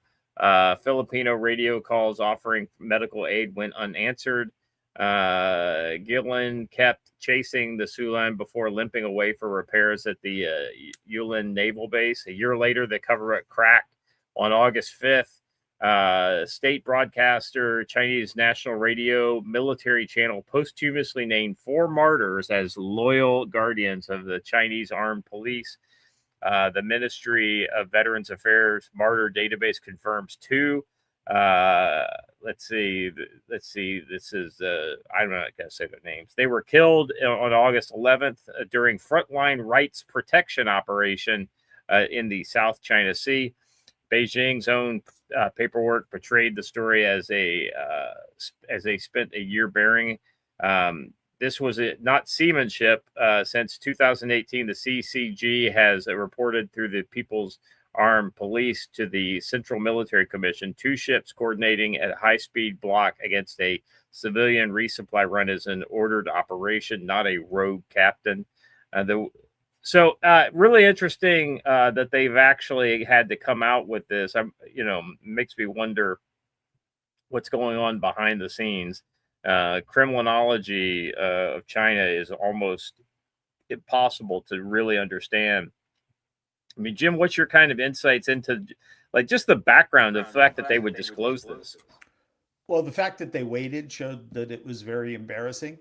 Filipino radio calls offering medical aid went unanswered. Gillen kept chasing the Sulan before limping away for repairs at the Yulin Naval Base. A year later, the cover-up cracked on August 5th. State broadcaster, Chinese National Radio military channel posthumously named 4 martyrs as loyal guardians of the Chinese armed police. The Ministry of Veterans Affairs martyr database confirms 2. Let's see. This is I'm not gonna say their names. They were killed on August 11th during frontline rights protection operation in the South China Sea. Beijing's own paperwork portrayed the story as they spent a year burying. This was not seamanship. Since 2018, the CCG has reported through the People's Armed Police to the Central Military Commission. 2 ships coordinating at high-speed block against a civilian resupply run is an ordered operation, not a rogue captain. Really interesting that they've actually had to come out with this. Makes me wonder what's going on behind the scenes. Criminology of China is almost impossible to really understand. I mean, Jim, what's your kind of insights into just the background of the fact that they would disclose this? Well, the fact that they waited showed that it was very embarrassing.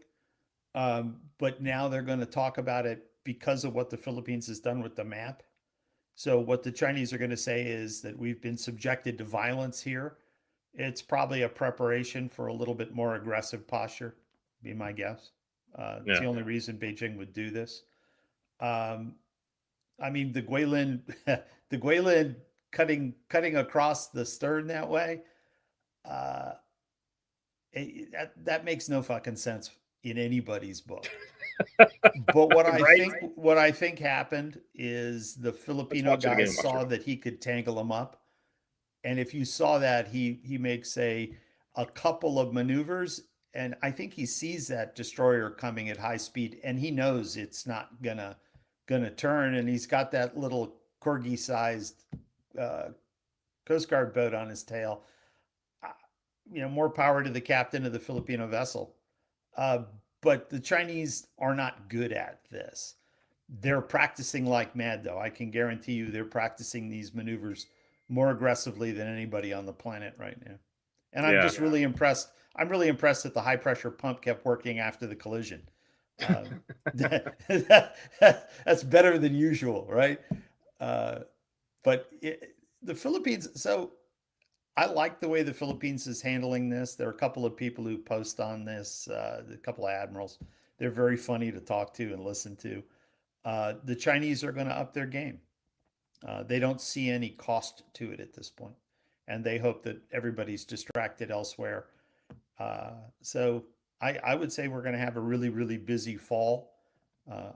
But now they're going to talk about it because of what the Philippines has done with the map. So what the Chinese are going to say is that we've been subjected to violence here. It's probably a preparation for a little bit more aggressive posture, be my guess. It's the only reason Beijing would do this. I mean, the Guilin cutting across the stern that way, that makes no fucking sense in anybody's book. But what I think happened is the Filipino guy saw that he could tangle him up, and if you saw that, he makes a couple of maneuvers, and I think he sees that destroyer coming at high speed, and he knows it's not gonna turn, and he's got that little corgi-sized Coast Guard boat on his tail. More power to the captain of the Filipino vessel. But the Chinese are not good at this. They're practicing like mad, though. I can guarantee you they're practicing these maneuvers more aggressively than anybody on the planet right now. And I'm just really impressed. I'm really impressed that the high-pressure pump kept working after the collision. That's better than usual, right? But the Philippines, so I like the way the Philippines is handling this. There are a couple of people who post on this, a couple of admirals. They're very funny to talk to and listen to. The Chinese are going to up their game. They don't see any cost to it at this point, and they hope that everybody's distracted elsewhere. So I would say we're going to have a really, really busy fall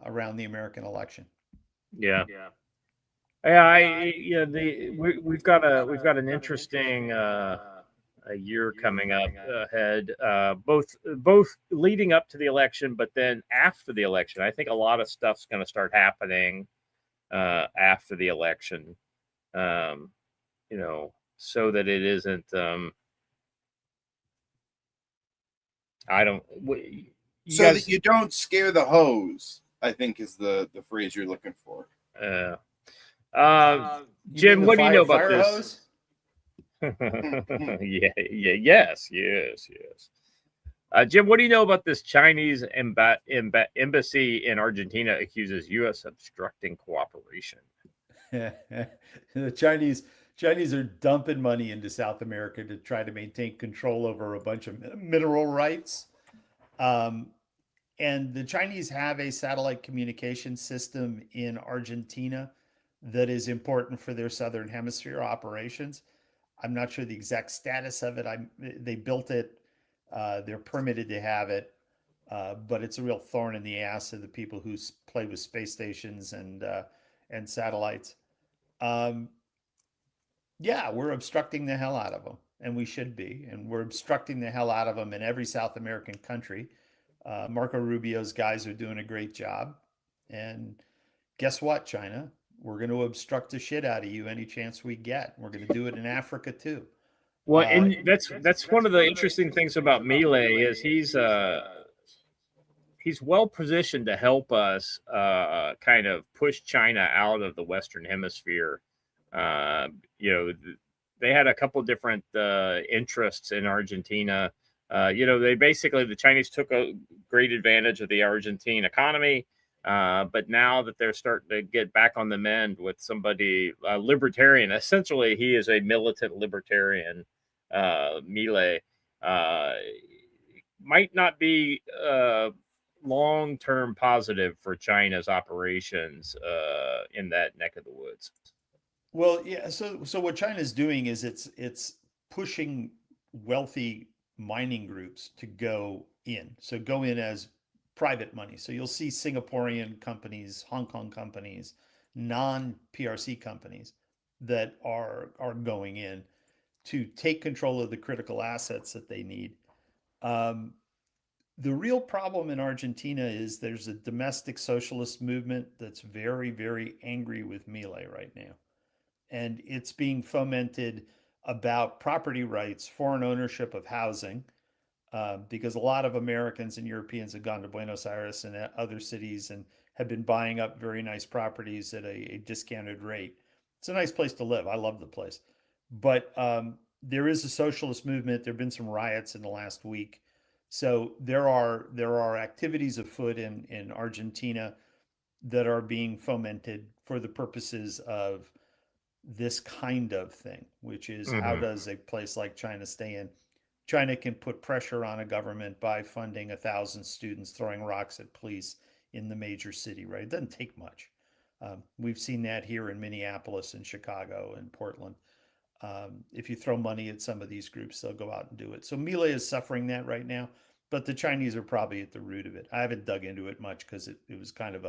around the American election. Yeah. Yeah, we've got an interesting a year coming up ahead. Both leading up to the election, but then after the election, I think a lot of stuff's going to start happening after the election. So that it isn't. I don't. You So guys, that you don't scare the hose, I think is the phrase you're looking for. Jim, what do you know about fire this? hose? Yes. Jim, what do you know about this Chinese embassy in Argentina accuses U.S. obstructing cooperation? The Chinese are dumping money into South America to try to maintain control over a bunch of mineral rights. And the Chinese have a satellite communication system in Argentina that is important for their Southern Hemisphere operations. I'm not sure the exact status of it. They built it. They're permitted to have it, but it's a real thorn in the ass of the people who play with space stations and satellites. Yeah, we're obstructing the hell out of them, and we should be. And we're obstructing the hell out of them in every South American country. Marco Rubio's guys are doing a great job. And guess what, China? We're going to obstruct the shit out of you any chance we get. We're going to do it in Africa too. Well, and that's one of the interesting things about Melee is he's well positioned to help us kind of push China out of the Western Hemisphere. They had a couple different interests in Argentina. The Chinese took a great advantage of the Argentine economy. But now that they're starting to get back on the mend with somebody libertarian, essentially he is a militant libertarian, Milei, might not be long-term positive for China's operations in that neck of the woods. Well, yeah. So what China's doing is it's pushing wealthy mining groups to go in. So go in as private money. So you'll see Singaporean companies, Hong Kong companies, non-PRC companies that are going in to take control of the critical assets that they need. The real problem in Argentina is there's a domestic socialist movement that's very, very angry with Milei right now. And it's being fomented about property rights, foreign ownership of housing, because a lot of Americans and Europeans have gone to Buenos Aires and other cities and have been buying up very nice properties at a discounted rate. It's a nice place to live. I love the place. But there is a socialist movement. There have been some riots in the last week. So there are activities afoot in Argentina that are being fomented for the purposes of this kind of thing, which is how does a place like China stay in? China can put pressure on a government by funding 1,000 students throwing rocks at police in the major city, right? It doesn't take much. We've seen that here in Minneapolis and Chicago and Portland. If you throw money at some of these groups, they'll go out and do it. So Milei is suffering that right now, but the Chinese are probably at the root of it. I haven't dug into it much because it was kind of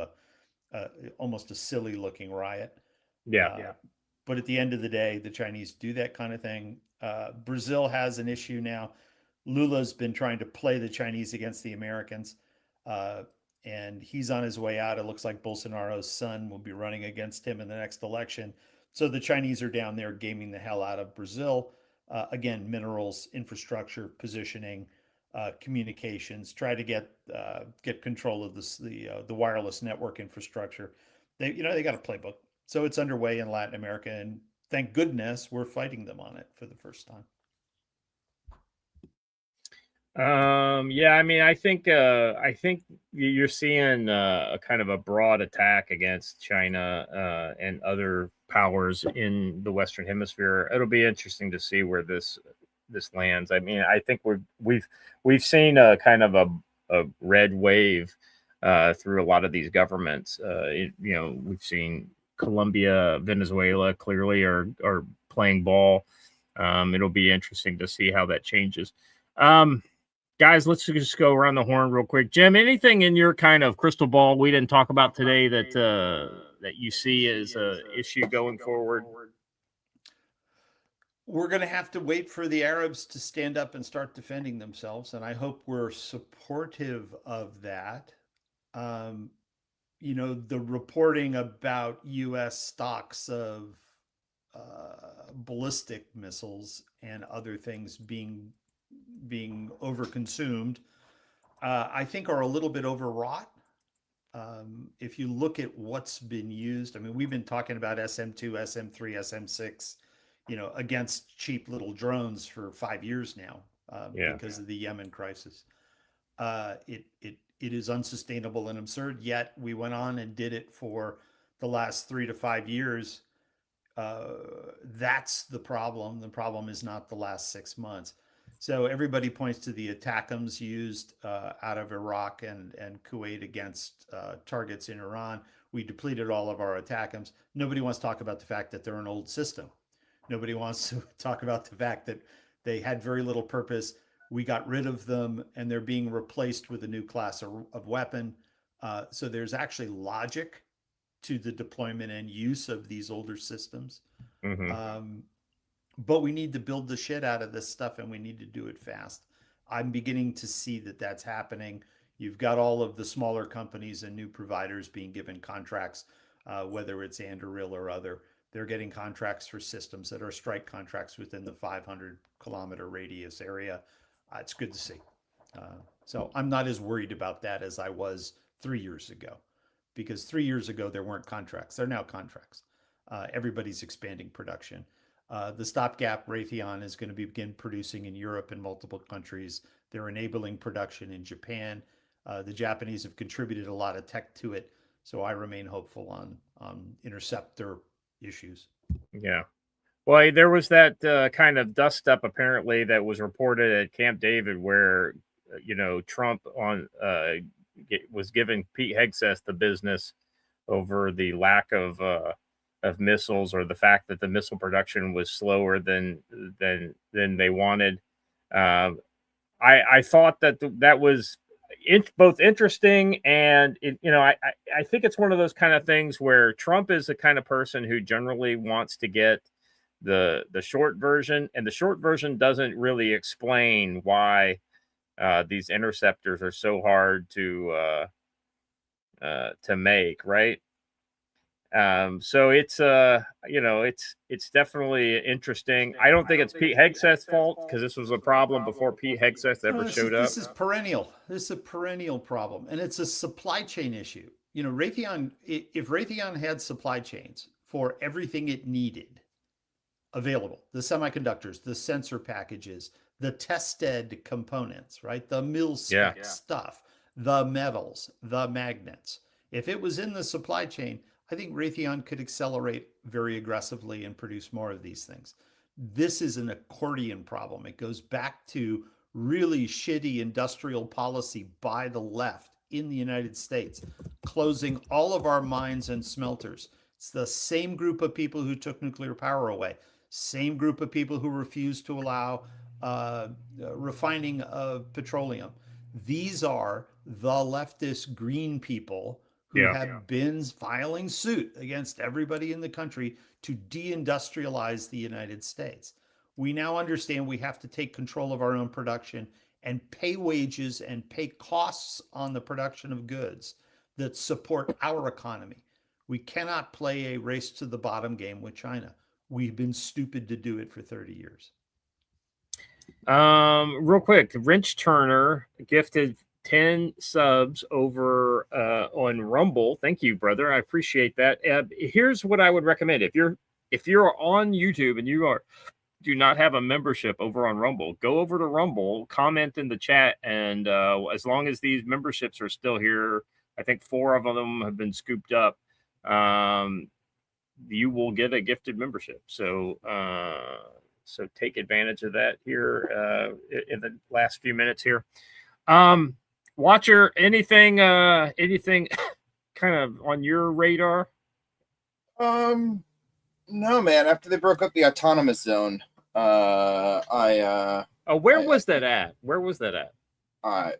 almost a silly looking riot. Yeah. But at the end of the day, the Chinese do that kind of thing. Brazil has an issue now. Lula's been trying to play the Chinese against the Americans, and he's on his way out. It looks like Bolsonaro's son will be running against him in the next election. So the Chinese are down there gaming the hell out of Brazil. Again, minerals, infrastructure, positioning, communications. Try to get control of the wireless network infrastructure. They got a playbook. So it's underway in Latin America, and thank goodness we're fighting them on it for the first time. Yeah, I mean, I think you're seeing a kind of a broad attack against China and other powers in the Western Hemisphere. It'll be interesting to see where this lands. I mean, I think we've seen a kind of a red wave through a lot of these governments. We've seen Colombia, Venezuela clearly are playing ball. It'll be interesting to see how that changes. Guys, let's just go around the horn real quick. Jim, anything in your kind of crystal ball we didn't talk about today that you see as a issue going forward? We're going to have to wait for the Arabs to stand up and start defending themselves, and I hope we're supportive of that. The reporting about U.S. stocks of ballistic missiles and other things being overconsumed, I think are a little bit overwrought. If you look at what's been used, I mean, we've been talking about SM2, SM3, SM6, against cheap little drones for 5 years now because of the Yemen crisis. It is unsustainable and absurd. Yet we went on and did it for the last 3 to 5 years. That's the problem. The problem is not the last 6 months. So everybody points to the ATACMS used out of Iraq and Kuwait against targets in Iran. We depleted all of our ATACMS. Nobody wants to talk about the fact that they're an old system. Nobody wants to talk about the fact that they had very little purpose. We got rid of them, and they're being replaced with a new class of weapon. So there's actually logic to the deployment and use of these older systems. Mm-hmm. But we need to build the shit out of this stuff, and we need to do it fast. I'm beginning to see that that's happening. You've got all of the smaller companies and new providers being given contracts, whether it's Anduril or other. They're getting contracts for systems that are strike contracts within the 500-kilometer radius area. It's good to see. So I'm not as worried about that as I was 3 years ago, because 3 years ago there weren't contracts. They're now contracts. Everybody's expanding production. The stopgap Raytheon is going to begin producing in Europe and multiple countries. They're enabling production in Japan. The Japanese have contributed a lot of tech to it, so I remain hopeful on interceptor issues. Yeah. Well, there was that kind of dust up apparently that was reported at Camp David where, Trump was giving Pete Hegseth the business over the lack of missiles, or the fact that the missile production was slower than they wanted. I thought that was both interesting and I think it's one of those kind of things where Trump is the kind of person who generally wants to get the short version, and the short version doesn't really explain why these interceptors are so hard to make, right? So it's it's definitely interesting. I don't think it's Pete Hegseth's fault, because this was a problem before Pete Hegseth ever showed up. This is perennial. This is a perennial problem, and it's a supply chain issue. Raytheon, if Raytheon had supply chains for everything it needed available, the semiconductors, the sensor packages, the tested components, right? The mil spec stuff, the metals, the magnets. If it was in the supply chain, I think Raytheon could accelerate very aggressively and produce more of these things. This is an accordion problem. It goes back to really shitty industrial policy by the left in the United States, closing all of our mines and smelters. It's the same group of people who took nuclear power away, same group of people who refused to allow refining of petroleum. These are the leftist green people who have been filing suit against everybody in the country to deindustrialize the United States. We now understand we have to take control of our own production and pay wages and pay costs on the production of goods that support our economy. We cannot play a race to the bottom game with China. We've been stupid to do it for 30 years. Real quick, Wrench Turner gifted 10 subs over on Rumble. Thank you, brother. I appreciate that. Here's what I would recommend. If you're on YouTube and do not have a membership over on Rumble, go over to Rumble, comment in the chat, and as long as these memberships are still here, I think 4 of them have been scooped up. You will get a gifted membership. So so take advantage of that here in the last few minutes here. Watcher, anything kind of on your radar? No, man. After they broke up the autonomous zone, where was that at? Where was that at?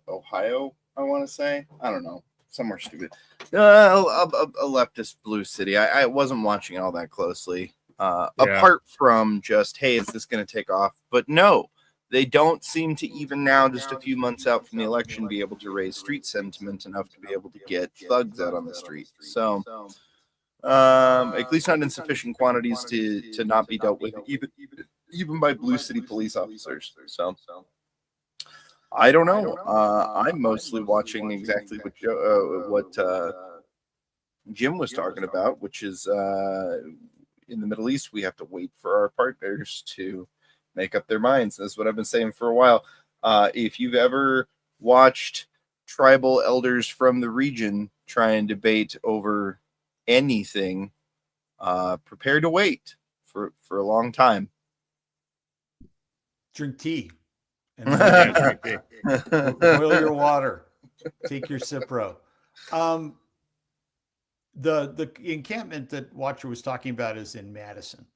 Ohio, I want to say. I don't know. Somewhere stupid. A leftist blue city. I wasn't watching all that closely. Apart from just, hey, is this going to take off? But no, they don't seem to even now, just a few months out from the election, be able to raise street sentiment enough to be able to get thugs out on the street. So, at least not in sufficient quantities to not be dealt with, even by blue city police officers. So, I don't know. I'm mostly watching exactly what Jim was talking about, which is in the Middle East, we have to wait for our partners to make up their minds. That's what I've been saying for a while. If you've ever watched tribal elders from the region try and debate over anything, prepare to wait for a long time. Drink tea. And boil your water. Take your Cipro. The encampment that Watcher was talking about is in Madison.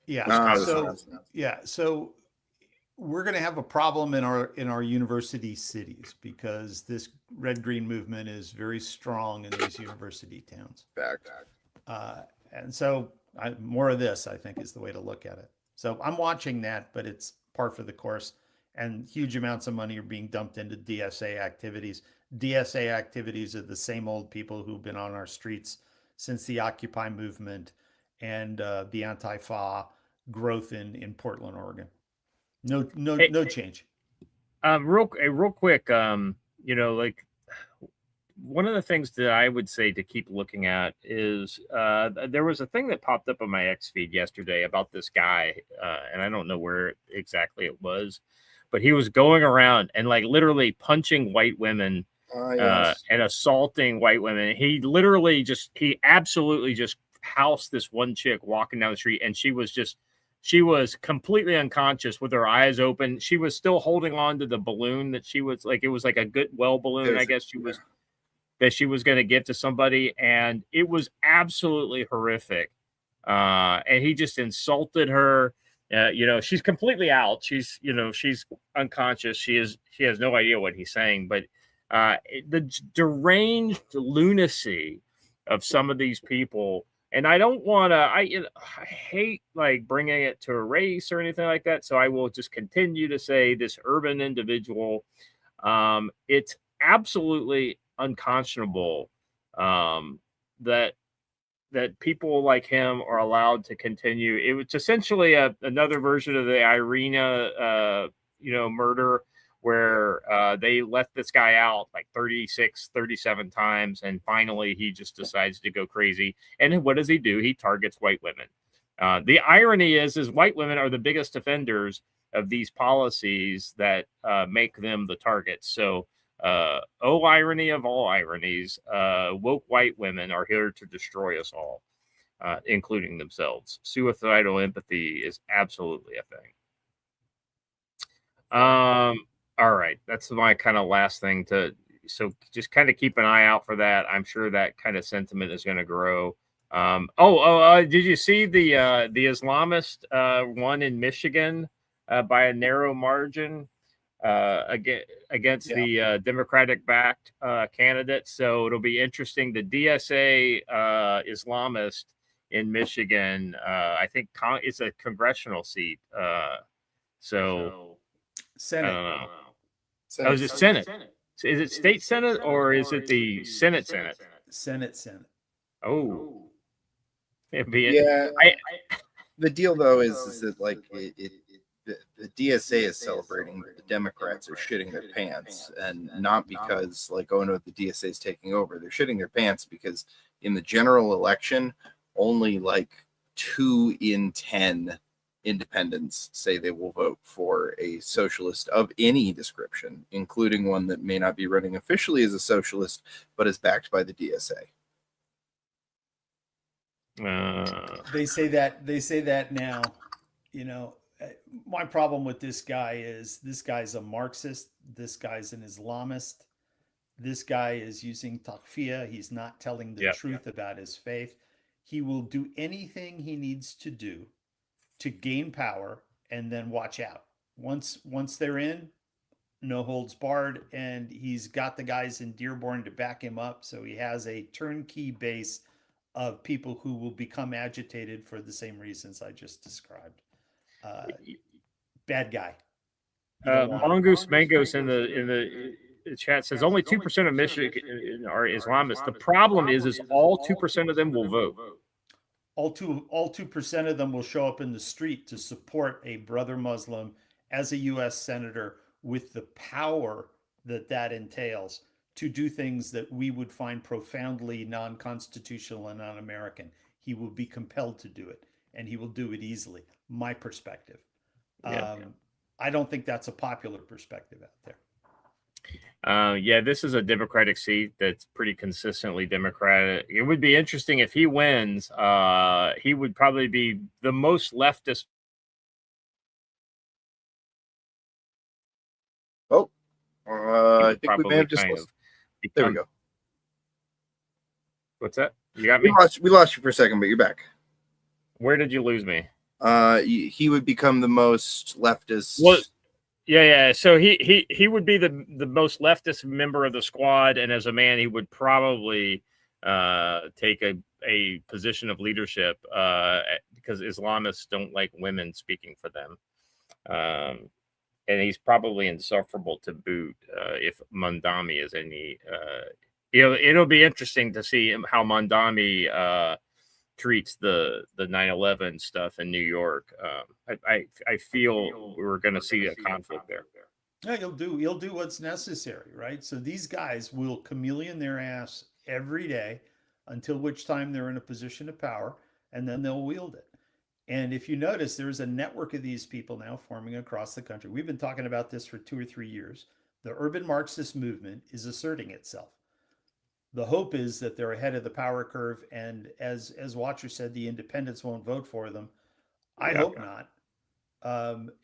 Yeah. So we're going to have a problem in our university cities because this red-green movement is very strong in these university towns. And so more of this, I think, is the way to look at it. So I'm watching that, but it's par for the course, and huge amounts of money are being dumped into DSA activities. DSA activities are the same old people who've been on our streets since the Occupy movement and the Antifa growth in Portland, Oregon. No change. Real quick, like one of the things that I would say to keep looking at is there was a thing that popped up on my X feed yesterday about this guy, and I don't know where exactly it was, but he was going around and like literally punching white women and assaulting white women. He absolutely just housed this one chick walking down the street, and she was completely unconscious with her eyes open. She was still holding on to the balloon that she was like, it was like a Goodwill balloon, I guess that she was going to give to somebody. And it was absolutely horrific. And he just insulted her. She's completely out. She's unconscious. She has no idea what he's saying, but the deranged lunacy of some of these people. And I don't want to, I hate like bringing it to a race or anything like that. So I will just continue to say this urban individual, it's absolutely unconscionable that people like him are allowed to continue. It was essentially another version of the Irina, murder, where they let this guy out like 36, 37 times. And finally, he just decides to go crazy. And what does he do? He targets white women. The irony is white women are the biggest offenders of these policies that make them the targets. So, irony of all ironies, woke white women are here to destroy us all, including themselves. Suicidal empathy is absolutely a thing. All right, that's my kind of last thing so just kind of keep an eye out for that. I'm sure that kind of sentiment is going to grow. Did you see the Islamist won in Michigan by a narrow margin against the Democratic-backed candidate? So it'll be interesting. The DSA Islamist in Michigan, I think it's a congressional seat. Senate. I don't know. Is it Senate? Is it state Senate or is it the Senate? Senate. Oh. The deal though is that like the DSA is celebrating that the Democrats are shitting their pants, and not because like, oh no, the DSA is taking over. They're shitting their pants because in the general election, only like 2 in 10 independents say they will vote for a socialist of any description, including one that may not be running officially as a socialist, but is backed by the DSA. They say that now. You know, my problem with this guy is this guy's a Marxist. This guy's an Islamist. This guy is using takfir. He's not telling the truth about his faith. He will do anything he needs to do to gain power, and then watch out. Once they're in, no holds barred, and he's got the guys in Dearborn to back him up. So he has a turnkey base of people who will become agitated for the same reasons I just described. Bad guy. Mongoose Mangos in the chat says only 2% of Michigan are Islamists. The problem is all 2% of them will vote. All 2% of them will show up in the street to support a brother Muslim as a U.S. senator with the power that entails to do things that we would find profoundly non-constitutional and un-American. He will be compelled to do it, and he will do it easily. My perspective. I don't think that's a popular perspective out there. This is a Democratic seat that's pretty consistently Democratic. It would be interesting if he wins. He would probably be the most leftist. I think we may have just lost. There we go. What's that? You got me? We lost you for a second, but you're back. Where did you lose me? He would become the most leftist. Well, yeah. So he would be the most leftist member of the squad, and as a man, he would probably take a position of leadership because Islamists don't like women speaking for them. And he's probably insufferable to boot if Mondami is any. It'll be interesting to see how Mondami treats the 9/11 stuff in New York. I feel we're going to see a conflict there. Yeah, he'll do what's necessary, right? So these guys will chameleon their ass every day until which time they're in a position of power, and then they'll wield it. And if you notice, there's a network of these people now forming across the country. We've been talking about this for 2 or 3 years. The urban Marxist movement is asserting itself. The hope is that they're ahead of the power curve, and as Watcher said, the independents won't vote for them. I hope not.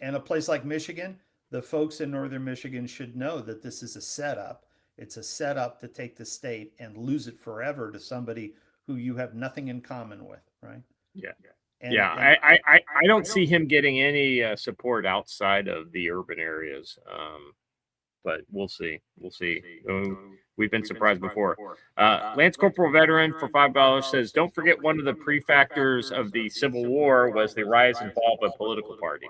And a place like Michigan, the folks in northern Michigan should know that this is a setup. It's a setup to take the state and lose it forever to somebody who you have nothing in common with, right? Yeah. I don't see him getting any support outside of the urban areas, but we'll see. We've been surprised before. Lance Corporal Veteran for $5 says, "Don't forget one of the prefactors of the Civil War was the rise and fall of a political party."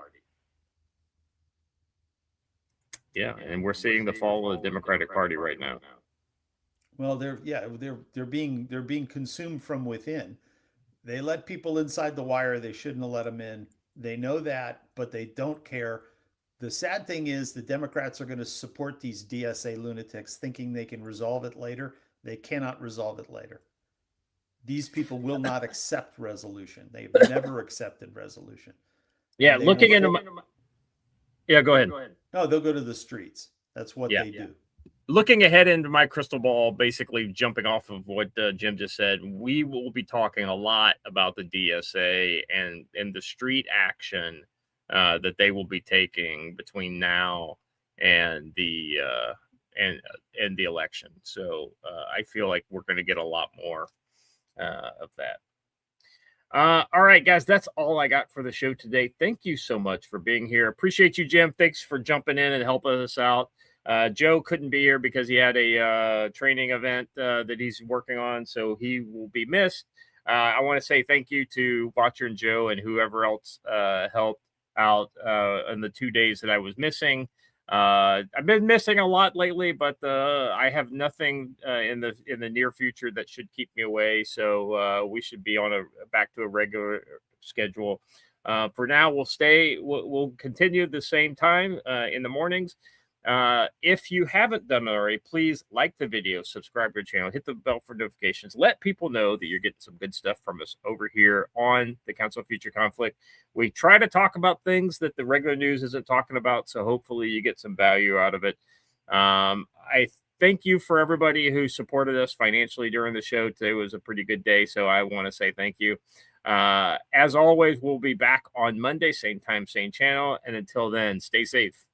Yeah, and we're seeing the fall of the Democratic Party right now. Well, they're being consumed from within. They let people inside the wire they shouldn't have let them in. They know that, but they don't care. The sad thing is the Democrats are going to support these DSA lunatics thinking they can resolve it later. They cannot resolve it later. These people will not accept resolution. They've never accepted resolution. Yeah, looking into yeah, go ahead. No, they'll go to the streets. That's what they do. Looking ahead into my crystal ball, basically jumping off of what Jim just said, we will be talking a lot about the DSA and the street action that they will be taking between now and the election. So I feel like we're going to get a lot more of that. All right, guys, that's all I got for the show today. Thank you so much for being here. Appreciate you, Jim. Thanks for jumping in and helping us out. Joe couldn't be here because he had a training event that he's working on, so he will be missed. I want to say thank you to Watcher and Joe and whoever else helped out in the 2 days that I was missing. I've been missing a lot lately, but I have nothing in the near future that should keep me away. So we should be on back to a regular schedule. For now, we'll continue the same time in the mornings. If you haven't done it already, please like the video, subscribe to the channel, hit the bell for notifications. Let people know that you're getting some good stuff from us over here on the Council of Future Conflict. We try to talk about things that the regular news isn't talking about, so hopefully you get some value out of it. I thank you for everybody who supported us financially during the show. Today was a pretty good day, so I want to say thank you. As always, we'll be back on Monday, same time, same channel. And until then, stay safe.